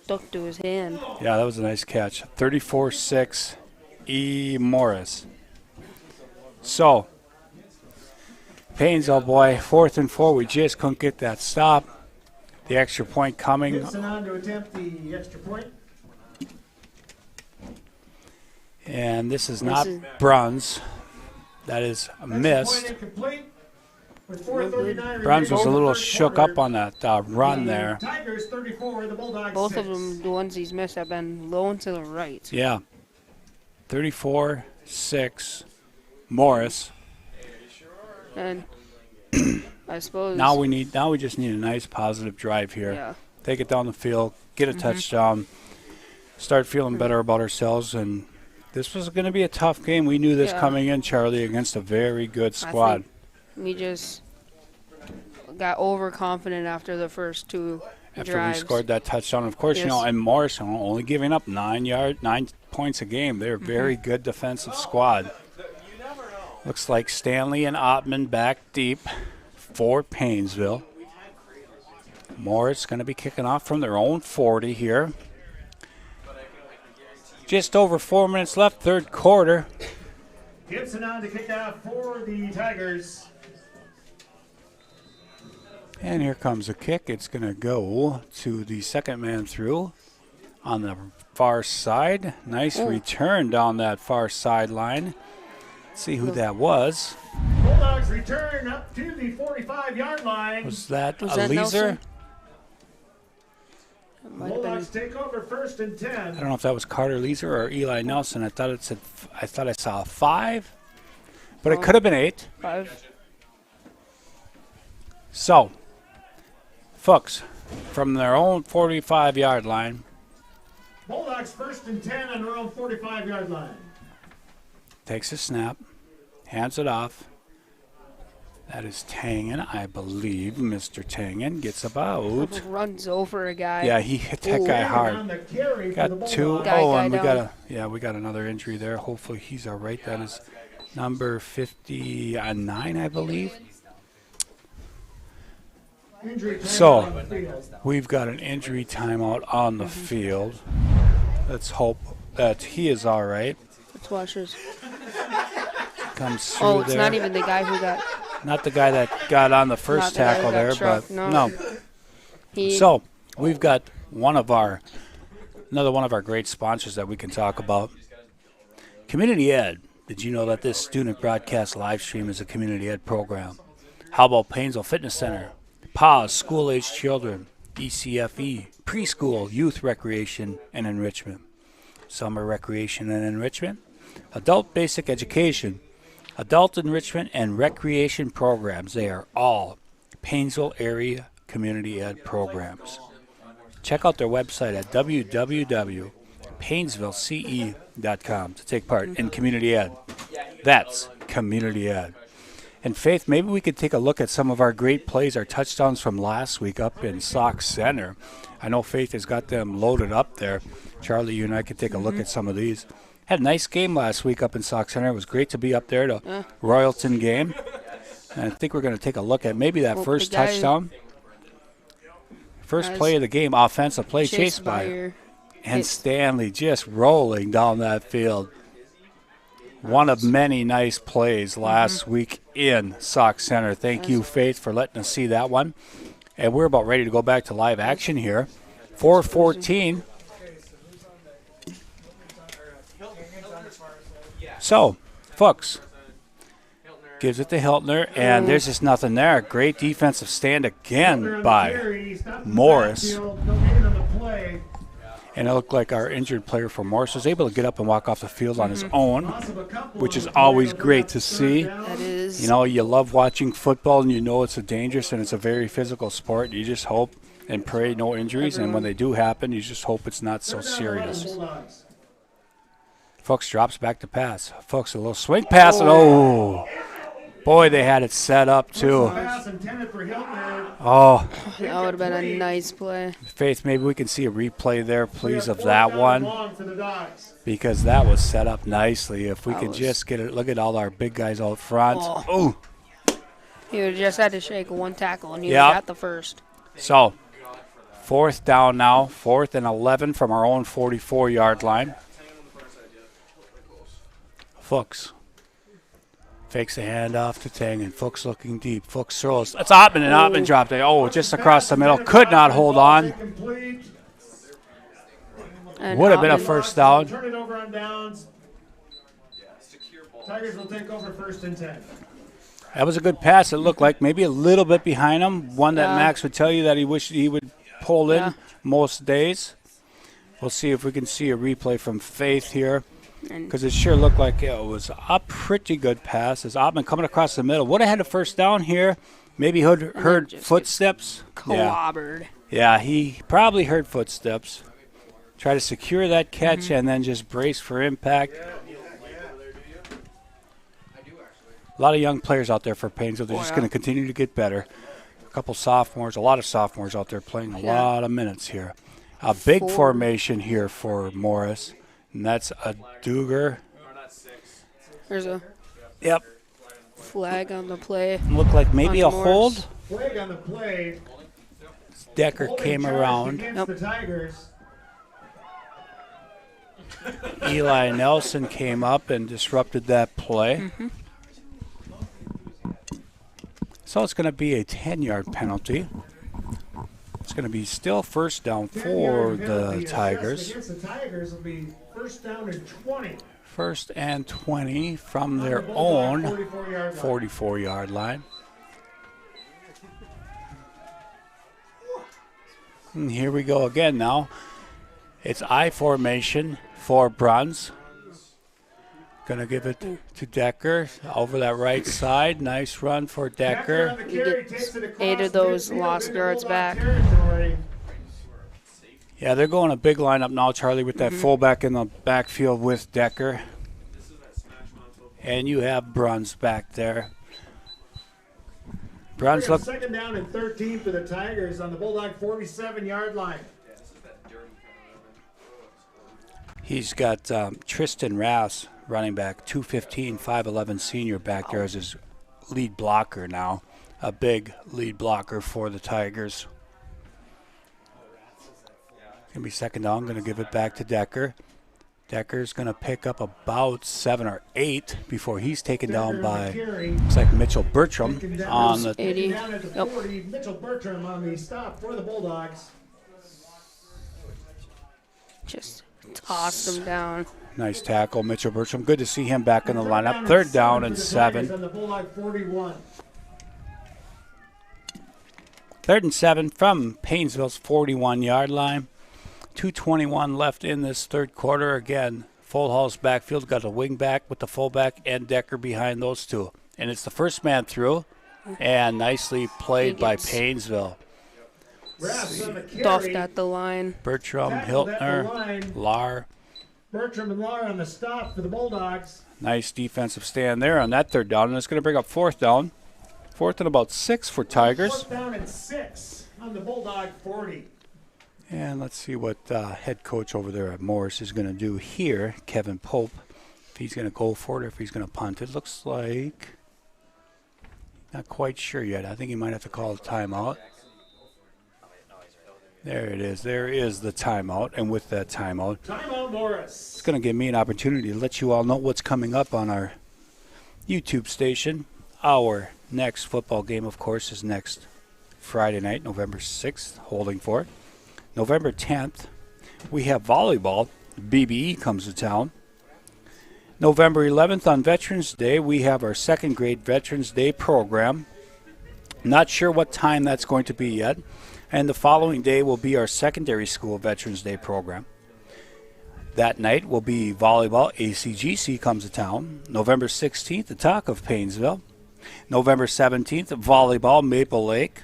Stuck to his hand. Yeah, that was a nice catch. 34-6, E. Morris. So, Paynesville boy, 4th and 4. We just couldn't get that stop. The extra point coming. Gibson on to attempt the extra point. And this is not is- Bruns. That is a Extra miss. point incomplete. With 4:39 Bruns was a remaining little in the first shook quarter. up on that run there. Tigers 34, the Bulldogs Both 6. of them, the ones he's missed, have been low and to the right. Yeah. 34-6, Morris. And I suppose. Now we just need a nice positive drive here. Yeah. Take it down the field, get a touchdown, start feeling better about ourselves. And this was going to be a tough game. We knew this Yeah. coming in, Charlie, against a very good squad. We just got overconfident after the first two After drives. we scored that touchdown, of course, Yes. and Morris only giving up 9 points a game. They're a very good defensive squad. Looks like Stanley and Ottman back deep for Paynesville. Morris going to be kicking off from their own 40 here. Just over 4 minutes left, third quarter. Gibson on to kick off for the Tigers. And here comes a kick. It's going to go to the second man through on the far side. Nice return down that far sideline. Let's see who that was. Bulldogs return up to the 45-yard line. Was that Was a that Leeser? Nelson? It might have been. Bulldogs take over 1st and 10. I don't know if that was Carter Leeser or Eli Nelson. I thought I saw 5, but it could have been 8. 5. So, Fuchs from their own 45-yard line. Bulldogs 1st and 10 on their own 45-yard line. Takes a snap, hands it off. That is Tangen, I believe. Mr. Tangen gets about. Runs over a guy. Yeah, he hit that Ooh. guy On hard. the carry for the Got 2. Bulldogs. Guy And down. we got another injury there. Hopefully he's all right. That is number 59, I believe. Injury time So, on the field. we've got an injury timeout on the field. Let's hope that he is all right. Let's watch this. Comes through Oh, it's there. not even the guy who got. Not the guy that got on the Not first the guy who tackle got there, struck, but no. He, So, we've got another one of our great sponsors that we can talk about. Community Ed. Did you know that this student broadcast live stream is a community ed program? How about Paynesville Fitness Center? PAWS, school-aged children, ECFE, preschool, youth recreation and enrichment, summer recreation and enrichment, adult basic education, adult enrichment and recreation programs. They are all Paynesville area community ed programs. Check out their website at www.paynesvillece.com to take part in community ed. That's community ed. And Faith, maybe we could take a look at some of our great plays, our touchdowns from last week up in Sauk Center. I know Faith has got them loaded up there. Charlie, you and I could take a look at some of these. Had a nice game last week up in Sauk Center. It was great to be up there to Royalton game. And I think we're going to take a look at maybe that first the guy touchdown. First has play of the game, offensive play, chased by your- and It's- Stanley just rolling down that field. One of many nice plays last week in Sauk Center. Thank you, Faith, for letting us see that one. And we're about ready to go back to live action here. 4:14. So, Fuchs gives it to Hiltner, and there's just nothing there. Great defensive stand again by Morris. And it looked like our injured player for Morris was able to get up and walk off the field on his own, which is always great to see. That is. You know, you love watching football, and you know it's a dangerous and it's a very physical sport. You just hope and pray no injuries, and when they do happen, you just hope it's not so serious. Fuchs drops back to pass. Fuchs a little swing pass, and boy, they had it set up too. Oh, That would have been a nice play. Faith, maybe we can see a replay there, please, of that one, because that was set up nicely. If we could just get it, look at all our big guys out front. Oh, You just had to shake one tackle, and you got the first. So, 4th down now, 4th and 11 from our own 44-yard line. Fuchs fakes the handoff to Tang, and Fuchs looking deep. Fuchs throws. That's Ottman, and Ottman dropped it. Oh, just across the middle. Could not hold on. And Would have been a Ottman- first down. Turn it over on downs. Tigers will take over 1st and 10. That was a good pass, it looked like. Maybe a little bit behind him. One that Max would tell you that he wished he would pull in most days. We'll see if we can see a replay from Faith here, because it sure looked like it was a pretty good pass. As Ottman coming across the middle. Would have had a first down here. Maybe heard footsteps. Clobbered. Yeah, he probably heard footsteps. Try to secure that catch and then just brace for impact. A lot of young players out there for Paynesville. They're just going to continue to get better. A couple sophomores, a lot of sophomores out there playing a lot of minutes here. A big formation here for Morris, and that's a Duger. There's a Yep. flag on the play. Looked like maybe a On Morris. hold. Flag on the play. Decker came around. Against the Tigers. Eli Nelson came up and disrupted that play. So it's going to be a 10-yard penalty. It's going to be still first down for the Tigers. Against the Tigers will be 1st down and 20. 1st and 20 from their own 44-yard line. And here we go again now. It's I formation for Bruns. Going to give it to Decker over that right side. Nice run for Decker. He gets 8 of those lost yards back. Yeah, they're going a big lineup now, Charlie, with that fullback in the backfield with Decker. And you have Bruns back there. Bruns look. 2nd down and 13 for the Tigers on the Bulldog 47-yard line. He's got Tristan Rass, running back, 215, 5'11 senior back there as his lead blocker now. A big lead blocker for the Tigers. Going to be 2nd down. Going to give it back to Decker. Decker's going to pick up about 7 or 8 before he's taken down by, looks like Mitchell Bertram on the 80. Down at the 40, Mitchell Bertram on the stop for the Bulldogs. Just tossed him down. Nice tackle, Mitchell Bertram. Good to see him back in the lineup. 3rd down and 7. On the Bulldog 41. 3rd and 7 from Paynesville's 41-yard line. 2:21 left in this 3rd quarter. Again, full house backfield. Got a wing back with the fullback and Decker behind those two. And it's the first man through. And nicely played by Paynesville. Duffed at the line. Bertram, Tackled at the Hiltner, line. Lar. Bertram and Lar on the stop for the Bulldogs. Nice defensive stand there on that 3rd down. And it's going to bring up 4th down. 4th and about 6 for Tigers. 4th down and 6 on the Bulldog 40. And let's see what head coach over there at Morris is going to do here, Kevin Pope. If he's going to go for it or if he's going to punt. It looks like not quite sure yet. I think he might have to call a timeout. There it is. There is the timeout. And with that timeout, Morris. It's going to give me an opportunity to let you all know what's coming up on our YouTube station. Our next football game, of course, is next Friday night, November 6th, holding for it. November 10th, we have volleyball. BBE comes to town. November 11th on Veterans Day, we have our second grade Veterans Day program. Not sure what time that's going to be yet. And the following day will be our secondary school Veterans Day program. That night will be volleyball. ACGC comes to town. November 16th, the Talk of Paynesville. November 17th, volleyball, Maple Lake.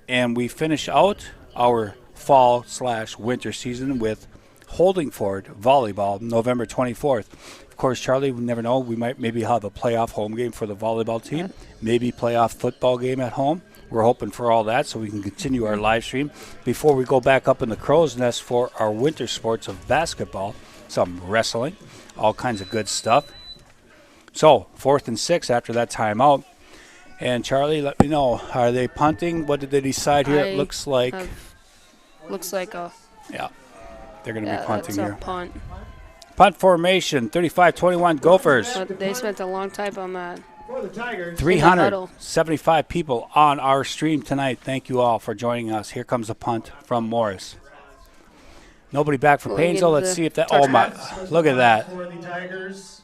And we finish out our fall/winter season with Holdingford volleyball, November 24th. Of course, Charlie, we never know. We might maybe have a playoff home game for the volleyball team, maybe playoff football game at home. We're hoping for all that so we can continue our live stream before we go back up in the crow's nest for our winter sports of basketball, some wrestling, all kinds of good stuff. So, 4th and 6 after that timeout. And Charlie, let me know, are they punting? What did they decide here? It looks like a yeah, they're going to be punting that's a here. punt. Punt formation, 35-21 Gophers. But they spent a long time on that. For the Tigers. 375 people on our stream tonight. Thank you all for joining us. Here comes a punt from Morris. Nobody back for Paynesville. Let's see if that. Oh my! Look at that. For the Tigers.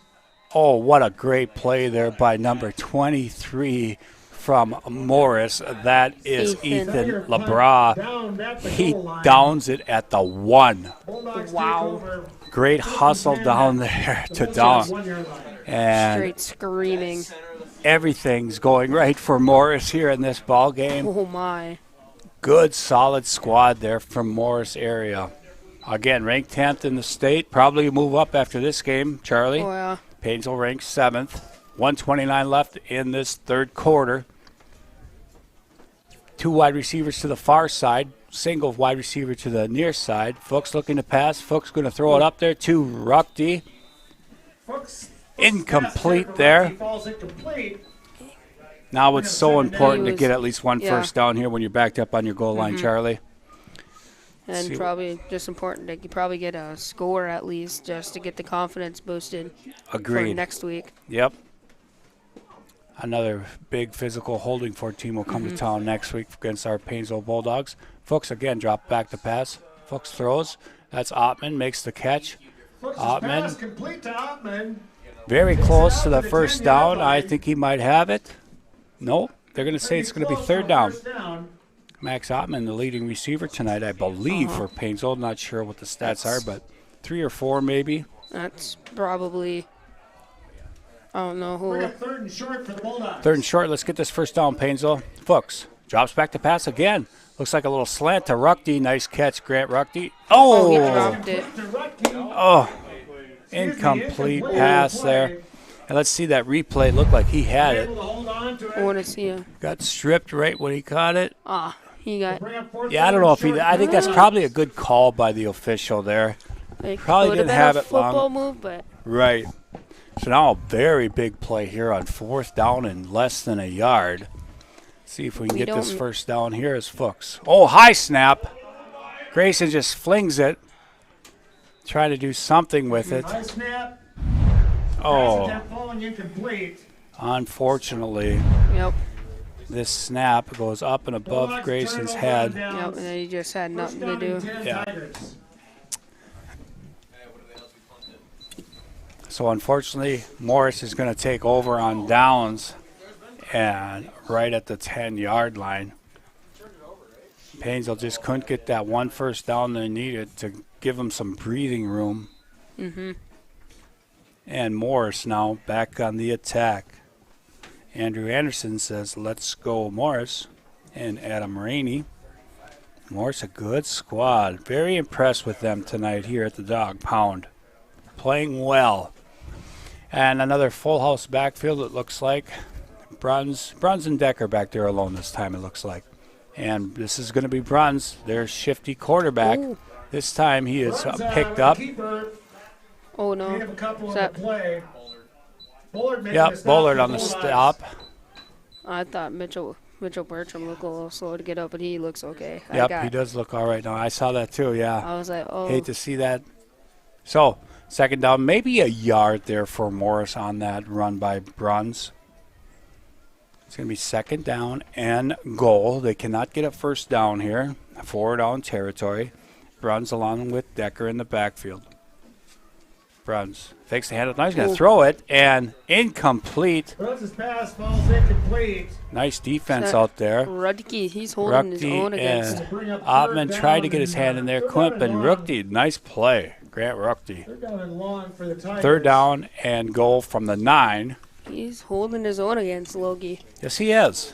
Oh, what a great play there by number 23 from Morris. That is Ethan LeBras. Down at the He goal line. downs it at the 1. Bulldogs Wow. take over. Great hustle down there to down. 1 yard line. And Straight screaming. everything's going right for Morris here in this ball game. Oh my. Good, solid squad there from Morris area. Again, ranked 10th in the state. Probably move up after this game, Charlie. Oh yeah. Paynesville ranked 7th. 1:29 left in this third quarter. 2 wide receivers to the far side. Single wide receiver to the near side. Fuchs looking to pass. Fuchs going to throw it up there to Ruckdy. Fuchs Incomplete pass there. falls incomplete. Now it's so important to was- get at least one yeah. first down here when you're backed up on your goal line, Charlie. And See- probably just important to probably get a score at least just to get the confidence boosted for Agreed. next week. Yep. Another big physical holding for team will come to town next week against our Paynesville Bulldogs. Fuchs again dropped back to pass. Fuchs throws. That's Ottman, makes the catch. Fuchs' Ottman. pass complete to Ottman. Very close to the first down. I think he might have it. Nope. They're going to say it's going to be Close third for down. first down. Max Ottman, the leading receiver tonight, I believe, for Paynesville. Not sure what the stats are, but 3 or 4 maybe. That's probably, I don't know We're who. at 3rd and short for the Bulldogs. 3rd and short. Let's get this first down, Paynesville. Fuchs drops back to pass again. Looks like a little slant to Ruckdy. Nice catch, Grant Ruckdy. Oh, he Oh, dropped it. To Rutke. oh, incomplete pass there. And let's see that replay. Looked like he had Able it. to hold on to it. I want to see him. Got stripped right when he caught it. He got. Bring up 4th Yeah, I don't down know if he. short. I think that's probably a good call by the official there. It Probably could didn't been have a it long. football move, but Right. So now a very big play here on 4th down and less than a yard. See if we can We get this don't- first down here as Fuchs. Oh, high snap. Grayson just flings it. Trying to do something with it. High snap. Pass Oh, attempt falling incomplete. unfortunately, yep, this snap goes up and above Bulldogs Grayson's turnover on head. downs. yep, and then he just had First nothing to down do. and 10 Yeah. Tigers. So unfortunately, Morris is going to take over on downs and right at the 10-yard line. Paynesville just couldn't get that one first down they needed to give them some breathing room. And Morris now back on the attack. Andrew Anderson says, let's go Morris. And Adam Rainey. Morris, a good squad. Very impressed with them tonight here at the Dog Pound. Playing well. And another full house backfield, it looks like. Bruns and Decker back there alone this time, it looks like. And this is going to be Bruns, their shifty quarterback. Ooh. This time he is Runs, picked the up. keeper. Oh We have a no. couple Is on that- the play. Bullard making a Yep, stop Bullard for on the Bulldogs. stop. I thought Mitchell Bertram looked a little slow to get up, but he looks okay. Yep, he does look all right now. I saw that too, yeah. I was like, oh. Hate to see that. So, second down, maybe a yard there for Morris on that run by Bruns. It's going to be second down and goal. They cannot get a first down here. 4 down territory. Bruns along with Decker in the backfield. Bruns fakes the handoff. Now he's going to throw it, and incomplete. Bruns' pass falls incomplete. Nice defense out there. Rudke, he's holding his own against. And Ottman tried to get his hand in there. Quimp and Rookie, nice play. Grant Rookie. Third down and long for the Tigers. Third down and goal from the 9. He's holding his own against Logie. Yes, he is.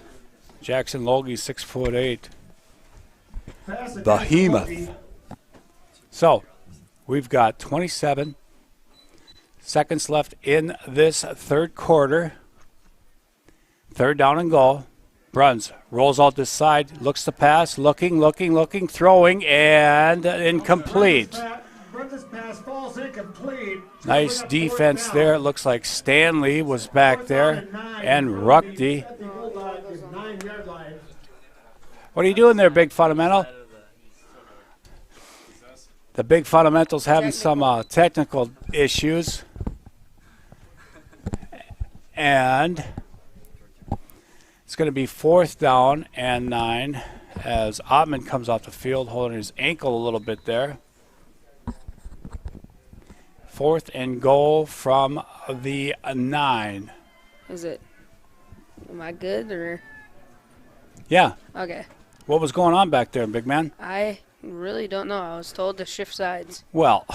Jackson Logie, 6'8". Pass against Behemoth. Logie. So, we've got 27 seconds left in this third quarter. Third down and goal. Bruns rolls out this side, looks to pass, looking, throwing, and incomplete. Bruns' pass falls incomplete. Nice defense there. It looks like Stanley was back there, and Ruckdy. At the Bulldogs' 9-yard line. What are you doing there, big fundamental? The big fundamental's having some technical issues. And it's going to be 4th down and 9 as Ottman comes off the field holding his ankle a little bit there. 4th and goal from the 9. Is it? Am I good or? Yeah. Okay. What was going on back there, big man? I really don't know. I was told to shift sides. Well,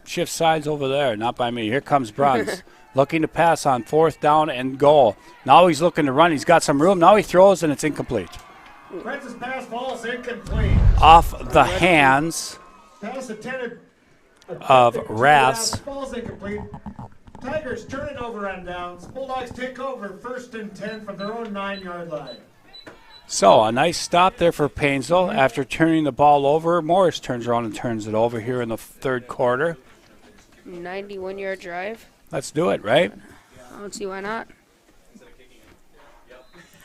shift sides over there, not by me. Here comes Bruns. Looking to pass on 4th down and goal. Now he's looking to run. He's got some room. Now he throws, and it's incomplete. Bruns' pass falls incomplete. Off the hands Pass intended of Raths. Falls incomplete. Tigers turn it over on downs. Bulldogs take over 1st and 10 from their own 9-yard line. So a nice stop there for Paynesville after turning the ball over. Morris turns around and turns it over here in the third quarter. 91-yard drive. Let's do it, right? I don't see why not.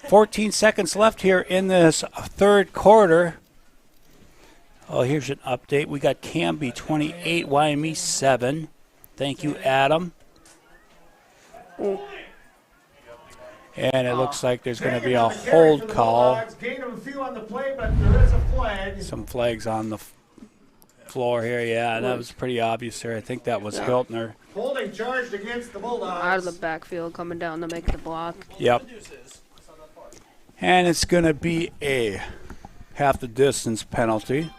14 seconds left here in this third quarter. Oh, here's an update. We got Canby 28, YME 7. Thank you, Adam. And it looks like there's going to be a hold call. Gain of a few on the play, but there is a flag. Some flags on the floor here, yeah, and that was pretty obvious there. I think that was Hiltner. Holding charged against the Bulldogs. Out of the backfield, coming down to make the block. Yep. And it's going to be a half the distance penalty.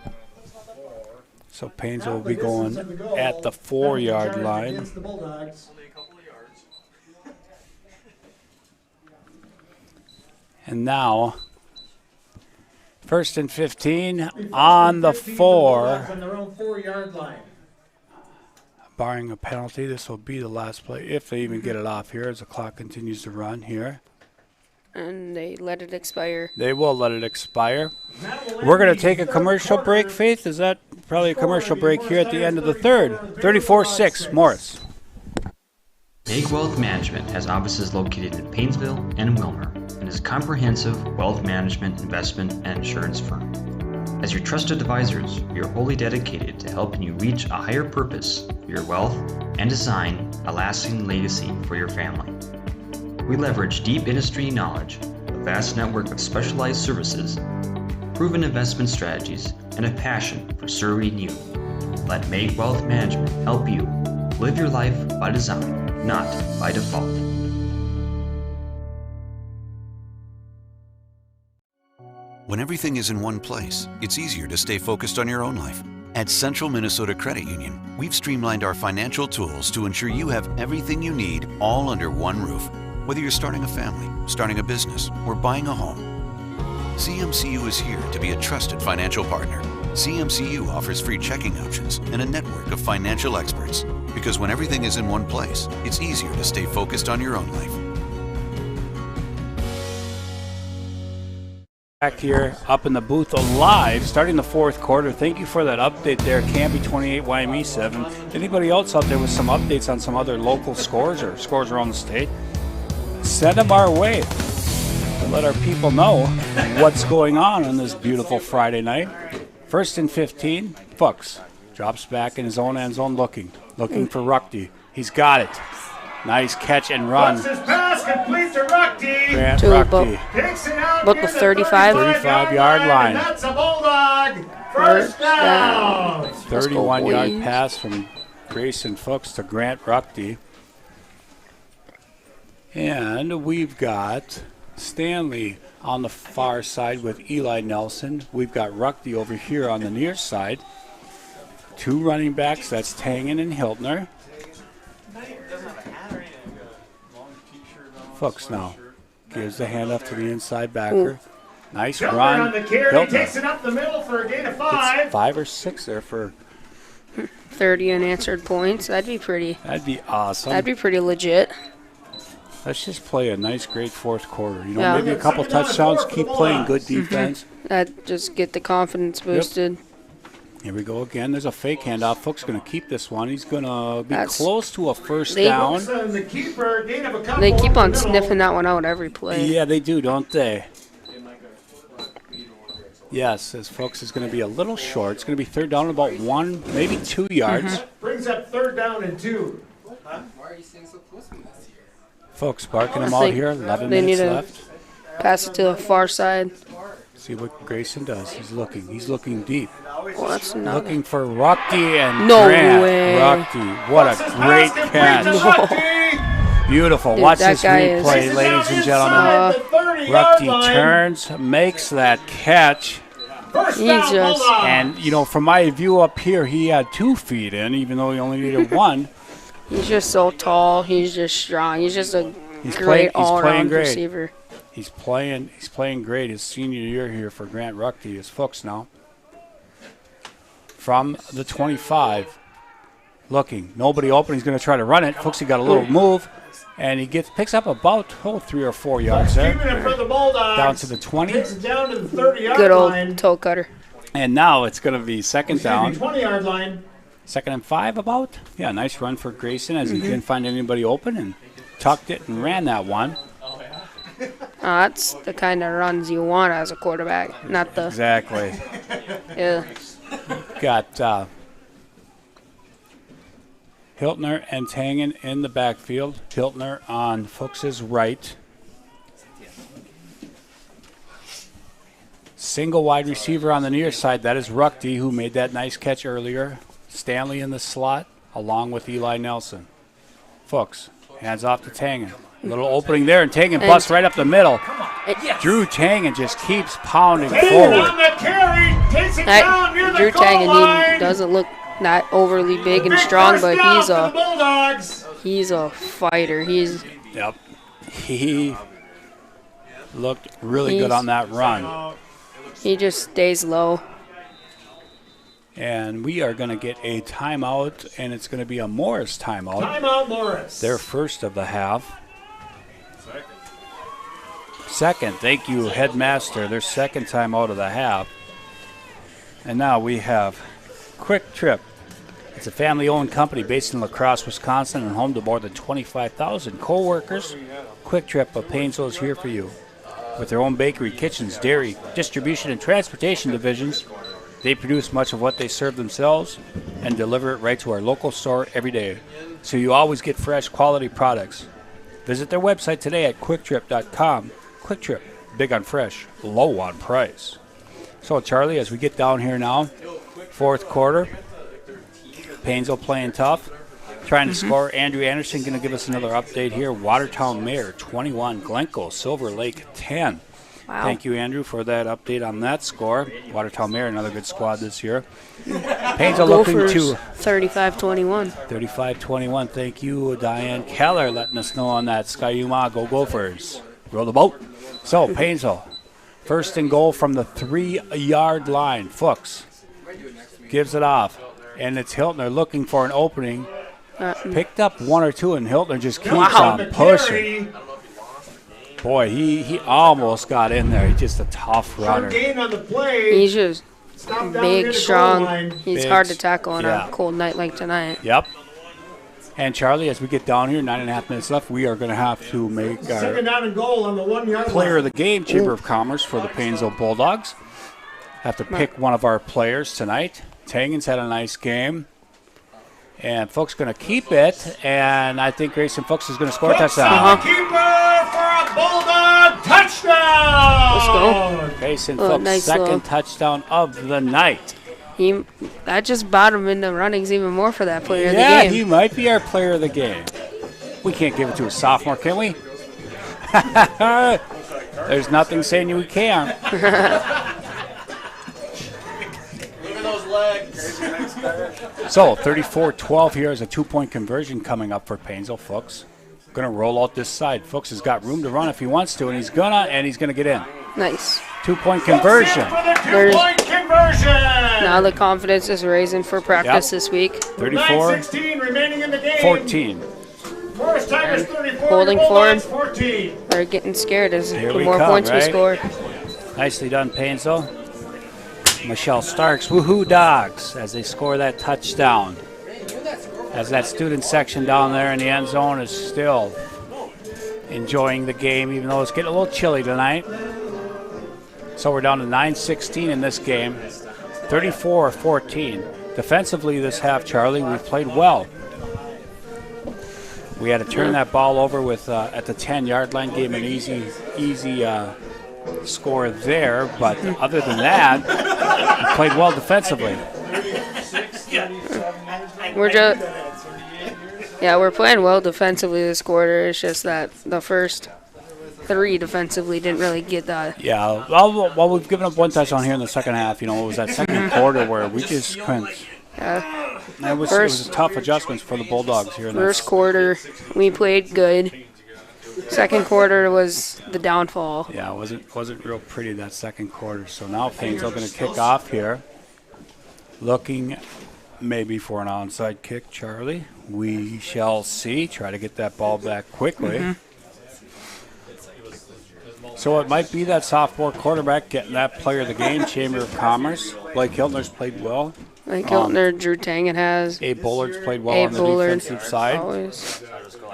So Paynesville will be going at the 4-yard line. Against the Bulldogs. And now, 1st and 15 on the 4. On their own 4-yard line. Barring a penalty, this will be the last play, if they even get it off here as the clock continues to run here. And they let it expire. They will let it expire. We're going to take a commercial break, Faith. Is that probably a commercial break here at the end of the third? 34-6, Morris. Make Wealth Management has offices located in Paynesville and in Wilmer and is a comprehensive wealth management, investment, and insurance firm. As your trusted advisors, we are wholly dedicated to helping you reach a higher purpose for your wealth and design a lasting legacy for your family. We leverage deep industry knowledge, a vast network of specialized services, proven investment strategies, and a passion for serving you. Let Make Wealth Management help you live your life by design, not by default. When everything is in one place, it's easier to stay focused on your own life. At Central Minnesota Credit Union, we've streamlined our financial tools to ensure you have everything you need all under one roof. Whether you're starting a family, starting a business, or buying a home, CMCU is here to be a trusted financial partner. CMCU offers free checking options and a network of financial experts. Because when everything is in one place, it's easier to stay focused on your own life. Back here up in the booth alive, starting the fourth quarter. Thank you for that update there, Canby 28, YME 7. Anybody else out there with some updates on some other local scores or scores around the state? Send them our way to let our people know what's going on this beautiful Friday night. 1st and 15, Fuchs drops back in his own end zone looking for Ruckty. He's got it. Nice catch and run. His pass complete to Ruckty. Grant To Ruckty. Takes it out About near the 35. 35-yard line. And that's a Bulldog. First down. 31-yard pass from Grayson Fuchs to Grant Ruckty. And we've got Stanley on the far side with Eli Nelson. We've got Ruckty over here on the near side. Two running backs, that's Tangen and Hiltner. Fuchs now gives the handoff to the inside backer. Nice Hiltner run. on the carry, Hiltner takes it up the middle for a gain of gets 5. 5 or 6 there for. 30 unanswered points. That'd be pretty. That'd be awesome. That'd be pretty legit. Let's just play a nice, great fourth quarter. You know, Yeah. maybe a couple Second down and touchdowns, 4 for keep the playing good Bulldogs. defense. That just get the confidence boosted. Here we go again. There's a fake handoff. Fuchs going to keep this one. He's going to be That's- close to a first They- down. Fuchs and the keeper, gain of a couple They keep over on the middle. sniffing that one out every play. Yeah, they do, don't they? Yes, as Fuchs is going to be a little short. It's going to be third down about 1, maybe 2 yards. Brings up 3rd down and 2. Fuchs barking him I out think here. 11 they minutes need to left. pass it to the far side. See what Grayson does. He's looking. He's looking deep. Well, that's not. Looking for Ruckty and No Grant. way. Ruckty. What a Fuchs' great pass catch. complete to Ruckty. Beautiful. Dude, Watch that this guy is- replay, Takes it ladies down and gentlemen. inside the 30-yard Ruckty line. turns, makes that catch. First He down, just- Bulldogs. And, you know, from my view up here, he had 2 feet in, even though he only needed 1. He's just so tall. He's just strong. He's just a He's great playing all-around great. receiver. He's playing great. His senior year here for Grant Ruckty is Fuchs now. From the 25, looking. Nobody open. He's going to try to run it. Fuchs got a little move, and he picks up about 3 or 4 yards Keeping there. it for the Bulldogs. Down to the 20. Takes it down to the 30-yard Good old line. toe cutter. And now it's going to be second Excuse me, down. 20-yard line. 2nd and 5 about. Yeah, nice run for Grayson as he didn't find anybody open and tucked it and ran that one. That's the kind of runs you want as a quarterback, not the. Exactly. Yeah. Got Hiltner and Tangen in the backfield. Hiltner on Fuchs's right. Single wide receiver on the near side. That is Ruckty, who made that nice catch earlier. Stanley in the slot, along with Eli Nelson. Fuchs hands off to Tangen. Little opening there, and Tangen busts right up the middle. Drew Tangen just keeps pounding Tangen forward. on the carry. Takes it down near the Drew goal Tangen, line. he doesn't look not overly big and Big strong, first but down he's for the a Bulldogs. fighter. Yep. He looked really good on that run. He just stays low. And we are going to get a timeout, and it's going to be a Morris timeout. Timeout Morris. Their first of the half. Second, thank you, Headmaster. Their second timeout of the half. And now we have Quick Trip. It's a family-owned company based in La Crosse, Wisconsin, and home to more than 25,000 co-workers. Quick Trip of Paynesville is here for you. With their own bakery, kitchens, dairy, distribution, and transportation divisions, they produce much of what they serve themselves and deliver it right to our local store every day. So you always get fresh, quality products. Visit their website today at quicktrip.com. Quick Trip, big on fresh, low on price. So, Charlie, as we get down here now, fourth quarter, Paynesville playing tough, trying to score. Andrew Anderson going to give us another update here. Watertown Mayor 21, Glencoe Silver Lake 10. Wow. Thank you, Andrew, for that update on that score. Watertown Mayor, another good squad this year. Paynesville looking Gophers, to 35-21. 35-21. Thank you, Diane Keller, letting us know on that. Skyuma, go Gophers. Roll the boat. So, Paynesville, first and goal from the 3-yard line. Fuchs gives it off, and it's Hiltner looking for an opening. Picked up 1 or 2, and Hiltner just keeps on The pushing. carry. Boy, he almost got in there. He's just a tough Short runner. gain on the play. He's just Stop down near the big, goal strong. line. He's Big, hard to tackle on yeah. a cold night like tonight. Yep. And Charlie, as we get down here, 9.5 minutes left, we are going to have to make our Second down and goal on the 1-yard line. player of the game, Chamber of Commerce for the Paynesville Bulldogs. Have to pick one of our players tonight. Tangen's had a nice game. And Fuchs going to keep it, and I think Grayson Fuchs is going to score a Fuchs touchdown. on the keeper for a Bulldog touchdown. Let's go. Grayson Oh, Fuchs' nice second little- touchdown of the night. That That just bottomed in the runnings even more for that player of the Yeah, game. he might be our player of the game. We can't give it to a sophomore, can we? There's nothing saying we can't. Look at those legs. So 34-12 here is a 2-point conversion coming up for Paynesville. Fuchs going to roll out this side. Fuchs has got room to run if he wants to, and he's gonna get in. Nice. 2-point conversion. For the 2-point conversion. Now the confidence is raising for practice this week. 9:16 remaining in the game. 34-14. Forest Tigers 34. Holding Bulldogs forward. 14. They're getting scared as Here the we more come, points we right? score. Nicely done, Paynesville. Michelle Starks, woohoo dogs, as they score that touchdown. As that student section down there in the end zone is still enjoying the game, even though it's getting a little chilly tonight. So we're down to 9:16 in this game, 34-14. Defensively this half, Charlie, we've played well. We had to turn that ball over with at the 10-yard line, gave him an easy score there. But other than that, we played well defensively. We're playing well defensively this quarter. It's just that the first three defensively didn't really get that. Yeah, well, we've given up one touchdown here in the second half. You know, it was that second quarter where we just couldn't. It was tough adjustments for the Bulldogs here. First quarter, we played good. Second quarter was the downfall. Yeah, it wasn't real pretty that second quarter. So now Paynesville going to kick off here, looking maybe for an onside kick. Charlie, we shall see. Try to get that ball back quickly. So it might be that sophomore quarterback getting that player of the game, Chamber of Commerce. Blake Hiltner's played well. Like Hiltner, Drew Tangen has. Abe Bullard's played well on the defensive side. Always.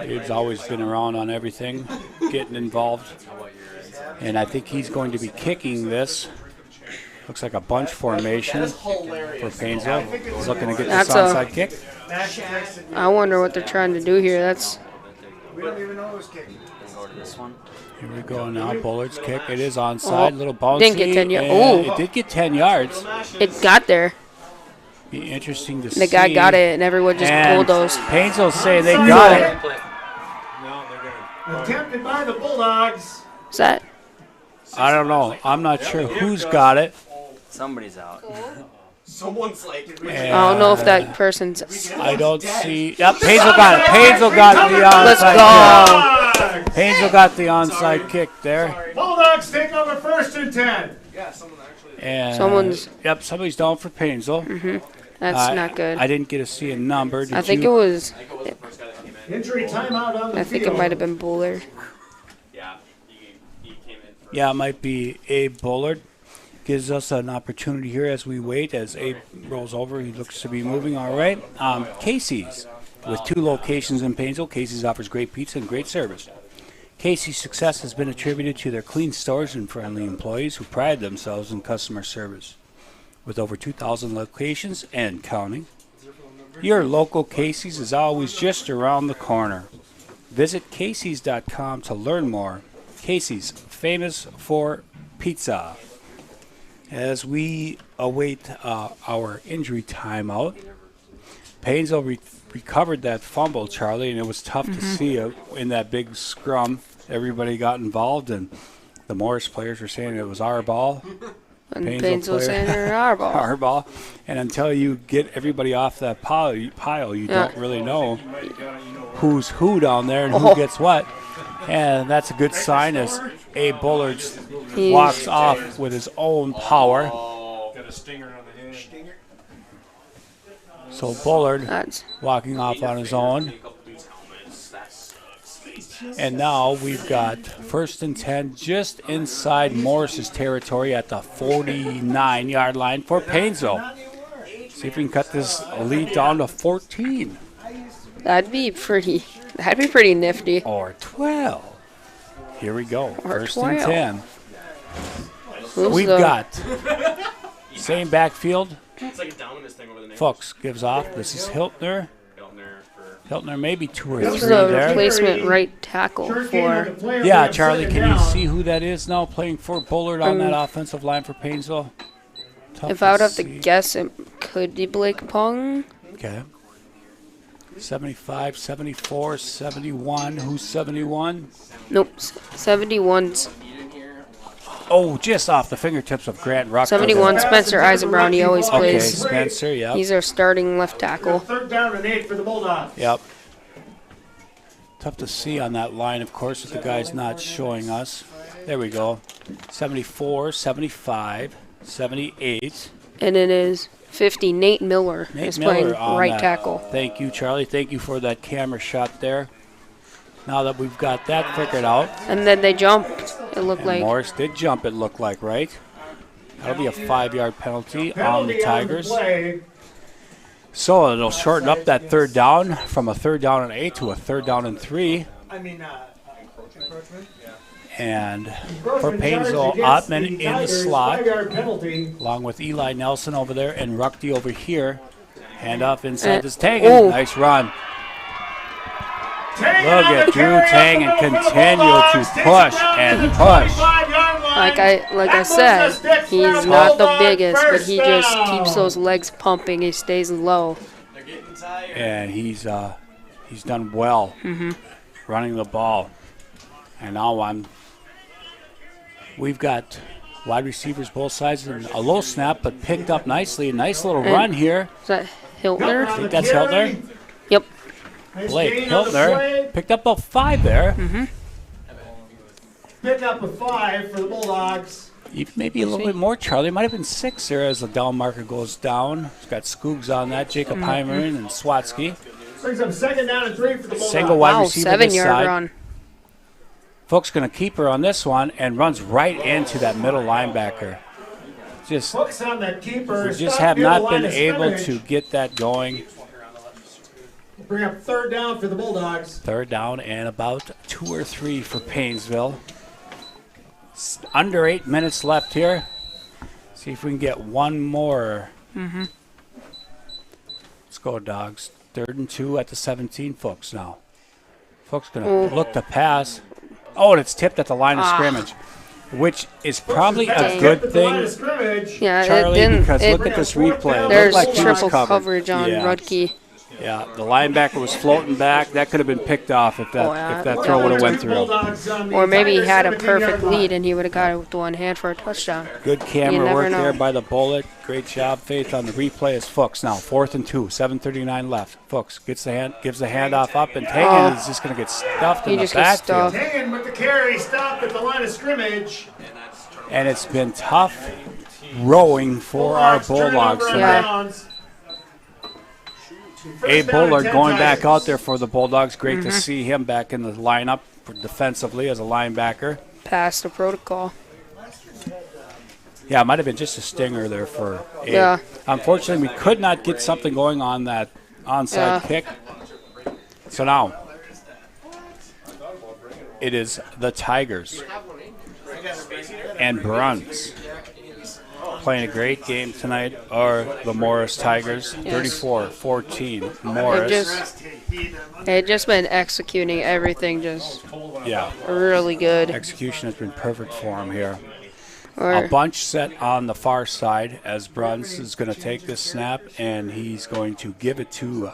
He's always been around on everything, getting involved. And I think he's going to be kicking this. Looks like a bunch formation for Paynesville. He's looking to get this onside kick. I wonder what they're trying to do here. We don't even know who's kicking. Here we go now. Bullard's kick. It is onside. Little bouncy. Didn't get 10 yards. And it did get 10 yards. It got there. Be interesting to see. The guy got it, and everyone just bulldozed. Paynesville say they got it. Attempted by the Bulldogs. Is that? I don't know. I'm not sure who's got it. Somebody's out. Someone's like, I don't know if that person's. I don't see. Yep, Paynesville got it. Paynesville got the Let's onside go. kick. Paynesville got the onside kick there. Bulldogs take over 1st and 10. And somebody's down for Paynesville. That's not good. I didn't get to see a number. I think it was. Injury timeout on the I think it might have been Bullard. Yeah, it might be Abe Bullard. Gives us an opportunity here as we wait. As Abe rolls over, he looks to be moving all right. Casey's, with 2 locations in Paynesville, Casey's offers great pizza and great service. Casey's success has been attributed to their clean stores and friendly employees who pride themselves in customer service. With over 2,000 locations and counting, your local Casey's is always just around the corner. Visit Casey's.com to learn more. Casey's, famous for pizza. As we await our injury timeout, Paynesville recovered that fumble, Charlie, and it was tough to see in that big scrum. Everybody got involved, and the Morris players were saying it was our ball. And Paynesville saying they're our ball. Our ball. And until you get everybody off that pile you don't really know who's who down there and who gets what. And that's a good sign as Abe Bullard walks off with his own power. Got a stinger on the head. So Bullard walking off on his own. And now we've got 1st and 10 just inside Morris's territory at the 49-yard line for Paynesville. See if we can cut this lead down to 14. That'd be pretty nifty. Or 12. Here we go. Or 1st 12. and 10. We've got same backfield. Fuchs gives off. This is Hiltner. Hiltner maybe 2 or 3 This is a there. replacement right tackle for. Yeah, Charlie, can you see who that is now playing for Bullard on that offensive line for Paynesville? Tough If I would have to see. guess, it could be Blake Pong. Okay. 75, 74, 71. Who's 71? Nope, 71's Oh, just off the fingertips of Grant Ruck. 71 Spencer Eisenbrown. He always Okay, plays. Spencer, yep. He's our starting left tackle. Third down and 8 for the Bulldogs. Yep. Tough to see on that line, of course, with the guys not showing us. There we go. 74, 75, 78. And it is 50. Nate Miller Nate is Miller playing on right that. tackle. Thank you, Charlie. Thank you for that camera shot there. Now that we've got that figured out, And then they jumped. It looked and like. Morris did jump, it looked like, right? That'll be a 5-yard penalty on the Penalty on the Tigers. play. So it'll shorten up that third down from a 3rd down and 8 to a 3rd down and 3. And for Paynesville, Ottman in the slot, 5-yard penalty. along with Eli Nelson over there and Ruckty over here. Hand off inside this Oh. Tangen. Nice run. Look at Drew Tangen continue to push and push. Like I said, he's not the biggest, but he just keeps those legs pumping. He stays low. And he's done well running the ball. And now we've got wide receivers both sides and a low snap, but picked up nicely. A nice little run here. Is that Hiltner? I think that's Hiltner. Yep. Blake Hiltner picked up about 5 there. Pick up a 5 for the Bulldogs. Even maybe a little bit more, Charlie. Might have been 6 there as the down marker goes down. He's got Scoogs on that, Jacob Heimerin and Swatsky. Brings up 2nd down and 3 for the Bulldogs. Single wide Wow, receiver this 7-yard side. run. Folks going to keep her on this one and runs right into that middle linebacker. Just Hooks on that keeper. we just Stop have near the not line been of able scrimmage. to get that going. Bring up 3rd down for the Bulldogs. 3rd down and about 2 or 3 for Paynesville. Under 8 minutes left here. See if we can get one more. Let's go, Dogs. 3rd and 2 at the 17, folks, now. Folks going to look to pass. Oh, and it's tipped at the line of scrimmage, which is probably a good At the line of thing, scrimmage. Yeah, Charlie, it didn't. because look at this replay. It There's looked like he was triple covered. coverage on Yeah. Rudke. Yeah, the linebacker was floating back. That could have been picked off if that Oh, yeah. if that throw would have went through. Bulldogs on the Or maybe he had a Tigers' perfect 17-yard line. lead and he would have got it with one hand for a touchdown. Good camera never work know. there by the bullet. Great job, Faith, on the replay. Is Fuchs now 4th and 2, 7:39 left. Fuchs gives the handoff up, and Tangen is just going to get stuffed He in the just gets backfield. stuffed. Hanging with the carry, stopped at the line of scrimmage. And it's been tough rowing for our Bulldogs turnover tonight. and downs. Abe First down and Bullard 10 going back Tigers. out there for the Bulldogs. Great to see him back in the lineup defensively as a linebacker. Past the protocol. Yeah, it might have been just a stinger there for Abe. Yeah. Unfortunately, we could not get something going on that onside Yeah. kick. So now, it is the Tigers and Bruns playing a great game tonight, or the Morris Tigers, 34-14. Morris. They've just been executing everything just Yeah, really good. execution has been perfect for him here. Or, A bunch set on the far side as Bruns is going to take this snap, and he's going to give it to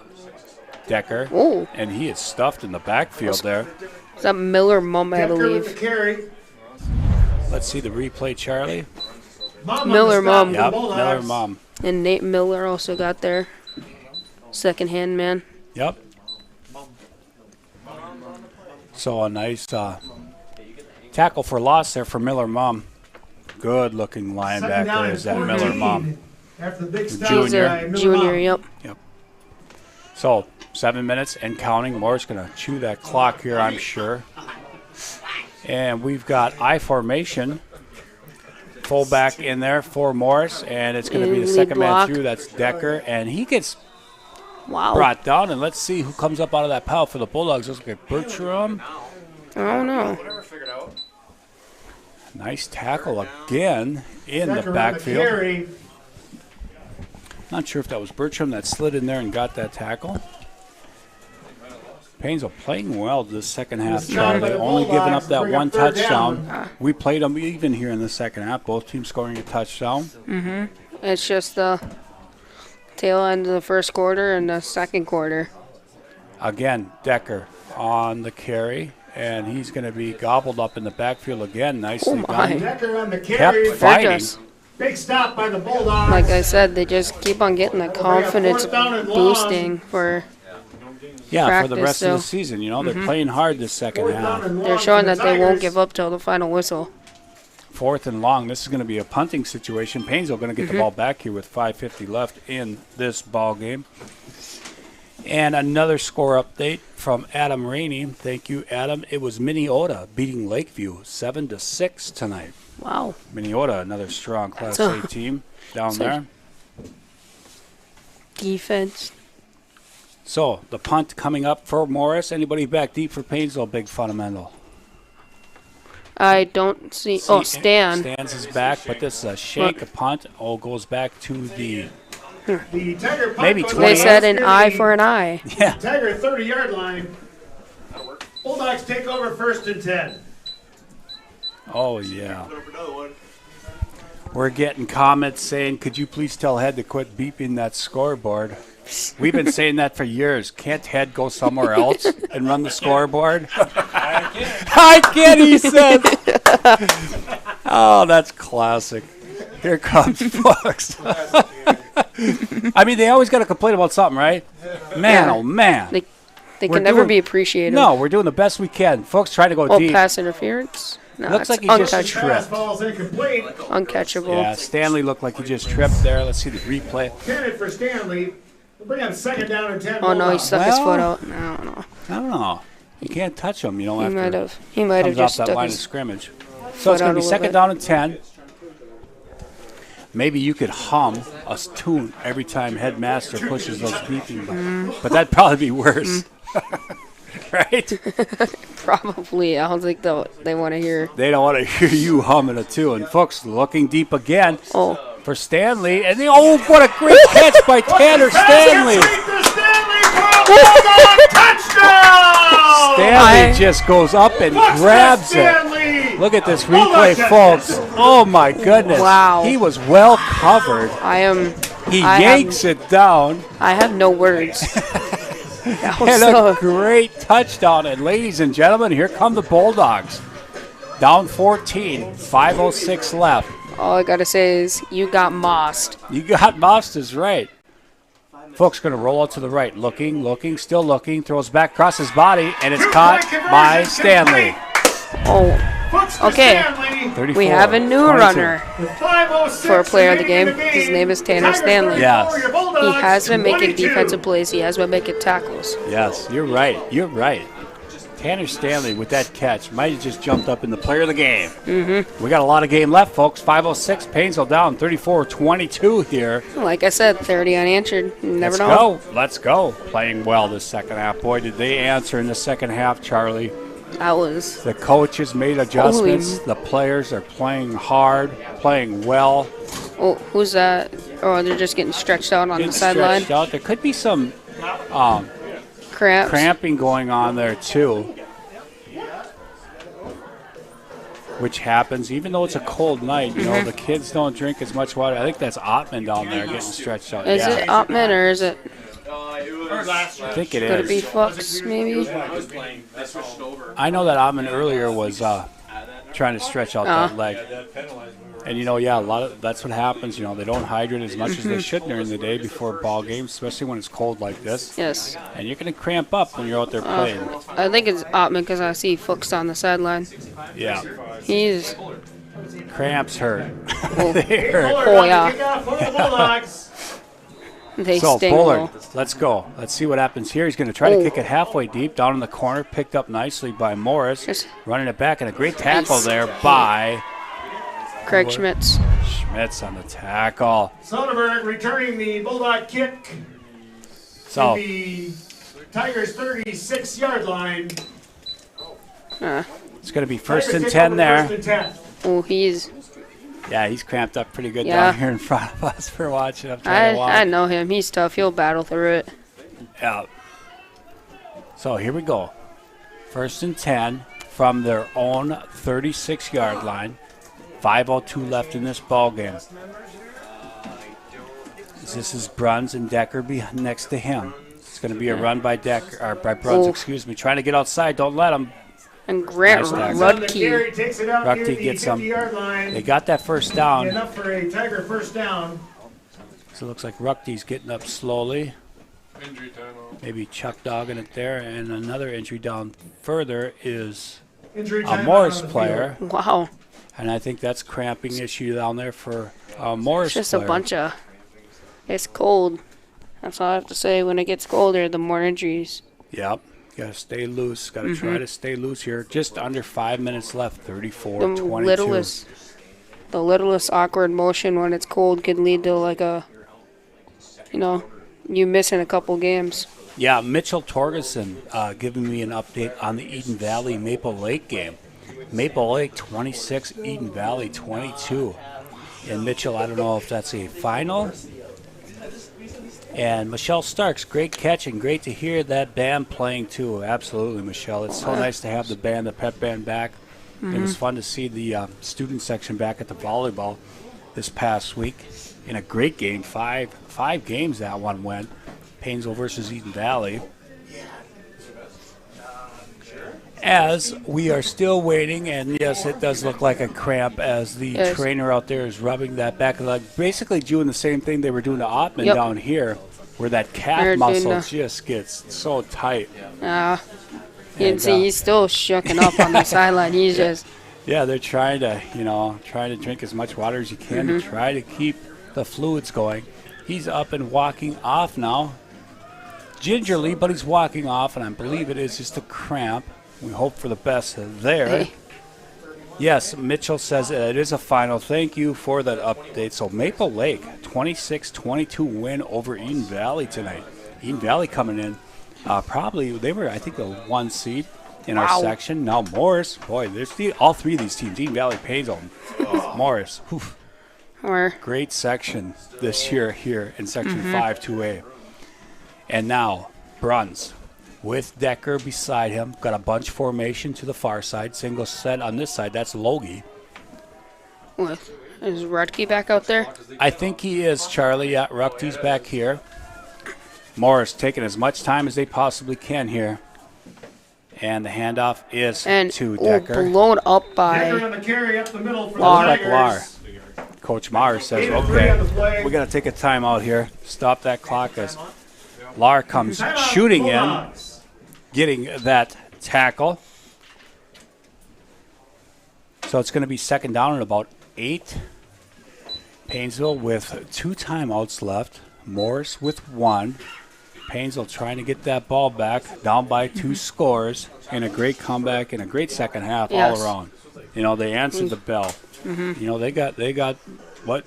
Decker. Ooh. And he is stuffed in the backfield there. is that Miller Mum, I Decker with the believe. carry. Let's see the replay, Charlie. Mom on Miller the stop Mum. for the Yep, Bulldogs. Miller Mom. And Nate Miller also got there. Second hand man. Yep. So a nice tackle for loss there for Miller Mom. Good looking Second down linebacker and is that 14 Miller Mom. After the big stop Junior. by Miller Junior, Mom. yep. So 7 minutes and counting. Moore's going to chew that clock here, I'm sure. And we've got I formation. Fullback in there for Morris, and it's going to be the Lead second man block. through. That's Decker, and he gets Wow. brought down. And let's see who comes up out of that pile for the Bulldogs. Looks like Bertram. I don't know. Nice tackle again in the Decker on backfield. carry. Not sure if that was Bertram that slid in there and got that tackle. Paynesville playing well this second half, Good job by Charlie. the Only giving Bulldogs up to that bring up one third touchdown. down. We played them even here in the second half. Both teams scoring a touchdown. It's just the tail end of the first quarter and the second quarter. Again, Decker on the carry, and he's going to be gobbled up in the backfield again. Nicely done. Decker on the Kept carry. fighting. Just, Big stop by the Bulldogs. like I said, they just keep on getting the confidence fourth down and long. boosting for. Yeah, for the practice, rest of the so- season. You know, they're playing hard this second Fourth down half. and long They're for showing the that they won't Tigers. give up till the final whistle. 4th and long. This is going to be a punting situation. Paynesville going to get the ball back here with 5:50 left in this ball game. And another score update from Adam Rainey. Thank you, Adam. It was Minneota beating Lakeview 7-6 tonight. Wow. Minneota, another strong Class So- A team down so- there. Defense. So the punt coming up for Morris. Anybody back deep for Paynesville? Big fundamental. I don't see. Oh, Stan. Stan's is back, but this is a shake, a punt. Oh, goes back to the The Tiger punt Maybe goes 20. They said an near eye the for an eye. yeah. Tiger 30-yard line. Bulldogs take over 1st and 10. Oh yeah. We're getting comments saying, "Could you please tell Head to quit beeping that scoreboard?" We've been saying that for years. Can't Head go somewhere else and run the scoreboard? I can't, he says. Oh, that's classic. Here comes Fox. I mean, they always got to complain about something, right? Man, oh man. They We're can never doing- be appreciated. No, we're doing the best we can. Folks trying to go Oh, deep. pass interference? No, Looks it's like he just uncatchable. Pass falls incomplete. Uncatchable. Yeah, Stanley looked like he just tripped there. Let's see the replay. Candidate for Stanley. We'll bring up 2nd down and 10. Oh no, he Bulldogs. stuck his foot Well- out. No, I don't know. I don't know. You can't touch him, you know, He after might have. He might have comes off just that stuck line of his scrimmage. So foot it's going out to a be little 2nd bit. down and 10. Maybe you could hum a tune every time Headmaster pushes those beeping buttons. But that'd probably be worse. Right? Probably. I don't think they want to hear. They don't want to hear you humming a tune. Folks, looking deep again Oh, for Stanley. And what a great catch by Tanner Stanley. Touchdown! Stanley just goes up and grabs it. Look at this replay, folks. Oh, my goodness. Wow. He was well covered. He I yanks it down. I have no words. That was And so. a great touchdown. And ladies and gentlemen, here come the Bulldogs. Down 14, 5:06 left. All I gotta say is you got mossed. You got Mostas right. Folks going to roll out to the right. Looking, still looking. Throws back across his body, and it's caught by Stanley. Oh, okay. 34, We have a new 22. runner for a player of the game. His name is Tanner Stanley. Yes. He has been making defensive plays. He has been making tackles. Yes, you're right. Tanner Stanley with that catch might have just jumped up in the player of the game. Mm-hmm. We got a lot of game left, folks. 5:06, Paynesville down 34-22 here. Like I said, 30 unanswered. You never know. Let's go. Playing well this second half. Boy, did they answer in the second half, Charlie. That was. The coaches made adjustments. The players are playing hard, playing well. Oh, who's that? Oh, they're just getting stretched out on Getting the sideline. stretched out. There could be some Cramps. cramping going on there too, which happens even though it's a cold night. You know, the kids don't drink as much water. I think that's Ottman down there getting stretched out. Is it Ottman or is it? I think it Could it be is. Fox, maybe? I know that Ottman earlier was trying to stretch out that leg. And you know, that's what happens. You know, they don't hydrate as much as they should during the day before ball games, especially when it's cold like this. Yes. And you're going to cramp up when you're out there playing. I think it's Ottman because I see Fuchs on the sideline. Yeah. He's. Cramps hurt. Oh, They hurt. oh yeah. They So, sting. Bullard, though. let's go. Let's see what happens here. He's going to try to Oh. kick it halfway deep, down in the corner, picked up nicely by Morris. Yes. Running it back, and a great tackle Nice. there by Craig Schmitz. Schmitz on the tackle. Soderberg returning the Bulldog kick So, to the Tigers' 36-yard line. it's going to be first Tigers and take 10 over there. First and 10. Oh, he's. Yeah, he's cramped up pretty good Yeah. down here in front of us for watching. I'm trying to watch. I know him. He's tough. He'll battle through it. Yeah. So here we go. First and 10 from their own 36-yard line. 5:02 left in this ball game. This is Bruns and Decker next to him. It's going to be a run by Decker, or by Bruns, excuse me. Trying to get outside. Don't let him. And Grant Nice Rudke. Rudke gets him. They got that first down. Enough for a Tiger first down. So it looks like Rudke's getting up slowly. Maybe Chuck dogging it there. And another injury down further is a Morris player. Wow. And I think that's cramping issue down there for a Morris Just player. a bunch of. It's cold. That's all I have to say. When it gets colder, the more injuries. Yep. Got to stay loose. Got to try to stay loose here. Just under 5 minutes left. 34-22. The littlest awkward motion when it's cold could lead to like a, you missing a couple games. Yeah, Mitchell Torgerson giving me an update on the Eden Valley Maple Lake game. Maple Lake 26, Eden Valley 22. And Mitchell, I don't know if that's a final. And Michelle Starks, great catch and great to hear that band playing too. Absolutely, Michelle. It's so nice to have the band, the pep band back. It was fun to see the student section back at the volleyball this past week in a great game. Five games that one went. Paynesville versus Eden Valley. As we are still waiting, and yes, it does look like a cramp as the trainer out there is rubbing that back of the leg, basically doing the same thing they were doing to Ottman down here, where that calf muscle just gets so tight. You can see he's still shooken up on the sideline. He's just. Yeah, they're trying to drink as much water as you can to try to keep the fluids going. He's up and walking off now, gingerly, but he's walking off, and I believe it is just a cramp. We hope for the best there. Hey. Yes, Mitchell says it is a final. Thank you for that update. So Maple Lake, 26-22 win over Eden Valley tonight. Eden Valley coming in. They were, I think, the 1 seed in our section. Now Morris, boy, there's all three of these teams, Eden Valley, Paynesville, Morris. Great section this year here in Section 5-2A. And now Bruns. With Decker beside him, got a bunch formation to the far side. Single set on this side. That's Logie. Is Rudke back out there? I think he is, Charlie. Yeah, Rudke's back here. Morris taking as much time as they possibly can here. And the handoff is to Decker. Blown up by Decker on the carry up the middle for Lar. the Tigers. Coach Maher says, okay, we got to take a timeout here. Stop that clock as Lar comes shooting in. Getting that tackle. So it's going to be second down and about 8. Paynesville with 2 timeouts left. Morris with 1. Paynesville trying to get that ball back, down by 2 scores, and a great comeback and a great second half all around. They answered the bell. They got what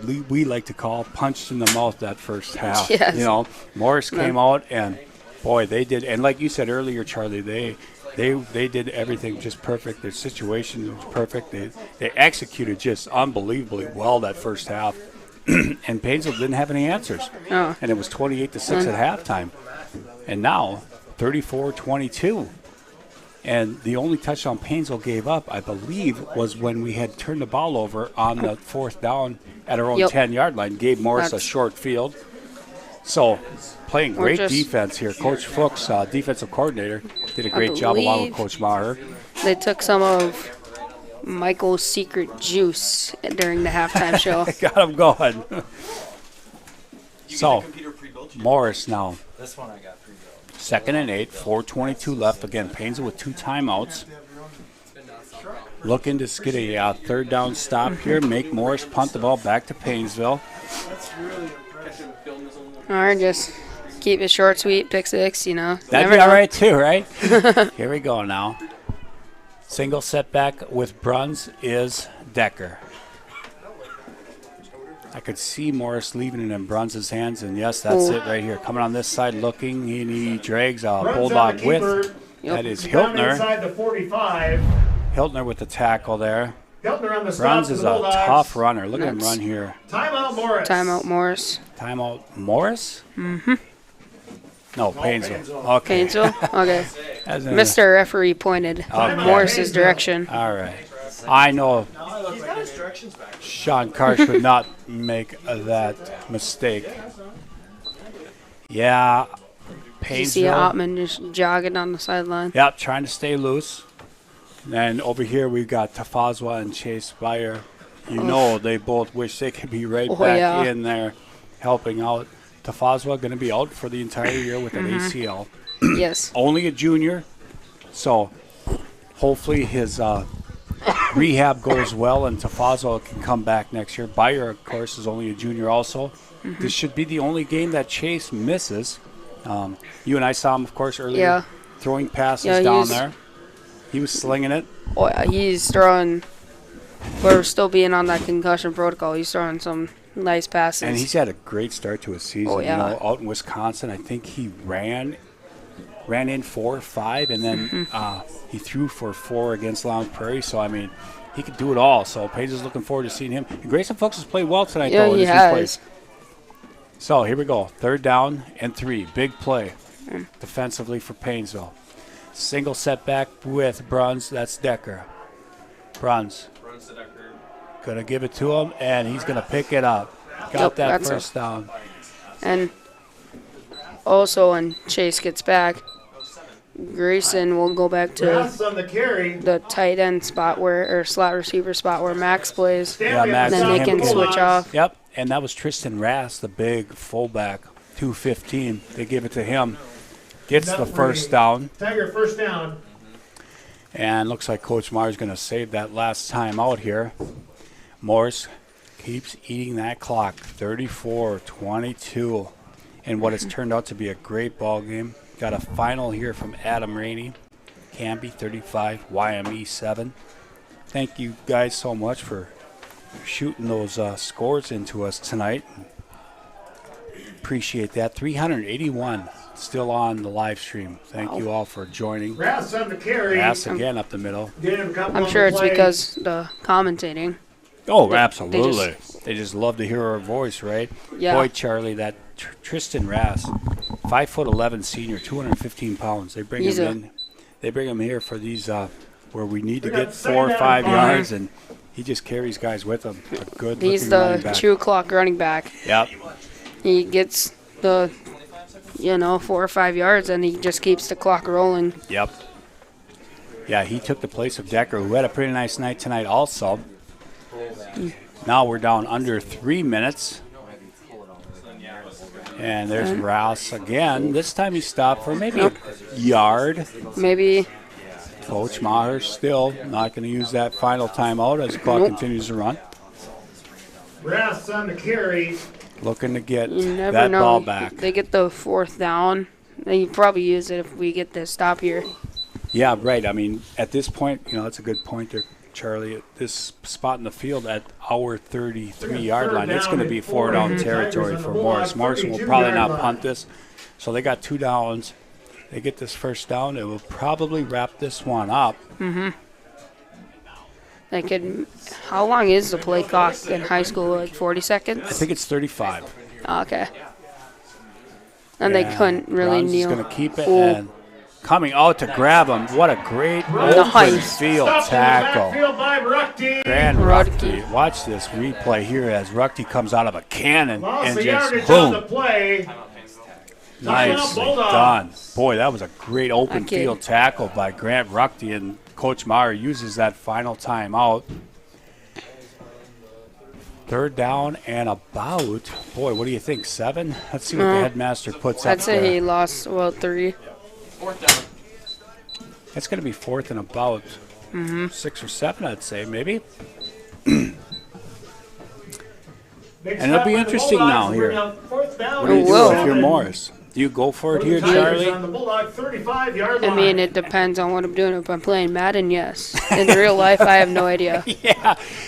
we like to call punched in the mouth that first half. Yes. Morris came out and boy, they did, and like you said earlier, Charlie, they did everything just perfect. Their situation was perfect. They executed just unbelievably well that first half, and Paynesville didn't have any answers. And it was 28-6 at halftime, and now 34-22. And the only touchdown Paynesville gave up, I believe, was when we had turned the ball over on the 4th down at our own 10-yard line. Gave Morris a short field. So, playing great defense here. Coach Fuchs, defensive coordinator, did a great job along with Coach Maher. They took some of Michael's secret juice during the halftime show. Got him going. So, Morris now. This one I got pre-built. 2nd and 8, 4:22 left. Again, Paynesville with 2 timeouts. Looking to get a third down stop here. Make Morris punt the ball back to Paynesville. Or just keep it short, sweet, pick 6, That'd be all right too, right? Here we go now. Single setback with Bruns is Decker. I could see Morris leaving it in Bruns' hands, and yes, that's it right here. Coming on this side looking, and he drags a Bulldog with. That is Hiltner. Inside the 45. Hiltner with the tackle there. Hiltner on the Bruns is a tough runner. Look at him run here. Timeout Morris. Timeout Morris. Timeout Morris? Mm-hmm. No, Paynesville. Okay. Paynesville? Okay. Mr. Referee pointed Morris's direction. All right. I know. Sean Karsh would not make that mistake. Yeah, You see Paynesville. Ottman just jogging on the sideline. Yep, trying to stay loose. And then over here we've got Tafazwa and Chase Beyer. You know they both wish they could be right back in there helping out. Tafazwa going to be out for the entire year with an ACL. Yes. Only a junior, so hopefully his rehab goes well and Tafazwa can come back next year. Beyer, of course, is only a junior also. This should be the only game that Chase misses. You and I saw him, of course, earlier throwing passes down there. He was slinging it. Oh, yeah, he's throwing, for still being on that concussion protocol, he's throwing some nice passes. And he's had a great start to his season. Oh, yeah. You know, out in Wisconsin, I think he ran in 4 or 5, and then he threw for 4 against Lowndes Prairie. So, I mean, he could do it all. So, Paige is looking forward to seeing him. And Grayson Fuchs has played well tonight, though. he in his has. replays. So, here we go. 3rd down and 3. Big play defensively for Paynesville. Single setback with Bruns. That's Decker. Bruns. Going to give it to him, and he's going to pick it up. Got that first down. And also when Chase gets back, Grayson will go back to the tight end spot or slot receiver spot where Max plays. Yeah, Max. And then they can switch off. Yep, and that was Tristan Rass, the big fullback, 215. They give it to him. Gets the first down. Tiger first down. And looks like Coach Mars going to save that last time out here. Morris keeps eating that clock. 34-22. And what has turned out to be a great ball game. Got a final here from Adam Rainey. Canby 35, YME 7. Thank you guys so much for shooting those scores into us tonight. Appreciate that. 381 still on the live stream. Thank you all for joining. Rass on the carry. Rass again up the middle. I'm sure it's because the commentating. Oh, absolutely. They just love to hear our voice, right? Yeah. Boy, Charlie, that Tristan Rass, 5'11" senior, 215 pounds. They bring him in. They bring him here for these where we need to get 4 or 5 yards, and he just carries guys with him. A good. He's the 2 o'clock running back. Yep. He gets the 4 or 5 yards, and he just keeps the clock rolling. Yep. Yeah, he took the place of Decker, who had a pretty nice night tonight also. Now we're down under 3 minutes. And there's Rouse again. This time he stopped for maybe a yard. Maybe. Coach Maher still not going to use that final timeout as the clock continues to run. Rouse on the carry. Looking to get You never that know. ball back. They get the 4th down. They probably use it if we get this stop here. Yeah, right. I mean, at this point, that's a good point there, Charlie. At this spot in the field at our 33-yard line, it's going to be 4 down territory for Morris. Morrison will probably not punt this. So they got 2 downs. They get this first down. It will probably wrap this one up. They could. How long is the play clock in high school? Like 40 seconds? I think it's 35. Okay. And they couldn't really Bruns kneel. is going to keep it and coming out to grab him. What a great open field tackle. Grand Ruckty. Watch this replay here as Ruckty comes out of a cannon and just boom. Nicely done. Boy, that was a great open field tackle by Grant Ruckty, and Coach Meyer uses that final timeout. 3rd down and about, boy, what do you think, 7? Let's see what the headmaster puts up I'd say there. he lost, 3. It's going to be 4th and about 6 or 7, I'd say, maybe. And it'll be interesting now here. What do you do if you're Morris? Do you go for it here, Charlie? I mean, it depends on what I'm doing. If I'm playing Madden, yes. In real life, I have no idea.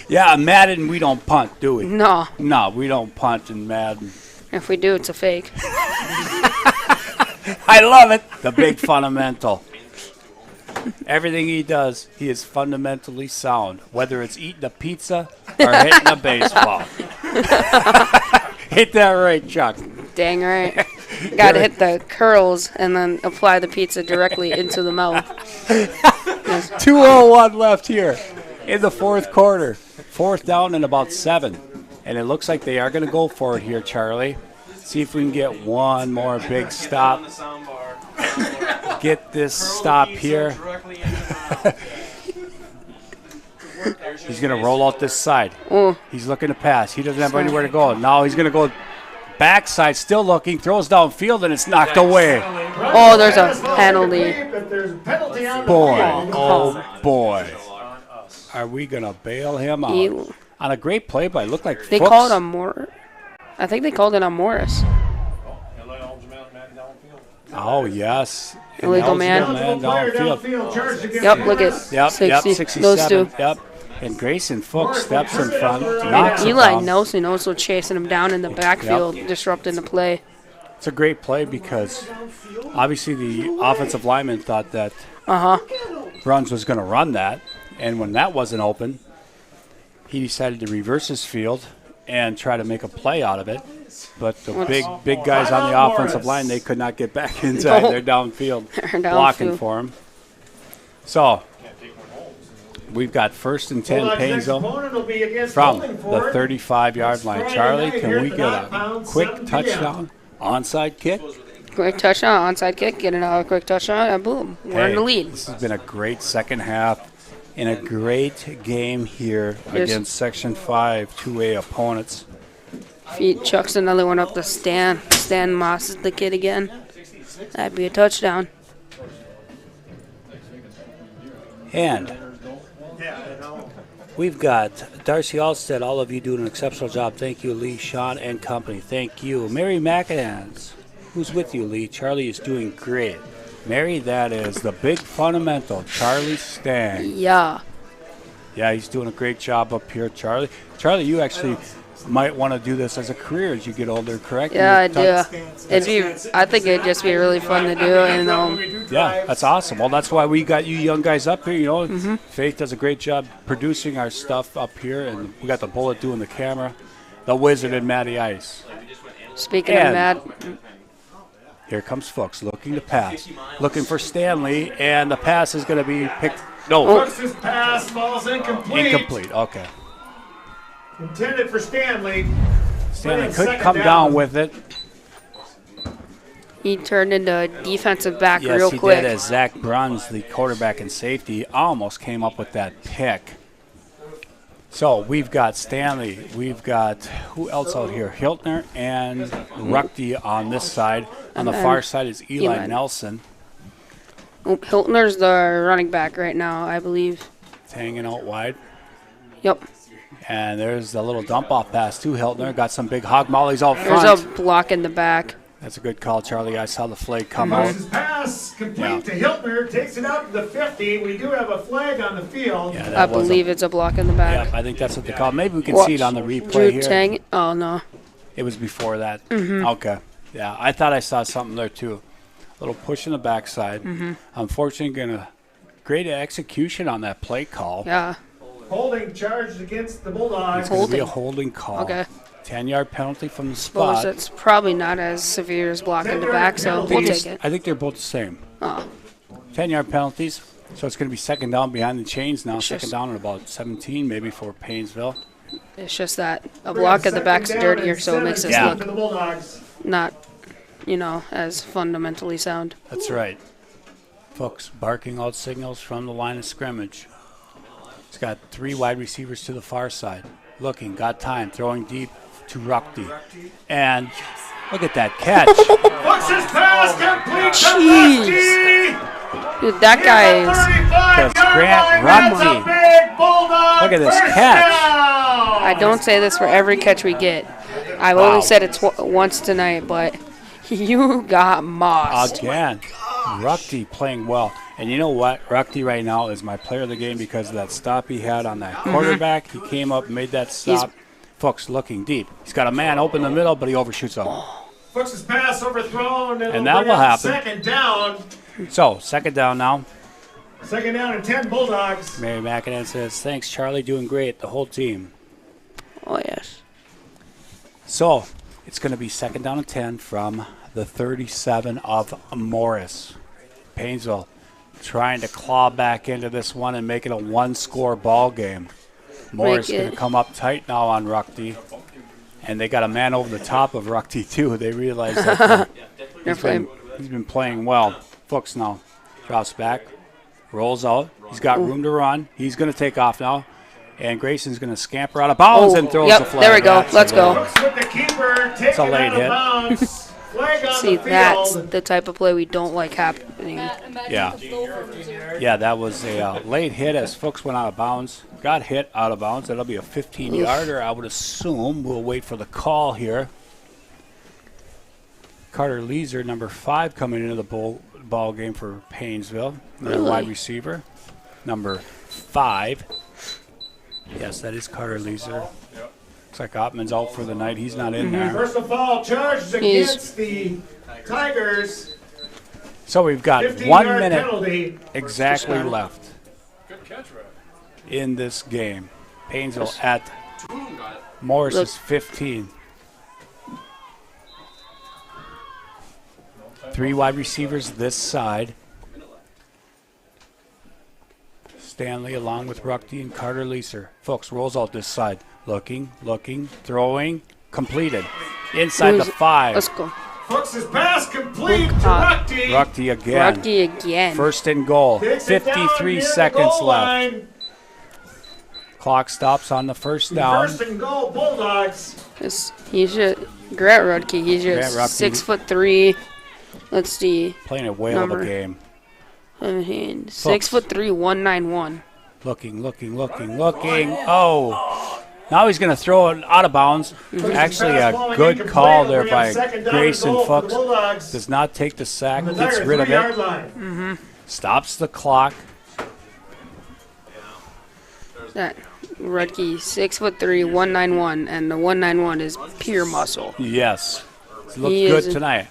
Yeah, Madden, we don't punt, do we? No. No, we don't punt in Madden. If we do, it's a fake. I love it. The big fundamental. Everything he does, he is fundamentally sound, whether it's eating a pizza or hitting a baseball. Hit that right, Chuck. Dang right. Got to hit the curls and then apply the pizza directly into the mouth. 2:01 left here in the 4th quarter. 4th down and about 7. And it looks like they are going to go for it here, Charlie. See if we can get one more big stop. Get this stop here. He's going to roll out this side. He's looking to pass. He doesn't have anywhere to go. Now he's going to go backside, still looking, throws downfield, and it's knocked away. Oh, there's a penalty. Boy, oh boy. Are we going to bail him out? On a great play by, looked like They Fuchs. called on Morris. I think they called it on Morris. Oh, yes. Illegal man. Downfield. Yep, look at Yep, 67. Those two. Yep. And Grayson Fuchs steps in front. Knocks it Eli down. Nelson also chasing him down in the backfield, disrupting the play. It's a great play because obviously the offensive lineman thought that Bruns was going to run that. And when that wasn't open, he decided to reverse his field and try to make a play out of it. But the big guys on the offensive line, they could not get back inside. They're downfield, blocking for him. So we've got 1st and 10 Paynesville from the 35-yard line. Charlie, can we get a quick touchdown onside kick? Quick touchdown, onside kick, get another quick touchdown, and boom, we're in the lead. This has been a great second half and a great game here against Section 5 2A opponents. He chucks another one up the stand. Stan Moss is the kid again. That'd be a touchdown. And we've got Darcy Alstead, all of you doing an exceptional job. Thank you, Lee, Sean, and company. Thank you. Mary McAdams, who's with you, Lee? Charlie is doing great. Mary, that is the big fundamental, Charlie Stang. Yeah. Yeah, he's doing a great job up here, Charlie. Charlie, you actually might want to do this as a career as you get older, correct? Yeah, I do. I think it'd just be really fun to do. And yeah, that's awesome. Well, that's why we got you young guys up here. You know, Faith does a great job producing our stuff up here, and we got the Bullet doing the camera, the Wizard, and Matty Ice. Speaking of Matt, here comes Fuchs looking to pass, looking for Stanley, and the pass is going to be picked. No, Fuchs's pass falls incomplete. Incomplete. Okay. Intended for Stanley. Stanley could come down with it. he turned into a defensive back Yes, real he quick. did, as Zach Bruns, the quarterback and safety, almost came up with that pick. So we've got Stanley. We've got, who else out here? Hiltner and Ruckty on this side. On the far side is Eli Nelson. Hiltner's the running back right now, I believe. It's hanging out wide. Yep. And there's the little dump-off pass to Hiltner. Got some big hog mollies out front. There's a block in the back. That's a good call, Charlie. I saw the flag come out. Fuchs's pass complete to Hiltner. Takes it out to the 50. We do have a flag on the field. Yeah, I believe it's a block in the back. Yeah, I think that's what they call it. Maybe we can Watch. see it on the replay Drew here. Tang. Oh, no. It was before that. Okay. Yeah, I thought I saw something there too. A little push in the backside. Unfortunately, great execution on that play call. Yeah. Holding charged against the Bulldogs. It's going to be a holding call. Okay. 10-yard penalty from the Suppose spot. it's probably not as severe as blocking the back, so we'll take it. I think they're both the same. Oh. 10-yard penalties. So it's going to be second down behind the chains now. Sure. Second down at about 17 maybe for Paynesville. It's just that a block at the back's dirtier, so it makes us Yeah. For the look Bulldogs. not, as fundamentally sound. That's right. Fuchs barking out signals from the line of scrimmage. He's got 3 wide receivers to the far side. Looking, got time, throwing deep to Ruckty. And look at that catch. Fuchs's pass complete to Jeez. Ruckty. Dude, that guy is. Because Grant Ruckty. Look at this catch. I don't say this for every catch we get. I've only said it once tonight, but you got mossed. Again, Ruckty playing well. And you know what? Ruckty right now is my player of the game because of that stop he had on that quarterback. He came up, made that stop. Fuchs looking deep. He's got a man open the middle, but he overshoots him. Fuchs's pass overthrown. And that will happen. Second down. So, second down now. Second down and 10 Bulldogs. Mary McAdam says, thanks, Charlie. Doing great. The whole team. Oh, yes. So, it's going to be second down and 10 from the 37 of Morris. Paynesville trying to claw back into this one and make it a one-score ball game. Morris Make going it. to come up tight now on Ruckty. And they got a man over the top of Ruckty, too. They realize that he's been playing well. Fuchs now drops back, rolls out. He's got room to run. He's going to take off now. And Grayson's going to scamper out of bounds and throws the flag. There we go. Let's go. Brooks with the keeper, It's a late hit. Flag on See, the that's field. the type of play we don't like happening. Yeah. Yeah, that was a late hit as Fuchs went out of bounds. Got hit out of bounds. That'll be a 15-yarder, I would assume. We'll wait for the call here. Carter Leeser, number 5, coming into the ball game for Paynesville. Their wide receiver, number 5. Yes, that is Carter Leeser. Looks like Ottman's out for the night. He's not in there. First of all, charged against the Tigers. So we've got 1 15-yard minute penalty. exactly left in this game. Paynesville at Morris's 15. 3 wide receivers this side. Stanley along with Ruckty and Carter Leeser. Fuchs rolls out this side. Looking, throwing, completed. Inside the 5. Let's go. Fuchs' pass complete to Ruckty. Ruckty. Ruckty again. Ruckty again. First and goal. Takes it down 53 near the seconds goal left. line. Clock stops on the first down. First and goal, Bulldogs. Grant Rudke. He's Grant just Rudke. 6'3". Let's see. Playing a whale of a game. 6'3", 191. Looking. Oh. Now he's going to throw it out of bounds. Actually, a good call there by Grayson Fuchs. Does not take the sack. Gets rid of it. Stops the clock. That Rudke, 6'3", 191, and the 191 is pure muscle. Yes. Looked He good is tonight.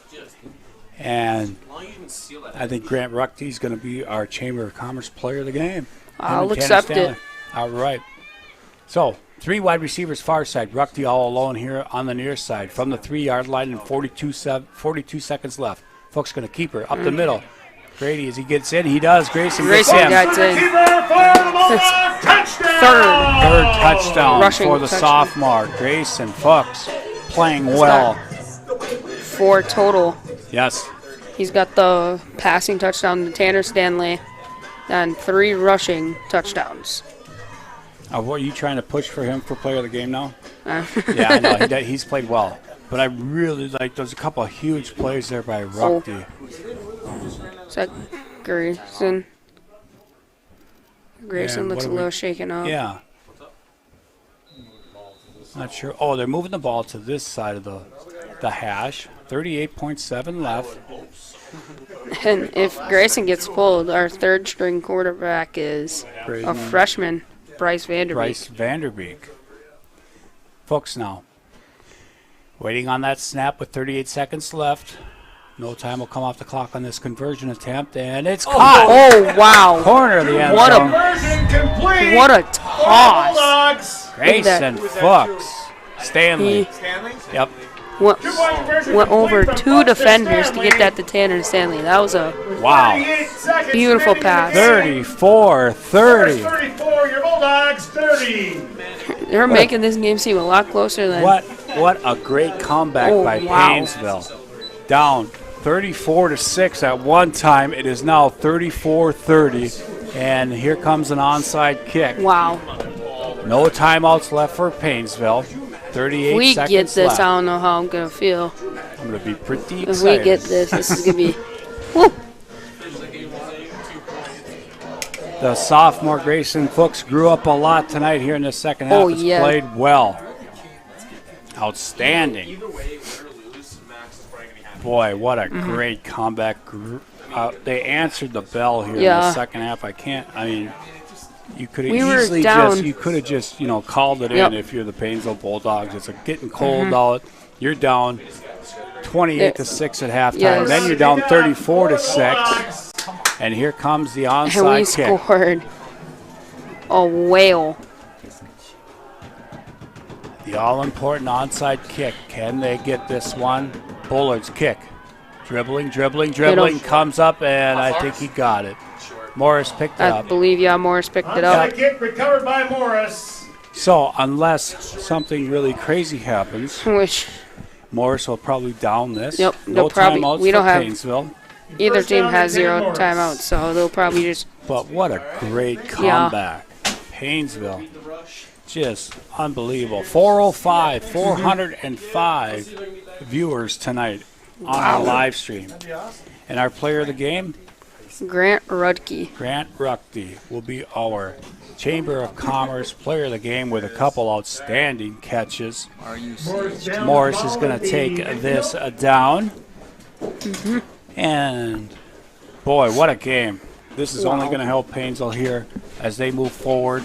And I think Grant Ruckty is going to be our Chamber of Commerce player of the game. I'll accept it. All right. So, 3 wide receivers far side. Ruckty all alone here on the near side. From the 3-yard line and 42 seconds left. Fuchs going to keep her up the middle. Grady, as he gets in, he does. Grayson gets in. got in. Third touchdown Rushing for the touchdown. sophomore. Grayson Fuchs playing well. 4 total. Yes. He's got the passing touchdown to Tanner Stanley and 3 rushing touchdowns. What are you trying to push for him for player of the game now? Uh, Yeah, I know. He's played well. But I really like there's a couple of huge plays there by Ruckty. Is that Grayson? Grayson And looks what a are we- little shaken up. Yeah. Not sure. Oh, they're moving the ball to this side of the hash. 38.7 left. And if Grayson gets pulled, our 3rd-string quarterback is a freshman, Bryce Vanderbeek. Bryce Vanderbeek. Fuchs now. Waiting on that snap with 38 seconds left. No time will come off the clock on this conversion attempt, and it's caught. Oh, wow. Corner of the end What a- zone. Conversion complete. What a for toss. Bulldogs. Grayson Fuchs. Stanley. He Yep. went, Two-point conversion went over complete from 2 Buck to defenders to Stanley. get that to Tanner Stanley. That was a Wow. 38 seconds Beautiful remaining in the pass. game. 34-30. 34, your Bulldogs 30. they're making this game seem a lot closer than What a great comeback Oh, by wow. Paynesville. Down 34-6 at one time. It is now 34-30. And here comes an onside kick. wow. No timeouts left for Paynesville. 38 If we seconds get this, left. I don't know how I'm gonna feel. I'm going to be pretty If excited. we get this is gonna be. Woo. The sophomore Grayson Fuchs grew up a lot tonight here in the second half. Oh, Has yeah. played well. Outstanding. Boy, what a Mm-hmm. great comeback. They answered the bell here in the Yeah. second half. You could have We were easily down. just called it Yep. in if you're the Paynesville Bulldogs. It's getting cold out. You're down 28-6 at halftime. Yes. Then you're down 34-6. And here comes the And we onside kick. scored a whale. The all-important onside kick. Can they get this one? Bullard's kick. Dribbling, comes up, and I think he got it. Morris picked it I up. believe Morris picked it up. Onside kick recovered by Morris. So unless something really crazy happens, Which Morris will probably down this. Yep, No they'll probably- timeouts we for don't have- Paynesville. either First team down has to Dan 0 Morris. timeouts, so they'll probably just But what a great comeback. Paynesville. Just unbelievable. 405 viewers tonight on our live stream. And our player of the game, Grant Rudke. Grant Ruckty, will be our Chamber of Commerce player of the game with a couple outstanding catches. Morris is going to take this down. And boy, what a game. This is only going to help Paynesville here as they move forward.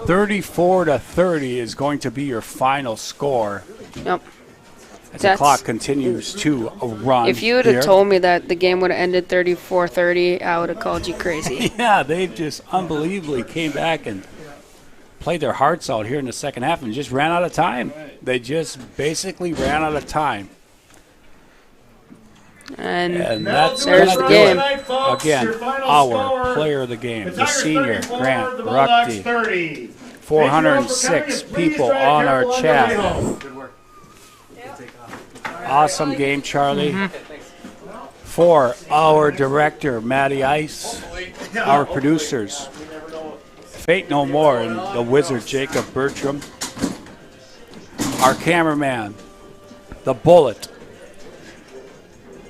34-30 is going to be your final score Yep. as the clock continues to run. If you would here. have told me that the game would have ended 34-30, I would have called you crazy. Yeah, they just unbelievably came back and played their hearts out here in the second half and just ran out of time. They just basically ran out of time. And That's there's gonna the do game. it. Again, our player of the game, the senior, Grant Ruckty. 406 people on our chat. Awesome game, Charlie. For our director, Matty Ice, our producers, Fate No More and the wizard, Jacob Bertram, our cameraman, the Bullet,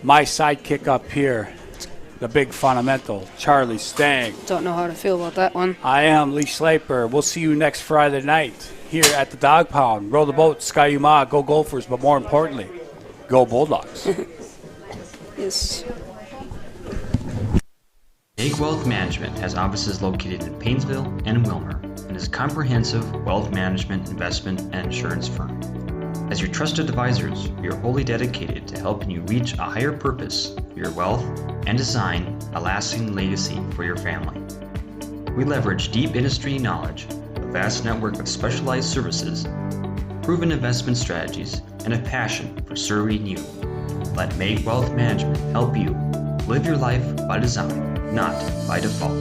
my sidekick up here, the big fundamental, Charlie Stang. Don't know how to feel about that one. I am Lee Schlaper. We'll see you next Friday night here at the Dog Pound. Row the boat, Sky Uma, go Gophers, but more importantly, go Bulldogs. Yes. Make Wealth Management has offices located in Paynesville and in Wilmer and is a comprehensive wealth management, investment, and insurance firm. As your trusted advisors, we are wholly dedicated to helping you reach a higher purpose for your wealth and design a lasting legacy for your family. We leverage deep industry knowledge, a vast network of specialized services, proven investment strategies, and a passion for serving you. Let Make Wealth Management help you live your life by design, not by default.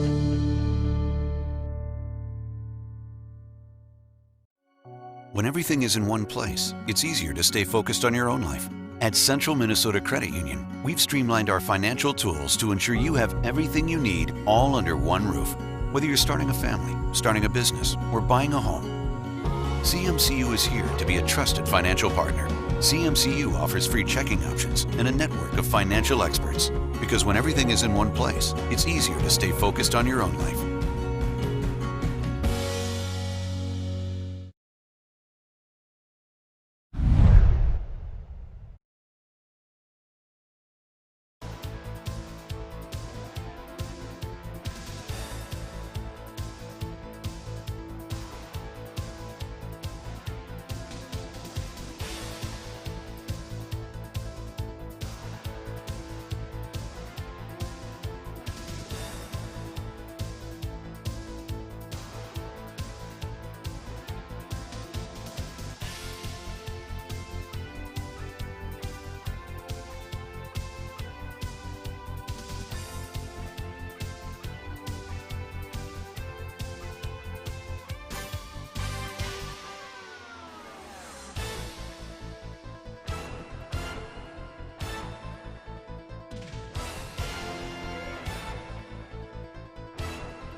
When everything is in one place, it's easier to stay focused on your own life. At Central Minnesota Credit Union, we've streamlined our financial tools to ensure you have everything you need all under one roof. Whether you're starting a family, starting a business, or buying a home, CMCU is here to be a trusted financial partner. CMCU offers free checking options and a network of financial experts. Because when everything is in one place, it's easier to stay focused on your own life.